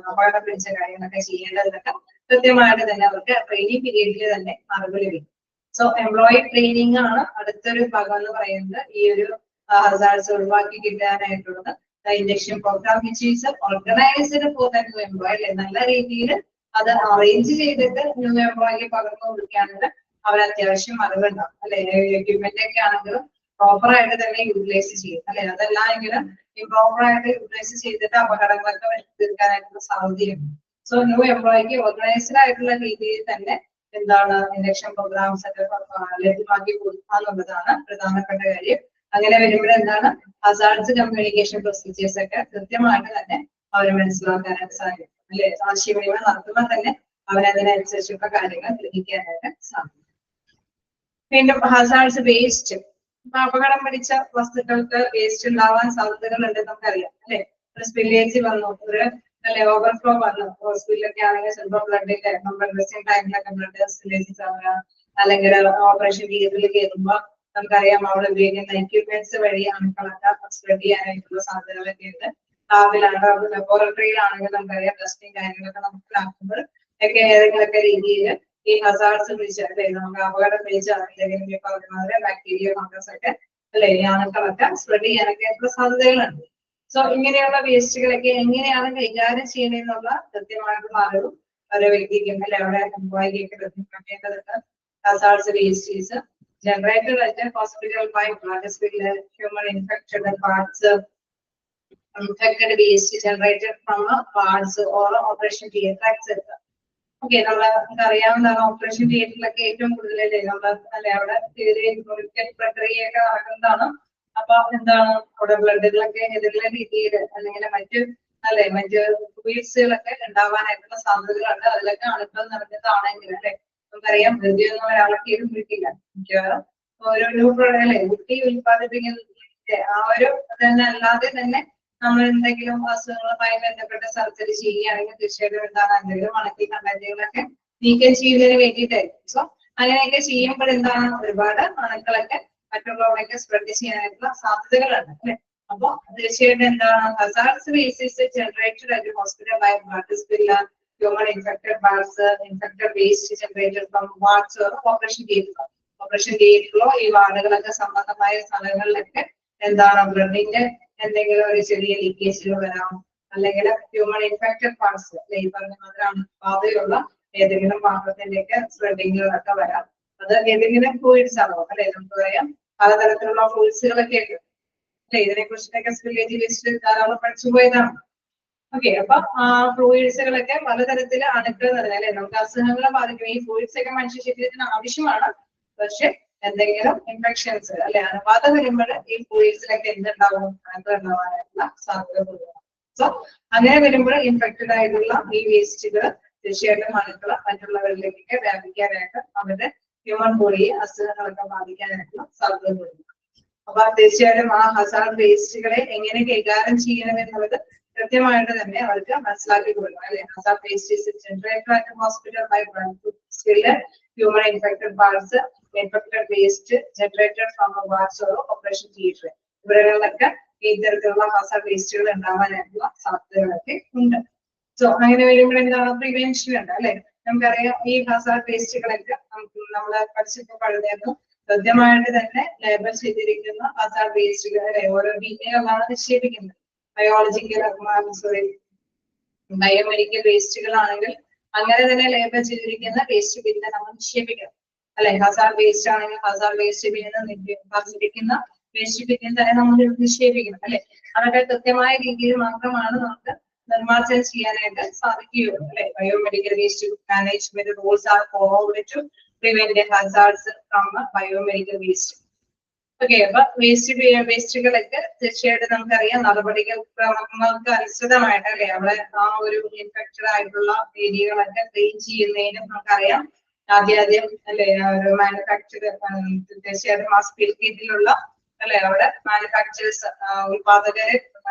അപകടം പിടിച്ച കാര്യങ്ങളൊക്കെ ചെയ്യേണ്ടതെന്നൊക്കെ കൃത്യമായിട്ട് തന്നെ അവർക്ക് ട്രെയിനിങ് പീരീഡിൽ തന്നെ അറിവ് ലഭിക്കും. സോ എംപ്ലോയി ട്രെയിനിങ് ആണ് അടുത്തൊരു ഭാഗം എന്ന് പറയുന്നത്. ഈ ഒരു ഹസാർഡ്സ് ഒഴിവാക്കി കിട്ടാനായിട്ടുള്ളത് induction programme which is organised for the new employee അല്ലെ, നല്ല രീതിയിൽ അത് അറേഞ്ച് ചെയ്തിട്ട് ന്യൂ എംപ്ലോയിക്ക് പകർന്നു കൊടുക്കാനുള്ള അവർ അത്യാവശ്യം അറിവുണ്ടാവും അല്ലെ. എക്യുപ്മെന്റ് ഒക്കെ ആണെങ്കിലും പ്രോപ്പർ ആയിട്ട് തന്നെ യൂട്ടിലൈസ് ചെയ്യും അല്ലെ. അതല്ല എങ്കിലും ഇംപ്രോപ്പർ ആയിട്ട് യൂട്ടിലൈസ് ചെയ്തിട്ട് അപകടങ്ങളൊക്കെ വരുത്തിയെടുക്കാനായിട്ടുള്ള സാധ്യതയുണ്ട്. സോ ന്യൂ എംപ്ലോയിക്ക് ഓർഗനൈസ്ഡ് ആയിട്ടുള്ള രീതിയിൽ തന്നെ എന്താണ് ഇൻഡക്ഷൻ പ്രോഗ്രാംസ് ഒക്കെ ലഭ്യമാക്കി കൊടുക്കുക എന്നുള്ളതാണ് പ്രധാനപ്പെട്ട കാര്യം. അങ്ങനെ വരുമ്പോൾ എന്താണ് ഹസാർഡ്സ് കമ്മ്യൂണിക്കേഷൻ പ്രൊസീജിയേഴ്സ് ഒക്കെ കൃത്യമായിട്ട് തന്നെ അവർ മനസ്സിലാക്കാനായിട്ട് സാധിക്കും അല്ലെ. ആശയവിനിമയം നടത്തുമ്പോൾ തന്നെ അവരതിനനുസരിച്ചുള്ള കാര്യങ്ങൾ ഗ്രഹിക്കാനായിട്ട് സാധിക്കും. വീണ്ടും ഹസാർഡ്സ് വേസ്റ്റ്, അപകടം പിടിച്ച വസ്തുക്കൾക്ക് വേസ്റ്റ് ഉണ്ടാവാൻ സാധ്യതകൾ ഉണ്ടെന്ന് നമുക്കറിയാം അല്ലെ. ഒരു സ്പില്ലേജ് വന്നു, ഒരു അല്ലെ ഓവർഫ്ലോ വന്നു, ഹോസ്പിറ്റലൊക്കെ ആണെങ്കിൽ ചിലപ്പോൾ ബ്ലഡിന്റെ നമ്മുടെ ഡ്രസ്സിംഗ് ടൈമിലൊക്കെ ബ്ലഡ് സ്പില്ലേജസ് ആവുക, അല്ലെങ്കിൽ ഓപ്പറേഷൻ തിയേറ്ററിൽ കയറുമ്പോൾ നമുക്കറിയാം അവിടെ ഉപയോഗിക്കുന്ന എക്യുപ്മെന്റ്സ് വഴി അണുക്കളൊക്കെ സ്പ്രെഡ് ചെയ്യാനായിട്ടുള്ള സാധ്യതകളൊക്കെ ഉണ്ട്. ലാബിലാണ് ലബോറട്ടറിയിലാണെങ്കിൽ നമുക്കറിയാം ടെസ്റ്റിംഗ് കാര്യങ്ങളൊക്കെ നമുക്ക് നടത്തുമ്പോൾ ഒക്കെ ഏതെങ്കിലുമൊക്കെ രീതിയിൽ ഈ ഹസാർഡ്സ് പിടിച്ച അല്ലെ നമുക്ക് അപകടം പിടിച്ച അല്ലെങ്കിൽ പറഞ്ഞ ബാക്ടീരിയ ഫംഗസ് ഒക്കെ അല്ലെ ഈ അണുക്കളൊക്കെ സ്പ്രെഡ് ചെയ്യാനൊക്കെ സാധ്യതകളുണ്ട്. സോ ഇങ്ങനെയുള്ള വേസ്റ്റുകളൊക്കെ എങ്ങനെയാണ് കൈകാര്യം ചെയ്യുന്നതെന്നുള്ള കൃത്യമായിട്ടുള്ള അറിവും ഓരോ വ്യക്തിക്കും അല്ലെ അവിടെ എംപ്ലോയിക്കൊക്കെ ലഭ്യമാക്കേണ്ടതുണ്ട്. Hazards wastes generated at a hospital by blood-spilled human infected parts, infected waste generated from parts or operation theatre, etc. Okay, നമുക്കറിയാവുന്നതാണ് ഓപ്പറേഷൻ തിയേറ്ററിലൊക്കെ ഏറ്റവും കൂടുതലല്ലേ നമ്മൾ അല്ലെ അവിടെ പ്രക്രിയയൊക്കെ നടക്കുന്നതാണ്. അപ്പൊ എന്താണ് അവിടെ ബ്ലഡുകളൊക്കെ ഏതെങ്കിലും രീതിയിൽ അല്ലെങ്കിൽ മറ്റ് ഫ്ലൂയിഡ്സുകളൊക്കെ ഉണ്ടാവാനായിട്ടുള്ള സാധ്യതകളുണ്ട്. അതിലൊക്കെ അണുക്കൾ നിറഞ്ഞതാണെങ്കിൽ അല്ലെ നമുക്കറിയാം ഹൃദയൊന്നും ഒരാളൊക്കെ പിടിക്കില്ല മിക്കവാറും ഓരോ അല്ലെ കുട്ടി ഉൽപ്പാദിപ്പിക്കുന്ന ആ ഒരു തന്നെ അല്ലാതെ തന്നെ നമ്മൾ എന്തെങ്കിലും അസുഖങ്ങളുമായി ബന്ധപ്പെട്ട സർജറി ചെയ്യുകയാണെങ്കിൽ തീർച്ചയായിട്ടും എന്താണ് എന്തെങ്കിലും അണുക്കി കണ്ടന്റുകളൊക്കെ നീക്കം ചെയ്യുന്നതിന് വേണ്ടിയിട്ടായിരിക്കും. സോ അങ്ങനെയൊക്കെ ചെയ്യുമ്പോൾ എന്താണ് ഒരുപാട് അണുക്കളൊക്കെ മറ്റുള്ളവരൊക്കെ സ്പ്രെഡ് ചെയ്യാനായിട്ടുള്ള സാധ്യതകളുണ്ട് അല്ലെ. അപ്പൊ തീർച്ചയായിട്ടും എന്താണ് hazards wastes generated at hospital by blood spill, human infected parts, infected waste generated from wards or operation theatre. Operation തിയേറ്ററിലോ ഈ വാർഡുകളൊക്കെ സംബന്ധമായ സ്ഥലങ്ങളിലൊക്കെ എന്താണ് ബ്ലഡിന്റെ എന്തെങ്കിലും ഒരു ചെറിയ ലീക്കേജുകൾ വരാം, അല്ലെങ്കിൽ ഹ്യൂമൻ ഇൻഫെക്റ്റഡ് പാർട്സ് ഈ പറഞ്ഞ മാത്രമാണ് ബാധയുള്ള ഏതെങ്കിലും പാത്രത്തിന്റെയൊക്കെ സ്പ്രെഡിങ്ങുകളൊക്കെ വരാം. അത് ഏതെങ്കിലും ഫ്ലൂയിഡ്സ് ആണോ അല്ലെ നമുക്ക് പറയാം പലതരത്തിലുള്ള ഫ്ലൂയിഡ്സുകളൊക്കെ ഉണ്ട് അല്ലെ. ഇതിനെ കുറിച്ചിട്ടൊക്കെ സ്പില്ലേജ് ലിസ്റ്റ് ധാരാളം പഠിച്ചു പോയതാണ്. ഓക്കെ, അപ്പൊ ആ ഫ്ലൂയിഡ്സുകളൊക്കെ പലതരത്തില് അണുക്കൾ നിറഞ്ഞ അല്ലെ നമുക്ക് അസുഖങ്ങളെ ബാധിക്കും. ഈ ഫ്ലൂയിഡ്സ് ഒക്കെ മനുഷ്യ ശരീരത്തിന് ആവശ്യമാണ്, പക്ഷെ എന്തെങ്കിലും ഇൻഫെക്ഷൻസ് അല്ലെ അണുബാധ വരുമ്പോൾ ഈ ഫ്ലൂയിഡ്സിലൊക്കെ എന്തുണ്ടാവും അത് ഉണ്ടാവാനായിട്ടുള്ള സാധ്യത കൂടുതലാണ്. സോ അങ്ങനെ വരുമ്പോൾ ഇൻഫെക്റ്റഡ് ആയിട്ടുള്ള ഈ വേസ്റ്റുകൾ തീർച്ചയായിട്ടും അണുക്കൾ മറ്റുള്ളവരിലേക്കൊക്കെ വ്യാപിക്കാനായിട്ട് അവരുടെ ഹ്യൂമൻ ബോഡിയെ അസുഖങ്ങളൊക്കെ ബാധിക്കാനായിട്ടുള്ള സാധ്യത കൂടുതലാണ്. അപ്പൊ തീർച്ചയായിട്ടും ആ ഹസാർഡ് വേസ്റ്റുകളെ എങ്ങനെ കൈകാര്യം ചെയ്യണമെന്നുള്ളത് കൃത്യമായിട്ട് തന്നെ അവർക്ക് മനസ്സിലാക്കി കൊടുക്കണം അല്ലെ. Hazard waste is generated at hospital by human infected parts infected waste generated from wards or operation theatre ഇവിടങ്ങളിലൊക്കെ ഈ തരത്തിലുള്ള ഹസാർഡ് വേസ്റ്റുകൾ ഉണ്ടാവാനായിട്ടുള്ള സാധ്യതകളൊക്കെ ഉണ്ട്. സോ അങ്ങനെ വരുമ്പോൾ എന്താണ് പ്രിവെൻഷൻ ഉണ്ട് അല്ലെ. നമുക്കറിയാം ഈ ഹസാർഡ് വേസ്റ്റുകളൊക്കെ നമ്മള് പഠിച്ചപ്പോ പഴുതായിരുന്നു കൃത്യമായിട്ട് തന്നെ ലേബൽ ചെയ്തിരിക്കുന്ന ഹസാർഡ് വേസ്റ്റുകൾ അല്ലെ ഓരോ ബിന്നുകളാണ് നിക്ഷേപിക്കുന്നത്. ബയോളജിക്കൽ സോറി ബയോമെഡിക്കൽ വേസ്റ്റുകളാണെങ്കിൽ അങ്ങനെ തന്നെ ലേബൽ ചെയ്തിരിക്കുന്ന വേസ്റ്റ് ബില്ല് നമ്മൾ നിക്ഷേപിക്കണം അല്ലെ. ഹസാർഡ് വേസ്റ്റ് ആണെങ്കിൽ ഹസാർഡ് വേസ്റ്റ് ബില്ലിന് പറഞ്ഞിരിക്കുന്ന വേസ്റ്റ് ബില്ലിൽ തന്നെ നമ്മൾ നിക്ഷേപിക്കണം അല്ലെ. അതൊക്കെ കൃത്യമായ രീതിയിൽ മാത്രമാണ് നമുക്ക് നിർമ്മാർജ്ജനം ചെയ്യാനായിട്ട് സാധിക്കുകയുള്ളൂ അല്ലെ. Biomedical waste management rules are followed to prevent hazards from biomedical waste. Okay, അപ്പൊ വേസ്റ്റുകളൊക്കെ തീർച്ചയായിട്ടും നമുക്കറിയാം നടപടികൾക്ക് അനുസൃതമായിട്ട് അല്ലെ അവിടെ ആ ഒരു ഇൻഫെക്റ്റഡ് ആയിട്ടുള്ള ഏരിയകളൊക്കെ ക്ലീൻ ചെയ്യുന്നതിനും നമുക്കറിയാം ആദ്യം അല്ലെ ഒരു മാനുഫാക്ചർ തീർച്ചയായിട്ടും ആ സ്പിരിറ്റിലുള്ള അല്ലെ അവിടെ മാനുഫാക്ചേഴ്സ് ഉത്പാദകരെ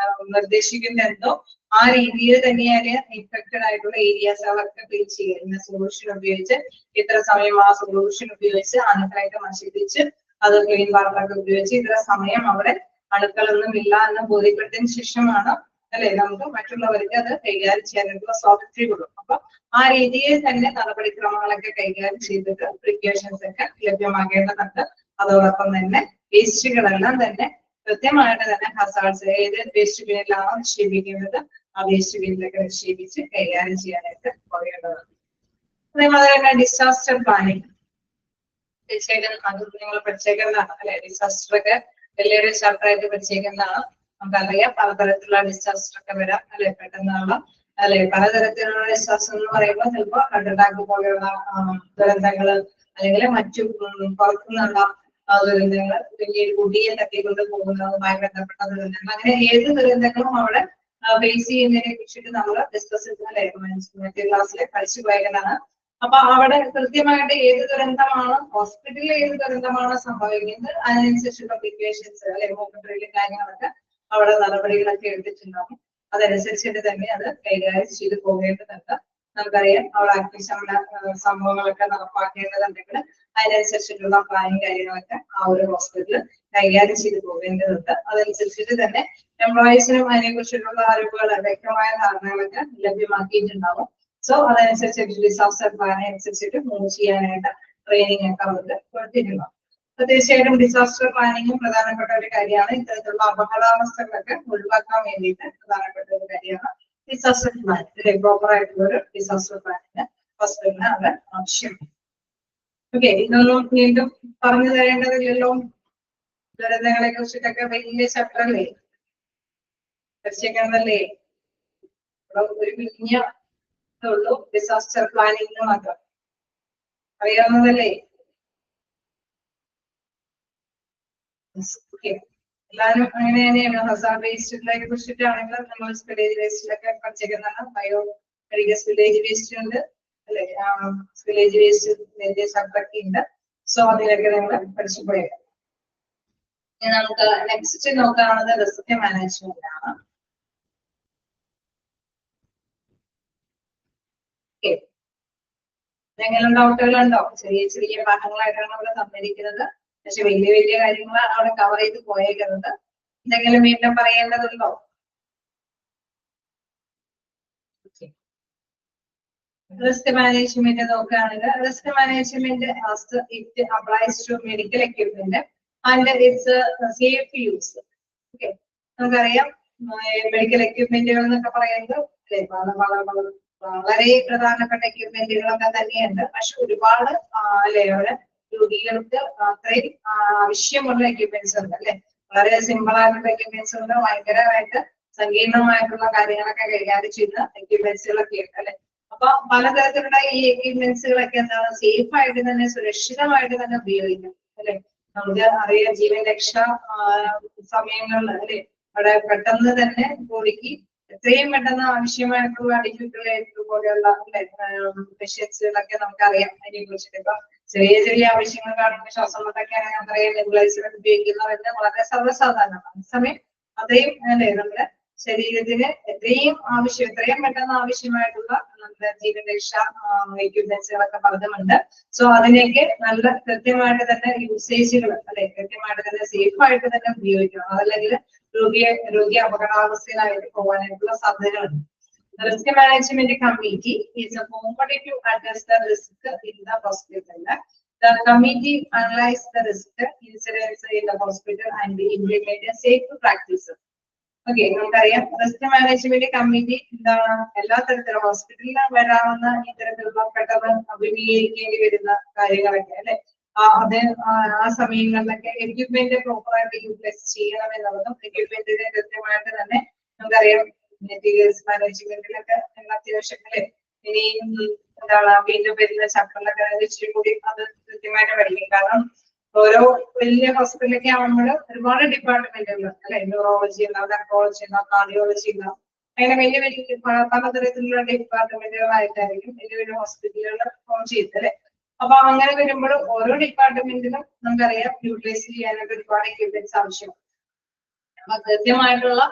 നിർദ്ദേശിക്കുന്ന എന്തോ ആ രീതിയിൽ തന്നെയാണ് ഇൻഫെക്റ്റഡ് ആയിട്ടുള്ള ഏരിയാസ് അവർക്ക് ക്ലീൻ ചെയ്യുന്ന സൊല്യൂഷൻ ഉപയോഗിച്ച് ഇത്ര സമയം ആ സൊല്യൂഷൻ ഉപയോഗിച്ച് അണുക്കളായിട്ട് നശിപ്പിച്ച് അത് ക്ലീൻ വാട്ടറൊക്കെ ഉപയോഗിച്ച് ഇത്ര സമയം അവിടെ അണുക്കളൊന്നും ഇല്ല എന്ന് ബോധ്യപ്പെട്ടതിന് ശേഷമാണ് അല്ലെ നമുക്ക് മറ്റുള്ളവർക്ക് അത് കൈകാര്യം ചെയ്യാനായിട്ടുള്ള സ്വാതന്ത്ര്യം കൊടുക്കും. അപ്പൊ ആ രീതിയിൽ തന്നെ നടപടിക്രമങ്ങളൊക്കെ കൈകാര്യം ചെയ്തിട്ട് പ്രിക്കോഷൻസ് ഒക്കെ ലഭ്യമാക്കേണ്ടതുണ്ട്. അതോടൊപ്പം തന്നെ വേസ്റ്റുകളെല്ലാം തന്നെ കൃത്യമായിട്ട് തന്നെ ഹസാർഡ്സ് ഏത് വേസ്റ്റ് ബിന്നിലാണോ നിക്ഷേപിക്കുന്നത് ആ വേസ്റ്റ് ബിന്നിലൊക്കെ നിക്ഷേപിച്ച് കൈകാര്യം ചെയ്യാനായിട്ട് പറയേണ്ടതാണ്. അതേപോലെ തന്നെ ഡിസാസ്റ്റർ പ്ലാനിങ് തീർച്ചയായിട്ടും അത് നിങ്ങൾ പഠിച്ചേക്കുന്നതാണ് അല്ലെ. ഡിസാസ്റ്റർ ഒക്കെ വലിയൊരു ചാപ്റ്റർ ആയിട്ട് പഠിച്ചേക്കുന്നതാണ്. നമുക്കറിയാം പലതരത്തിലുള്ള ഡിസാസ്റ്റർ ഒക്കെ വരാം അല്ലെ. പെട്ടെന്നുള്ള അല്ലെ പലതരത്തിലുള്ള ഡിസാസ്റ്റർ എന്ന് പറയുമ്പോൾ ചിലപ്പോൾ ഹാർട്ട് അറ്റാക്ക് പോലെയുള്ള ദുരന്തങ്ങള് അല്ലെങ്കിൽ മറ്റു പുറത്തുനിന്നുള്ള ദുരന്തങ്ങൾ വലിയ കുടിയെ തട്ടിക്കൊണ്ട് പോകുന്നതുമായി ബന്ധപ്പെട്ട ദുരന്തങ്ങൾ അങ്ങനെ ഏത് ദുരന്തങ്ങളും അവിടെ ഫേസ് ചെയ്യുന്നതിനെ കുറിച്ചിട്ട് നമ്മൾ ഡിസ്കസ് അല്ലെ മറ്റേ ക്ലാസ്സിൽ പഠിച്ചു പോയേക്കുന്നതാണ്. അപ്പൊ അവിടെ കൃത്യമായിട്ട് ഏത് ദുരന്തമാണ് ഹോസ്പിറ്റലിൽ ഏത് ദുരന്തമാണ് സംഭവിക്കുന്നത് അതിനനുസരിച്ചുള്ള പ്രിക്കോഷൻസ് അല്ലെ ഹോസ്പിറ്റലിലെ കാര്യങ്ങളൊക്കെ അവിടെ നടപടികളൊക്കെ എടുത്തിട്ടുണ്ടാകും. അതനുസരിച്ചിട്ട് തന്നെ അത് കൈകാര്യം ചെയ്ത് പോകേണ്ടതുണ്ട്. നമുക്കറിയാം അവിടെ അഗ്നിശമന സംഭവങ്ങളൊക്കെ നടപ്പാക്കേണ്ടതുണ്ടെങ്കിൽ അതിനനുസരിച്ചിട്ടുള്ള പ്ലാനിങ് കാര്യങ്ങളൊക്കെ ആ ഒരു ഹോസ്പിറ്റലിൽ കൈകാര്യം ചെയ്ത് പോകേണ്ടതുണ്ട്. അതനുസരിച്ചിട്ട് തന്നെ എംപ്ലോയീസിനും അതിനെ കുറിച്ചിട്ടുള്ള അറിവുകൾ വ്യക്തമായ ധാരണകളൊക്കെ ലഭ്യമാക്കിയിട്ടുണ്ടാവും. സോ അതനുസരിച്ചിട്ട് ഡിസാസ്റ്റർ പ്ലാൻ അനുസരിച്ചിട്ട് മൂവ് ചെയ്യാനായിട്ട് ട്രെയിനിങ് ഒക്കെ അവർക്ക് കൊടുത്തിട്ടുണ്ടാവും. തീർച്ചയായിട്ടും ഡിസാസ്റ്റർ പ്ലാനിങ്ങും പ്രധാനപ്പെട്ട ഒരു കാര്യമാണ്. ഇത്തരത്തിലുള്ള അപകടാവസ്ഥകളൊക്കെ ഒഴിവാക്കാൻ വേണ്ടിയിട്ട് പ്രധാനപ്പെട്ട ഒരു കാര്യമാണ് ഡിസാസ്റ്റർ പ്ലാൻ. പ്രോപ്പർ ആയിട്ടുള്ള ഒരു ഡിസാസ്റ്റർ പ്ലാനിന് ഹോസ്പിറ്റലിന് അത് ആവശ്യമാണ്. ഓക്കെ, ഇതൊന്നും വീണ്ടും പറഞ്ഞു തരേണ്ടതില്ലല്ലോ. ദുരന്തങ്ങളെ കുറിച്ചിട്ടൊക്കെ വലിയ ചാപ്റ്റർ അല്ലേ പഠിച്ചേക്കുന്നതല്ലേ. ഒരു പിരിഞ്ഞ ഉള്ളൂ ഡിസാസ്റ്റർ പ്ലാനിങ് മാത്രം അറിയാവുന്നതല്ലേ. എല്ലാവരും അങ്ങനെ തന്നെയാണ്. ഹസാർഡ് വേസ്റ്റിനെ കുറിച്ചിട്ടാണെങ്കിൽ നമ്മൾ സ്പില്ലേജ് വേസ്റ്റിലൊക്കെ പഠിച്ചേക്കുന്നതാണ്. ബയോ മെഡിക്കൽ സ്പില്ലേജ് വേസ്റ്റ് ഉണ്ട് അല്ലെ. സ്പില്ലേജ് വേസ്റ്റ് വലിയ ചാപ്റ്ററൊക്കെ ഉണ്ട്. സോ അതിലൊക്കെ നമ്മൾ പഠിച്ചു പോയത്. നമുക്ക് നെക്സ്റ്റ് നോക്കാവുന്നത് റിസ്ക് മാനേജ്മെന്റ് ആണ്. എന്തെങ്കിലും ഡൗട്ടുകളുണ്ടോ? ചെറിയ ചെറിയ പാഠങ്ങളായിട്ടാണ് അവിടെ തന്നിരിക്കുന്നത്. പക്ഷെ വലിയ വലിയ കാര്യങ്ങളാണ് അവിടെ കവർ ചെയ്ത് പോയേക്കുന്നത്. എന്തെങ്കിലും വീണ്ടും പറയേണ്ടതുണ്ടോ? റിസ്ക് മാനേജ്മെന്റ് നോക്കുകയാണെങ്കിൽ risk management it applies to medical equipment and its safe use. Okay, നമുക്കറിയാം മെഡിക്കൽ എക്യുപ്മെന്റുകൾ എന്നൊക്കെ പറയുന്നത് വളരെ പ്രധാനപ്പെട്ട എക്യുപ്മെന്റുകളൊക്കെ തന്നെയുണ്ട്. പക്ഷെ ഒരുപാട് അല്ലെ അവിടെ രോഗികൾക്ക് അത്രയും ആവശ്യമുള്ള എക്യുപ്മെന്റ്സ് ഉണ്ട് അല്ലെ. വളരെ സിമ്പിൾ ആയിട്ടുള്ള എക്യുപ്മെന്റ്സ് ഉണ്ട്, ഭയങ്കരമായിട്ട് സങ്കീർണമായിട്ടുള്ള കാര്യങ്ങളൊക്കെ കൈകാര്യം ചെയ്യുന്ന എക്യുപ്മെന്റ്സുകളൊക്കെ ഉണ്ട് അല്ലെ. അപ്പൊ പലതരത്തിലുള്ള ഈ എക്യുപ്മെന്റ്സുകളൊക്കെ എന്താണ് സേഫ് ആയിട്ട് തന്നെ സുരക്ഷിതമായിട്ട് തന്നെ ഉപയോഗിക്കാം അല്ലെ. നമുക്ക് അറിയാം ജീവൻ രക്ഷ സമയങ്ങളിൽ അല്ലെ അവിടെ പെട്ടെന്ന് തന്നെ ബോഡിക്ക് എത്രയും പെട്ടെന്ന് ആവശ്യമായിട്ടുള്ള അടിക്കുട്ടികളായിട്ട് പോലെയുള്ള അല്ലെ പേഷ്യൻസുകളൊക്കെ നമുക്കറിയാം അതിനെ കുറിച്ചിട്ട്. ഇപ്പൊ ചെറിയ ചെറിയ ആവശ്യങ്ങൾ കാണുമ്പോൾ ശ്വാസം മുട്ടൊക്കെയാണെങ്കിൽ നമുക്കറിയാം നെബുലൈസർ ഉപയോഗിക്കുന്നവരുടെ വളരെ സർവ്വസാധാരണമാണ്. അതേസമയം അത്രയും അല്ലെ നമ്മുടെ ശരീരത്തിന് എത്രയും പെട്ടെന്ന് ആവശ്യമായിട്ടുള്ള നമ്മുടെ ജീവൻ രക്ഷ എക്യുപ്മെന്റ്സുകളൊക്കെ പലതുമുണ്ട്. സോ അതിനെയൊക്കെ നല്ല കൃത്യമായിട്ട് തന്നെ യൂസേജുകൾ അല്ലെ കൃത്യമായിട്ട് തന്നെ സേഫ് ആയിട്ട് തന്നെ ഉപയോഗിക്കണം. അതല്ലെങ്കിൽ രോഗി അപകടാവസ്ഥയിലായിട്ട് പോകാനായിട്ടുള്ള സാധ്യതകളുണ്ട്. Risk Management Committee is a body to address the risk in the hospital. The committee analyzes the risk incidents in the hospital and implement safe practices. Okay, നമുക്കറിയാം റിസ്ക് മാനേജ്മെന്റ് കമ്മിറ്റി എന്താണ് എല്ലാ തരത്തിലുള്ള ഹോസ്പിറ്റലിൽ വരാവുന്ന ഇത്തരത്തിലുള്ള പെട്ടെന്ന് അഭിമുഖീകരിക്കേണ്ടി വരുന്ന കാര്യങ്ങളൊക്കെ അല്ലെ അത് ആ സമയങ്ങളിലൊക്കെ എക്യുപ്മെന്റ് പ്രോപ്പറായിട്ട് യൂട്ടിലൈസ് ചെയ്യണം എന്നുള്ളതും എക്യുപ്മെന്റിനെ കൃത്യമായിട്ട് തന്നെ നമുക്കറിയാം മെറ്റീരിയൽസ് മാനേജ്മെന്റിലൊക്കെ അത്യാവശ്യം അല്ലെ ഇനി എന്താണ് വീണ്ടും വരുന്ന ചക്രലൊക്കെ ഇച്ചിരി കൂടി അത് കൃത്യമായിട്ട് പഠിക്കും. കാരണം ഓരോ വലിയ ഹോസ്പിറ്റലൊക്കെ ആവുമ്പോൾ ഒരുപാട് ഡിപ്പാർട്ട്മെന്റുകൾ അല്ലെ ന്യൂറോളജി ഉണ്ടാവും, നെഫ്രോളജി ഉണ്ടാവും, കാർഡിയോളജി ഉണ്ടാവും, അങ്ങനെ വലിയ വലിയ പലതരത്തിലുള്ള ഡിപ്പാർട്ട്മെന്റുകളായിട്ടായിരിക്കും വലിയ വലിയ ഹോസ്പിറ്റലുകൾ ഫോം ചെയ്തത് അല്ലെ. അപ്പൊ അങ്ങനെ വരുമ്പോൾ ഓരോ ഡിപ്പാർട്ട്മെന്റിലും നമുക്കറിയാം യൂട്ടിലൈസ് ചെയ്യാനായിട്ട് ഒരുപാട് എക്യുപ്മെന്റ്സ് ആവശ്യമാണ്. അപ്പൊ കൃത്യമായിട്ടുള്ള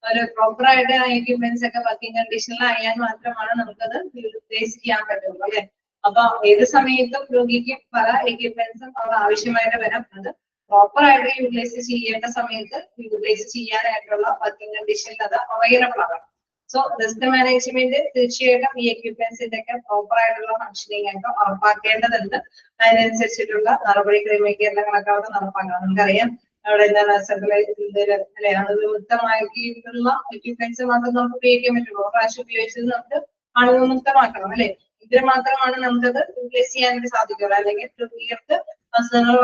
ഒരു പ്രോപ്പർ ആയിട്ട് എക്യുപ്മെന്റ്സ് ഒക്കെ വർക്കിംഗ് കണ്ടീഷനിലായാൽ മാത്രമാണ് നമുക്കത് യൂട്ടിലൈസ് ചെയ്യാൻ പറ്റുള്ളൂ അല്ലെ. അപ്പൊ ഏത് സമയത്തും രോഗിക്ക് പല എക്യുപ്മെന്റ്സും അവിടെ ആവശ്യമായിട്ട് വരാം. അത് പ്രോപ്പർ ആയിട്ട് യൂട്ടിലൈസ് ചെയ്യേണ്ട സമയത്ത് യൂട്ടിലൈസ് ചെയ്യാനായിട്ടുള്ള വർക്കിംഗ് കണ്ടീഷനിൽ അത് അവൈലബിൾ ആകണം. സോ റിസ്ക് മാനേജ്മെന്റ് തീർച്ചയായിട്ടും ഈ എക്യുപ്മെന്റ്സിന്റെ ഒക്കെ പ്രോപ്പർ ആയിട്ടുള്ള ഫംഗ്ഷനിങ് ആയിട്ട് ഉറപ്പാക്കേണ്ടതുണ്ട്. അതിനനുസരിച്ചിട്ടുള്ള നടപടി ക്രമീകരണങ്ങളൊക്കെ അവിടെ നടപ്പാക്കണം. നമുക്കറിയാം അവിടെ എന്താണ് അല്ലെ അണുവിമുക്തമാക്കിയിട്ടുള്ള എക്യുപ്മെന്റ്സ് മാത്രം നമുക്ക് ഉപയോഗിക്കാൻ പറ്റുള്ളൂ. പ്രാവശ്യം ഉപയോഗിച്ചത് നമുക്ക് അണുവിമുക്തമാക്കണം അല്ലെ. ഇതിന് മാത്രമാണ് നമുക്കത് യൂട്ടിലൈസ് ചെയ്യാനായിട്ട് സാധിക്കുള്ളൂ. അല്ലെങ്കിൽ രോഗികൾക്ക് അസുഖങ്ങൾ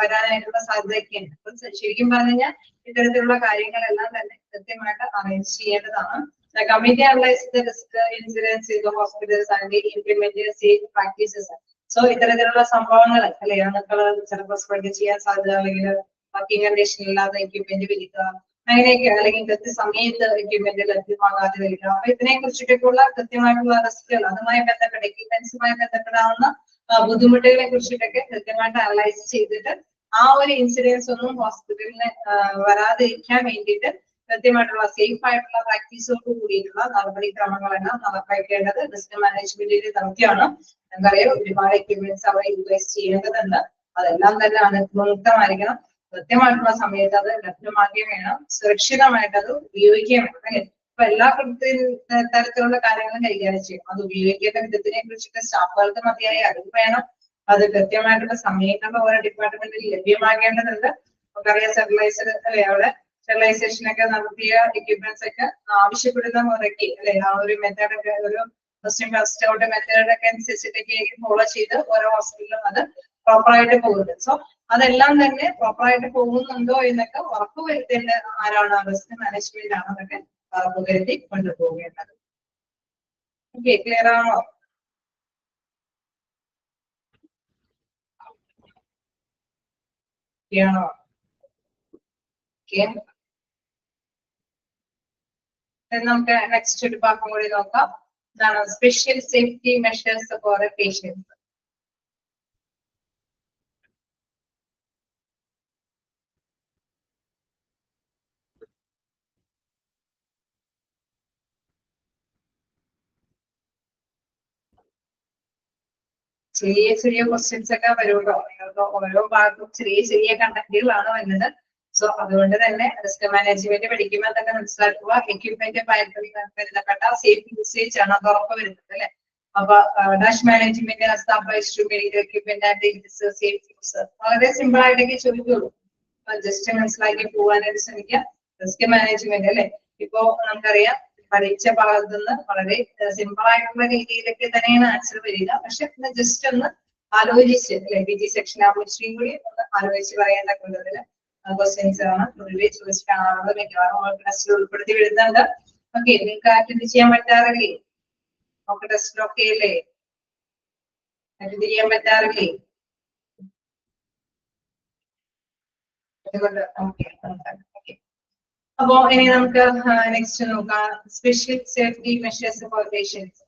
വരാനായിട്ടുള്ള സാധ്യതയൊക്കെയുണ്ട്. അപ്പൊ ശരിക്കും പറഞ്ഞു കഴിഞ്ഞാൽ ഇത്തരത്തിലുള്ള കാര്യങ്ങളെല്ലാം തന്നെ കൃത്യമായിട്ട് അറേഞ്ച് ചെയ്യേണ്ടതാണ്. The committee analyzes the risk incidents in the hospitals and implement safe practices. So ഇത്തരത്തിലുള്ള സംഭവങ്ങൾ അല്ലെ അണുക്കള് ചിലപ്പോൾ സ്പ്രെഡ് ചെയ്യാൻ സാധ്യത, അല്ലെങ്കിൽ വർക്കിംഗ് കണ്ടീഷൻ ഇല്ലാതെ എക്യുപ്മെന്റ് വിൽക്കുക, അങ്ങനെയൊക്കെ അല്ലെങ്കിൽ കൃത്യസമയത്ത് എക്യുപ്മെന്റ് ലഭ്യമാകാതെ വരിക. അപ്പൊ ഇതിനെ കുറിച്ചിട്ടൊക്കെയുള്ള കൃത്യമായിട്ടുള്ള റിസ്കുകൾ അതുമായി ബന്ധപ്പെട്ട എക്യുപ്മെന്റ്സുമായി ബന്ധപ്പെടാവുന്ന ബുദ്ധിമുട്ടുകളെ കുറിച്ചിട്ടൊക്കെ കൃത്യമായിട്ട് അനലൈസ് ചെയ്തിട്ട് ആ ഒരു ഇൻസിഡൻസ് ഒന്നും ഹോസ്പിറ്റലിന് വരാതിരിക്കാൻ വേണ്ടിയിട്ട് കൃത്യമായിട്ടുള്ള സേഫ് ആയിട്ടുള്ള പ്രാക്ടീസോട് കൂടിയിട്ടുള്ള നടപടിക്രമങ്ങളെല്ലാം നടപ്പാക്കേണ്ടത് റിസ്ക് മാനേജ്മെന്റിന്റെ ദൗത്യമാണ്. നമുക്കറിയാം ഒരുപാട് എക്യുപ്മെന്റ്സ് അവിടെ യൂട്ടിലൈസ് ചെയ്യേണ്ടതുണ്ട്. അതെല്ലാം തന്നെ അണുവിമുക്തമായിരിക്കണം. കൃത്യമായിട്ടുള്ള സമയത്ത് അത് ലഭ്യമാക്കുകയും വേണം. സുരക്ഷിതമായിട്ട് അത് ഉപയോഗിക്കുകയും വേണം അല്ലെ. അപ്പൊ എല്ലാ തരത്തിലുള്ള കാര്യങ്ങളും കൈകാര്യം ചെയ്യും. അത് ഉപയോഗിക്കേണ്ട വിധത്തിനെ കുറിച്ചിട്ട് സ്റ്റാഫുകൾക്ക് മതിയായ അറിവ് വേണം. അത് കൃത്യമായിട്ടുള്ള സമയങ്ങളിൽ ഓരോ ഡിപ്പാർട്ട്മെന്റിൽ ലഭ്യമാകേണ്ടതുണ്ട്. നമുക്കറിയാം സ്റ്റെറിലൈസർ അല്ലെ അവിടെ സ്റ്റെറിലൈസേഷൻ ഒക്കെ നടത്തിയ എക്യുപ്മെന്റ്സ് ഒക്കെ ആവശ്യപ്പെടുന്ന മുറയ്ക്ക് അല്ലെ ആ ഒരു മെത്തേഡ് ഒക്കെ ഒരു ഫസ്റ്റ് ഔട്ട് മെത്തേഡ് ഒക്കെ അനുസരിച്ചിട്ടൊക്കെ ഫോളോ ചെയ്ത് ഓരോ ഹോസ്പിറ്റലിലും അത് പ്രോപ്പറായിട്ട് പോകുന്നത്. സോ അതെല്ലാം തന്നെ പ്രോപ്പറായിട്ട് പോകുന്നുണ്ടോ എന്നൊക്കെ ഉറപ്പുവരുത്തേണ്ട ആരാണ്? റിസ്ക് മാനേജ്മെന്റ് ആണ് അതൊക്കെ ഉറപ്പുവരുത്തി കൊണ്ടുപോകേണ്ടത്. ഓക്കെ, ക്ലിയർ ആണോ? ആണോ? നമുക്ക് നെക്സ്റ്റ് ഒരു ഭാഗം കൂടി നോക്കാം. ഇതാണ് special safety measures for patients. ചെറിയ ചെറിയ ക്വസ്റ്റ്യൻസ് ഒക്കെ വരുമല്ലോ. നിങ്ങൾക്ക് ഓരോ ഭാഗത്തും ചെറിയ ചെറിയ കണ്ടന്റുകളാണ് വരുന്നത്. സോ അതുകൊണ്ട് തന്നെ റിസ്ക് മാനേജ്മെന്റ് പഠിക്കുമ്പോൾ തന്നെ മനസ്സിലാക്കുക എക്യുപ്മെന്റ് ബന്ധപ്പെട്ട സേഫ് യൂസേജ് ആണ് അത് ഉറപ്പ് വരുന്നത് അല്ലെ. അപ്പൊ dash management equipment and safe use വളരെ സിമ്പിൾ ആയിട്ടൊക്കെ ചോദിക്കുള്ളൂ. ജസ്റ്റ് മനസ്സിലാക്കി പോകാനായിട്ട് ശ്രമിക്കാം. റിസ്ക് മാനേജ്മെന്റ് അല്ലെ ഇപ്പോ നമുക്കറിയാം പഠിച്ച ഭാഗത്തു നിന്ന് വളരെ സിമ്പിൾ ആയിട്ടുള്ള രീതിയിലൊക്കെ തന്നെയാണ് ആൻസർ വരിക. പക്ഷെ ജസ്റ്റ് ഒന്ന് ആലോചിച്ച് അല്ലെ PG സെക്ഷൻ ആവുമ്പോഴേക്കും കൂടി ഒന്ന് ആലോചിച്ച് പറയേണ്ട കൂടുതൽ ക്വസ്റ്റ്യൻസ് ആണ് പൊതുവെ ചോദിച്ച് കാണാറുള്ളത്. മിക്കവാറും ടെസ്റ്റിൽ ഉൾപ്പെടുത്തി വിടുന്നുണ്ട്. ഓക്കെ, നിങ്ങൾക്ക് അറ്റൻഡ് ചെയ്യാൻ പറ്റാറില്ലേ? നമുക്ക് ടെസ്റ്റിലൊക്കെ അല്ലേ അറ്റൻഡ് ചെയ്യാൻ പറ്റാറില്ലേ? അപ്പോ ഇനി നമുക്ക് നെക്സ്റ്റ് നോക്കാം special safety measures for patients.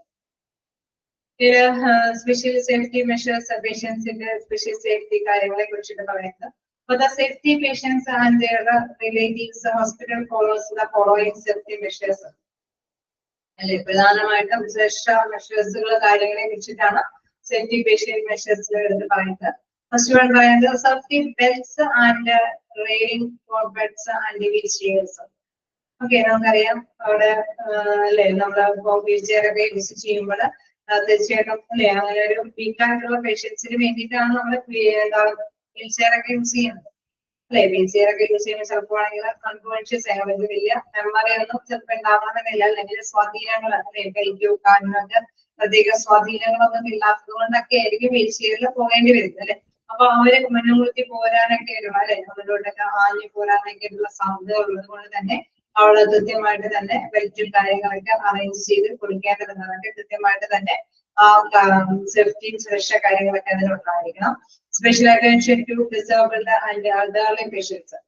Special safety measures പേഷ്യൻസിന്റെ സ്പെഷ്യൽ സേഫ്റ്റി കാര്യങ്ങളെ കുറിച്ചിട്ട് പറയുന്നത്. For the safety patients and their relatives, the hospital follows the following safety measures. അല്ലെ പ്രധാനമായിട്ടും സുരക്ഷാ മെഷേഴ്സുകൾ കാര്യങ്ങളെ കുറിച്ചിട്ടാണ് സേഫ്റ്റി പേഷ്യന്റ് മെഷേഴ്സ് എടുത്ത് പറയുന്നത്. ഫസ്റ്റ് വൺ പറയുന്നത് safety belts and railing for beds and wheelchairs. Okay, നമുക്കറിയാം അവിടെ അല്ലെ നമ്മള് വീൽ ചെയർ ഒക്കെ യൂസ് ചെയ്യുമ്പോൾ തീർച്ചയായിട്ടും അല്ലെ അങ്ങനെ ഒരു വീക്കായിട്ടുള്ള പേഷ്യൻസിന് വേണ്ടിയിട്ടാണ് നമ്മൾ വീൽ ചെയർ ഒക്കെ യൂസ് ചെയ്യുന്നത്. അല്ലെ വീൽ ചെയർ ഒക്കെ യൂസ് ചെയ്യുമ്പോൾ ചിലപ്പോൾ ആണെങ്കിൽ അൺകോൺഷ്യസ് ആയ വലിയ മെമ്മറി ഒന്നും ചിലപ്പോൾ ഉണ്ടാവണമെന്നില്ല, അല്ലെങ്കിൽ സ്വാധീനങ്ങൾ അല്ലെ കൈക്കോ കാലിനൊക്കെ പ്രത്യേക സ്വാധീനങ്ങളൊന്നും ഇല്ലാത്തത് കൊണ്ടൊക്കെ ആയിരിക്കും വീൽ ചെയറിൽ പോകേണ്ടി വരുന്നത് അല്ലെ. അപ്പൊ അവര് മുൻകൂട്ടി പോരാനൊക്കെ ഉള്ള അല്ലെ അവരോടൊക്കെ ആഞ്ഞു പോരാനൊക്കെ ഉള്ള സാധ്യത ഉള്ളത് കൊണ്ട് തന്നെ അവിടെ കൃത്യമായിട്ട് തന്നെ ബെൽറ്റും കാര്യങ്ങളൊക്കെ അറേഞ്ച് ചെയ്ത് കൊടുക്കേണ്ടതുണ്ട്. അതൊക്കെ കൃത്യമായിട്ട് തന്നെ ആ സേഫ്റ്റി സുരക്ഷ കാര്യങ്ങളൊക്കെ അതിനുണ്ടായിരിക്കണം. Special attention to disabled and elderly patients.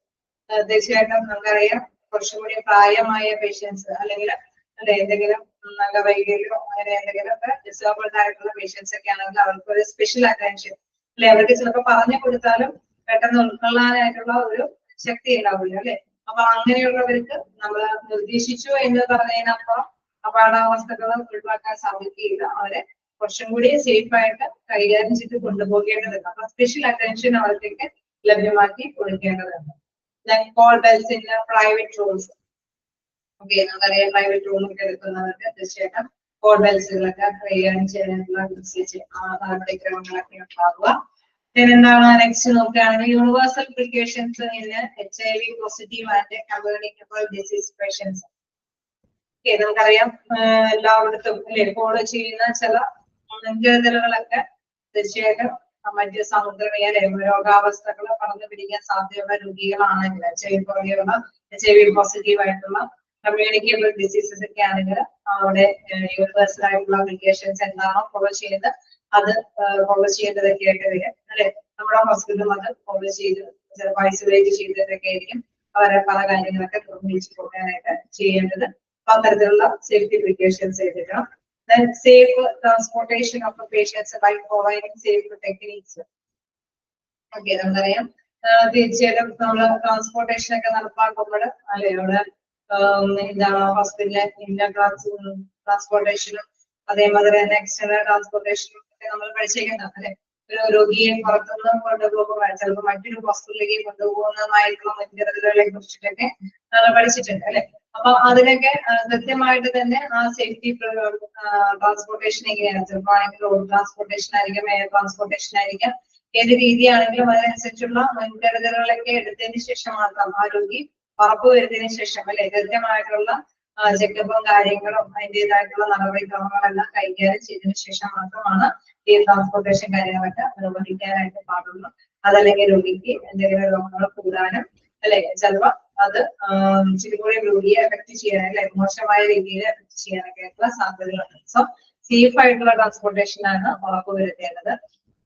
തീർച്ചയായിട്ടും നമുക്കറിയാം കുറച്ചും കൂടി പ്രായമായ പേഷ്യൻസ് അല്ലെങ്കിൽ അല്ലെ എന്തെങ്കിലും അംഗവൈകല്യമോ അങ്ങനെ എന്തെങ്കിലും ഒക്കെ ഡിസേബിൾഡ് ആയിട്ടുള്ള പേഷ്യൻസ് ഒക്കെ ആണെങ്കിൽ അവർക്ക് ഒരു സ്പെഷ്യൽ അറ്റൻഷൻ അല്ലെ അവർക്ക് ചിലപ്പോൾ പറഞ്ഞു കൊടുത്താലും പെട്ടെന്ന് ഉൾക്കൊള്ളാനായിട്ടുള്ള ഒരു ശക്തി ഉണ്ടാവില്ല അല്ലെ. അപ്പൊ അങ്ങനെയുള്ളവർക്ക് നമ്മൾ നിർദ്ദേശിച്ചു എന്ന് പറഞ്ഞതിനപ്പുറം അപകടാവസ്ഥകൾ ഒഴിവാക്കാൻ സാധിക്കില്ല. അവരെ കുറച്ചും കൂടി സേഫ് ആയിട്ട് കൈകാര്യം ചെയ്ത് കൊണ്ടുപോകേണ്ടതുണ്ട്. അപ്പൊ സ്പെഷ്യൽ അറ്റൻഷൻ അവർക്കൊക്കെ ലഭ്യമാക്കി കൊടുക്കേണ്ടതുണ്ട്. Call bells in private rooms. Okay, നമുക്കറിയാം പ്രൈവറ്റ് റൂമൊക്കെ എടുക്കുന്നവർക്ക് തീർച്ചയായിട്ടും കോൾ ബെൽസുകളൊക്കെ കൈകാര്യം ചെയ്യാനുള്ള നടപടിക്രമങ്ങളൊക്കെ ഉണ്ടാവുക. എന്താണ് നെക്സ്റ്റ് നോക്കുകയാണെങ്കിൽ universal precautions in HIV positive and communicable disease patients. Okay, നമുക്കറിയാം എല്ലായിടത്തും അല്ലെ ഫോളോ ചെയ്യുന്ന ചില മുൻകരുതലുകളൊക്കെ തീർച്ചയായിട്ടും മറ്റ് സമുദ്രമേഖല രോഗാവസ്ഥകൾ പറഞ്ഞു പിടിക്കാൻ സാധ്യതയുള്ള രോഗികളാണെങ്കിൽ HIV പോസിറ്റീവ് ആയിട്ടുള്ള കമ്മ്യൂണിക്കബിൾ ഡിസീസസ് ഒക്കെ ആണെങ്കിൽ അവിടെ യൂണിവേഴ്സൽ ആയിട്ടുള്ള പ്രിക്കോഷൻസ് എന്താണോ ഫോളോ ചെയ്യുന്നത് അത് ഫോളോ ചെയ്യേണ്ടതൊക്കെ ആയിട്ട് വരും അല്ലെ. നമ്മുടെ ഹോസ്പിറ്റലും അത് ഫോളോ ചെയ്ത് ചിലപ്പോൾ ഐസൊലേറ്റ് ചെയ്തതൊക്കെ ആയിരിക്കും അവരെ പല കാര്യങ്ങളൊക്കെ നിർമ്മിച്ചു പോകാനായിട്ട് ചെയ്യേണ്ടത്. അപ്പൊ അത്തരത്തിലുള്ള സേഫ്റ്റി പ്രിക്കോഷൻസ് ചെയ്തിട്ടാണ്. Safe transportation of patients by following safe techniques. Okay, നമുക്കറിയാം തീർച്ചയായിട്ടും നമ്മൾ ട്രാൻസ്പോർട്ടേഷൻ ഒക്കെ നടപ്പാക്കുമ്പോൾ അല്ലെ അവിടെ എന്താണ് ഹോസ്പിറ്റലിലെ ഇന്റർ ട്രാൻസ്പോർട്ടേഷനും അതേമാതിരി തന്നെ എക്സ്റ്റേണൽ ട്രാൻസ്പോർട്ടേഷനും ഒക്കെ നമ്മൾ പഠിച്ചേക്കുന്നതാണ് അല്ലെ. ഒരു രോഗിയെ പുറത്തുനിന്ന് കൊണ്ടുപോകുമ്പോൾ ചിലപ്പോൾ മറ്റൊരു ഹോസ്പിറ്റലിലേക്ക് കൊണ്ടുപോകുന്നതുമായിട്ടുള്ള മുൻകരുതലുകളെ കുറിച്ചിട്ടൊക്കെ നമ്മൾ പഠിച്ചിട്ടുണ്ട് അല്ലെ. അപ്പൊ അതിനൊക്കെ കൃത്യമായിട്ട് തന്നെ ആ സേഫ്റ്റി ട്രാൻസ്പോർട്ടേഷൻ എങ്ങനെയാണ്, ചിലപ്പോൾ ആണെങ്കിൽ റോഡ് ട്രാൻസ്പോർട്ടേഷൻ ആയിരിക്കും, എയർ ട്രാൻസ്പോർട്ടേഷൻ ആയിരിക്കും, ഏത് രീതിയാണെങ്കിലും അതിനനുസരിച്ചുള്ള മുൻകരുതലുകളൊക്കെ എടുത്തതിന് ശേഷം മാത്രം ആ രോഗി ഉറപ്പ് വരുന്നതിന് ശേഷം അല്ലെ കൃത്യമായിട്ടുള്ള ചെക്കപ്പും കാര്യങ്ങളും അതിൻ്റെതായിട്ടുള്ള നടപടിക്രമങ്ങളെല്ലാം കൈകാര്യം ചെയ്തതിനു ശേഷം മാത്രമാണ് ഈ ട്രാൻസ്പോർട്ടേഷൻ കാര്യങ്ങളൊക്കെ നിർവഹിക്കാനായിട്ട് പാടുള്ളൂ. അതല്ലെങ്കിൽ രോഗിക്ക് എന്തെങ്കിലും രോഗങ്ങൾ കൂടാനും അല്ലെ ചിലപ്പോൾ അത് ഇച്ചിരി കൂടി രോഗിയെ എഫക്ട് ചെയ്യാൻ അല്ലെ മോശമായ രീതിയിൽ എഫക്ട് ചെയ്യാനൊക്കെ ആയിട്ടുള്ള സാധ്യതകളുണ്ട്. സോ സേഫ് ആയിട്ടുള്ള ട്രാൻസ്പോർട്ടേഷൻ ആണ് ഉറപ്പുവരുത്തേണ്ടത്.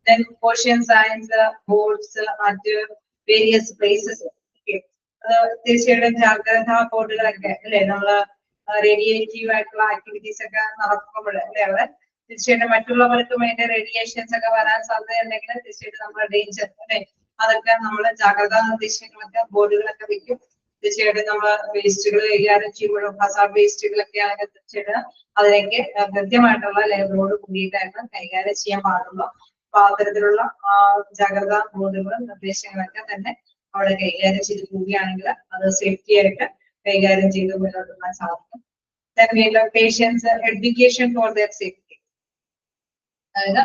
Then ocean signs, boards at various places. തീർച്ചയായിട്ടും ജാഗ്രതാ ബോർഡുകളൊക്കെ അല്ലെ നമ്മള് റേഡിയേറ്റീവ് ആയിട്ടുള്ള ആക്ടിവിറ്റീസ് ഒക്കെ നടക്കുമ്പോൾ അല്ലെ അവിടെ തീർച്ചയായിട്ടും മറ്റുള്ളവർക്കും അതിന്റെ റേഡിയേഷൻസ് ഒക്കെ വരാൻ സാധ്യതയുണ്ടെങ്കിൽ തീർച്ചയായിട്ടും നമ്മുടെ ഡേഞ്ചർ അല്ലെ അതൊക്കെ നമ്മൾ ജാഗ്രതാ നിർദ്ദേശങ്ങളൊക്കെ ബോർഡുകളൊക്കെ വെക്കും. തീർച്ചയായിട്ടും നമ്മൾ വേസ്റ്റുകൾ കൈകാര്യം ചെയ്യുമ്പോഴും ഹസാർഡ് വേസ്റ്റുകളൊക്കെ ആണെങ്കിൽ തീർച്ചയായിട്ടും അതിലേക്ക് കൃത്യമായിട്ടുള്ള ലേബറോട് കൂടിയിട്ടായിരുന്നു കൈകാര്യം ചെയ്യാൻ പാടുള്ളൂ. അപ്പൊ അത്തരത്തിലുള്ള ജാഗ്രതാ ബോർഡുകളും നിർദ്ദേശങ്ങളൊക്കെ തന്നെ അവിടെ കൈകാര്യം ചെയ്ത് പോവുകയാണെങ്കിൽ അത് സേഫ്റ്റി ആയിട്ട് കൈകാര്യം ചെയ്ത് മുന്നോട്ട് പോകാൻ സാധിക്കും. Patients education for their safety, അതായത്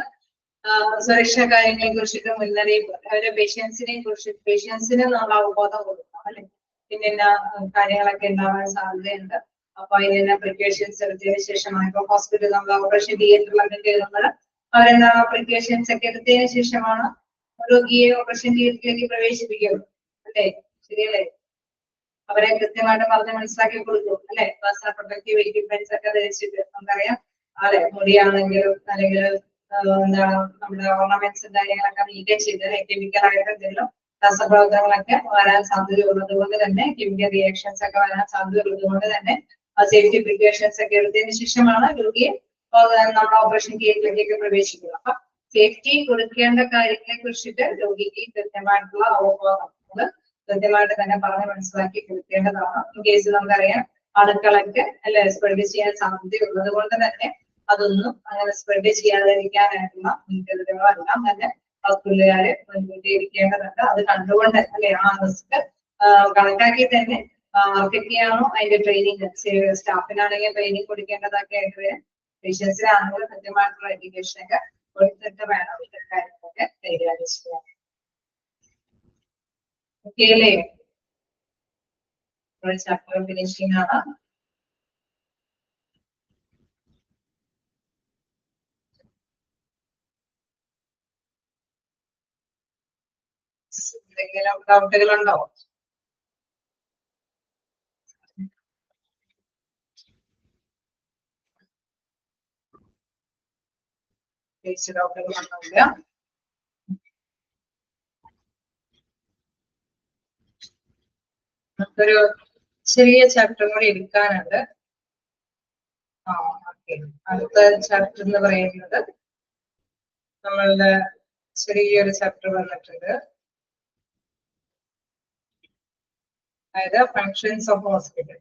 സുരക്ഷാ കാര്യങ്ങളെ കുറിച്ചിട്ട് മുന്നറിയിപ്പ് അവരുടെ പേഷ്യൻസിന് നമ്മൾ അവബോധം കൊടുക്കണം അല്ലെ. പിന്നെ കാര്യങ്ങളൊക്കെ ഉണ്ടാവാൻ സാധ്യതയുണ്ട്. അപ്പൊ അതിന് പ്രിക്കോഷൻസ് എടുത്തതിന് ശേഷമാണ് ഇപ്പൊ ഹോസ്പിറ്റൽ നമ്മൾ ഓപ്പറേഷൻ തിയേറ്ററിലൊക്കെ കയറുന്നത് അവരെന്താണ് പ്രിക്കോഷൻസ് ഒക്കെ എടുത്തതിന് ശേഷമാണ് രോഗിയെ ഓപ്പറേഷൻ തിയേറ്ററിലേക്ക് പ്രവേശിപ്പിക്കുന്നത് അല്ലെ. ശരിയല്ലേ? അവരെ കൃത്യമായിട്ട് പറഞ്ഞ് മനസ്സിലാക്കി കൊടുക്കും അല്ലെ. പേഴ്സണൽ പ്രൊട്ടക്റ്റീവ് എക്യുപ്മെന്റ്സ് ഒക്കെ ധരിച്ചിട്ട് നമുക്കറിയാം അല്ലെ. മുടിയാണെങ്കിലും അല്ലെങ്കിൽ എന്താണ് നമ്മുടെ ഓർണമെന്റ്സ് കാര്യങ്ങളൊക്കെ നീക്കം ചെയ്ത് കെമിക്കലായിട്ട് എന്തെങ്കിലും രാസപ്രവർത്തനങ്ങളൊക്കെ വരാൻ സാധ്യതയുള്ളത് കൊണ്ട് തന്നെ കെമിക്കൽ റിയാക്ഷൻസ് ഒക്കെ വരാൻ സാധ്യതയുള്ളത് കൊണ്ട് തന്നെ സേഫ്റ്റി പ്രിക്കോഷൻസ് ഒക്കെ എടുത്തതിന് ശേഷമാണ് രോഗിയെ നമ്മുടെ ഓപ്പറേഷൻ തിയേറ്ററിലേക്ക് പ്രവേശിക്കുന്നത്. അപ്പൊ സേഫ്റ്റി കൊടുക്കേണ്ട കാര്യങ്ങളെ കുറിച്ചിട്ട് രോഗിക്ക് കൃത്യമായിട്ടുള്ള അവബോധം കൃത്യമായിട്ട് തന്നെ പറഞ്ഞ് മനസ്സിലാക്കി കൊടുക്കേണ്ടതാണ്. ഇൻ കേസ് നമുക്കറിയാം അണുക്കളൊക്കെ അല്ലെ സ്പ്രെഡ് ചെയ്യാൻ സാധ്യതയുള്ളത് കൊണ്ട് തന്നെ അതൊന്നും അങ്ങനെ സ്പ്രെഡ് ചെയ്യാതിരിക്കാനായിട്ടുള്ള മുൻകരുതലുകളെല്ലാം തന്നെ ഹോസ്പിറ്റലുകാര് മുൻകൂട്ടിയിരിക്കേണ്ടതുണ്ട്. അത് കണ്ടുകൊണ്ട് അല്ലെ ആ റിസ്ക് കണക്കാക്കി തന്നെ ആർക്കൊക്കെയാണോ അതിന്റെ ട്രെയിനിങ് സ്റ്റാഫിനാണെങ്കിൽ ട്രെയിനിങ് കൊടുക്കേണ്ടതൊക്കെ ആയിട്ട് വരും. പേഷ്യൻസിനാണെങ്കിലും കൃത്യമായിട്ടുള്ള എഡ്യൂക്കേഷൻ ഒക്കെ കൊടുത്തിട്ട് വേണം ഇത്തരം കാര്യങ്ങളൊക്കെ കൈകാര്യം ചെയ്യാൻ. ഓക്കെ അല്ലേ? ചാപ്റ്റർ ഫിനിഷിംഗ് ആണ്. എന്തെങ്കിലും ഡൗട്ടുകളുണ്ടോ? ഡൗട്ടുകളൊന്നുമില്ല. നമുക്കൊരു ചെറിയ ചാപ്റ്റർ കൂടി എടുക്കാനുണ്ട്. അടുത്ത ചാപ്റ്റർ എന്ന് പറയുന്നത് നമ്മളുടെ ചെറിയൊരു ചാപ്റ്റർ വന്നിട്ടുണ്ട്. അതായത് functions of hospital.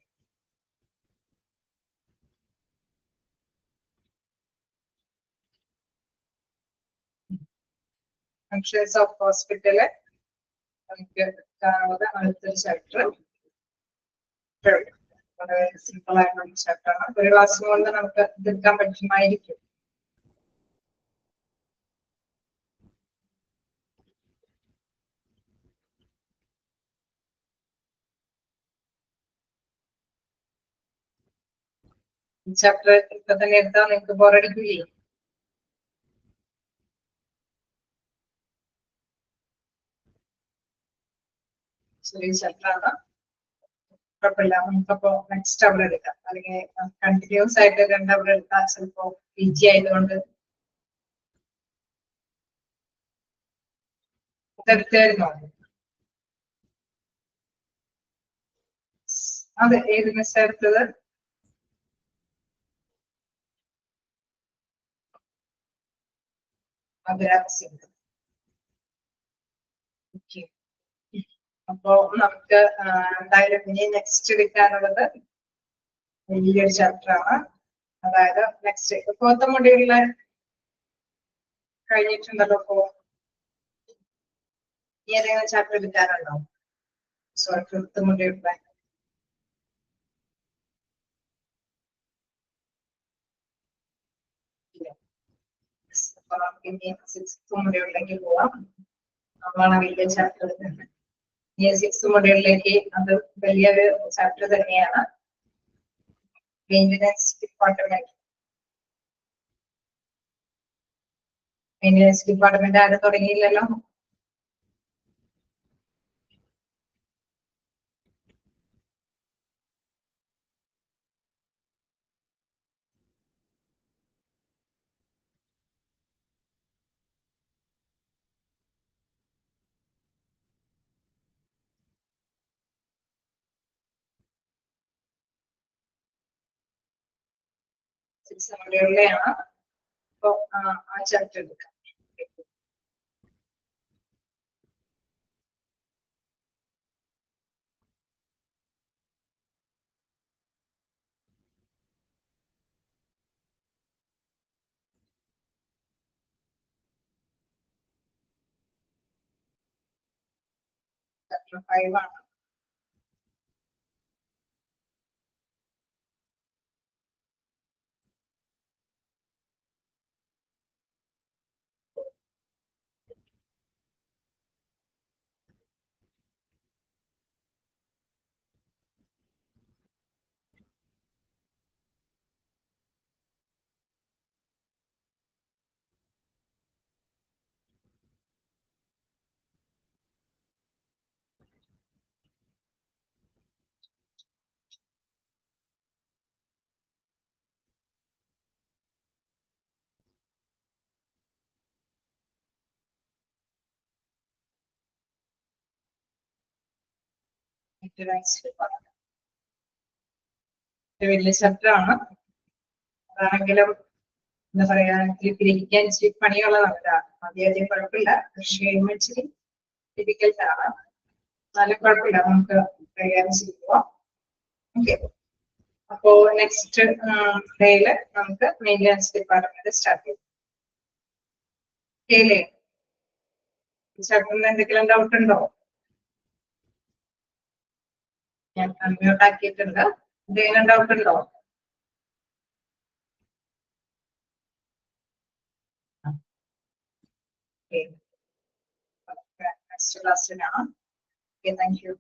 Functions of hospital നമുക്ക് കാണുന്നത് അടുത്തൊരു ചാപ്റ്റർ. വളരെ സിമ്പിൾ ആയിട്ടുള്ള ചാപ്റ്റർ ആണ്. ഒരു ക്ലാസ് കൊണ്ട് നമുക്ക് തീർക്കാൻ പറ്റുമായിരിക്കും. ചാപ്റ്റർ ഇപ്പൊ തന്നെ എടുത്താൽ നിങ്ങൾക്ക് ബോറടിക്കുകയില്ല. ചെറിയ ചാപ്റ്റർ ആണ്. കുഴപ്പമില്ല, നമുക്കപ്പോ നെക്സ്റ്റ് അവർ എടുക്കാം. അല്ലെങ്കിൽ കണ്ടിന്യൂസ് ആയിട്ട് 2 അവർ എടുത്താൽ ചിലപ്പോ PG ആയതുകൊണ്ട് ഇതെടുത്തായിരുന്നോ? അതെ, ഏത് മിസ് എടുത്തത്? അഭിരാമസിംഗ്. ഓക്കെ, അപ്പോ നമുക്ക് എന്തായാലും ഇനി നെക്സ്റ്റ് എടുക്കാനുള്ളത് വലിയൊരു ചാപ്റ്റർ ആണ്. അതായത് നെക്സ്റ്റ് 4th മൊഡ്യൂളില് കഴിഞ്ഞിട്ടുണ്ടല്ലോ. ഇപ്പോ ഈ ഏതെങ്കിലും ചാപ്റ്റർ എടുക്കാനുണ്ടോ? സോറി, 5th മൊഡ്യൂളിലെ അപ്പൊ നമുക്ക് ഇനി 6th മൊഡ്യൂളിലേക്ക് പോവാം. നമ്മളാണ് വലിയ ചാപ്റ്റർ തന്നെ. ഈ 6th മൊഡ്യൂളിലേക്ക് അത് വലിയൊരു ചാപ്റ്റർ തന്നെയാണ്. Maintenance department. മെയിൻ്റനൻസ് ഡിപ്പാർട്ട്മെന്റ് ആരും തുടങ്ങിയില്ലല്ലോ. മൊഡ്യൂളിലെയാണ്. അപ്പൊ ആ ചാപ്റ്റർ എടുക്കാം. ചാപ്റ്റർ 5 ആണ്. വലിയ ചാപ്റ്റർ ആണ്. അതാണെങ്കിലും എന്താ പറയാ, ഗ്രഹിക്കാൻ ഇച്ചിരി പണിയുള്ളതാണ്. അധികം കുഴപ്പമില്ല. കൃഷി കഴിയുമ്പോൾ ഇച്ചിരി ഡിഫിക്കൽട്ട് ആണ്. നല്ല കുഴപ്പമില്ല, നമുക്ക് കൈകാര്യം ചെയ്യുക. ഓക്കെ, അപ്പോ നെക്സ്റ്റ് ഡേയില് നമുക്ക് മെയിൻ്റെനൻസ് ഡിപ്പാർട്ട്മെന്റ് സ്റ്റാർട്ട് ചെയ്യും. ഓക്കെ, ചാപ്റ്ററിന് എന്തെങ്കിലും ഡൗട്ട് ഉണ്ടോ? ഞാൻ അൺമ്യൂട്ട് ആക്കിയിട്ടുണ്ട്. എന്തെങ്കിലും ഡൗട്ട് ഉണ്ടോ? നെക്സ്റ്റ് ക്ലാസ്സിനാണ്. Okay, thank U.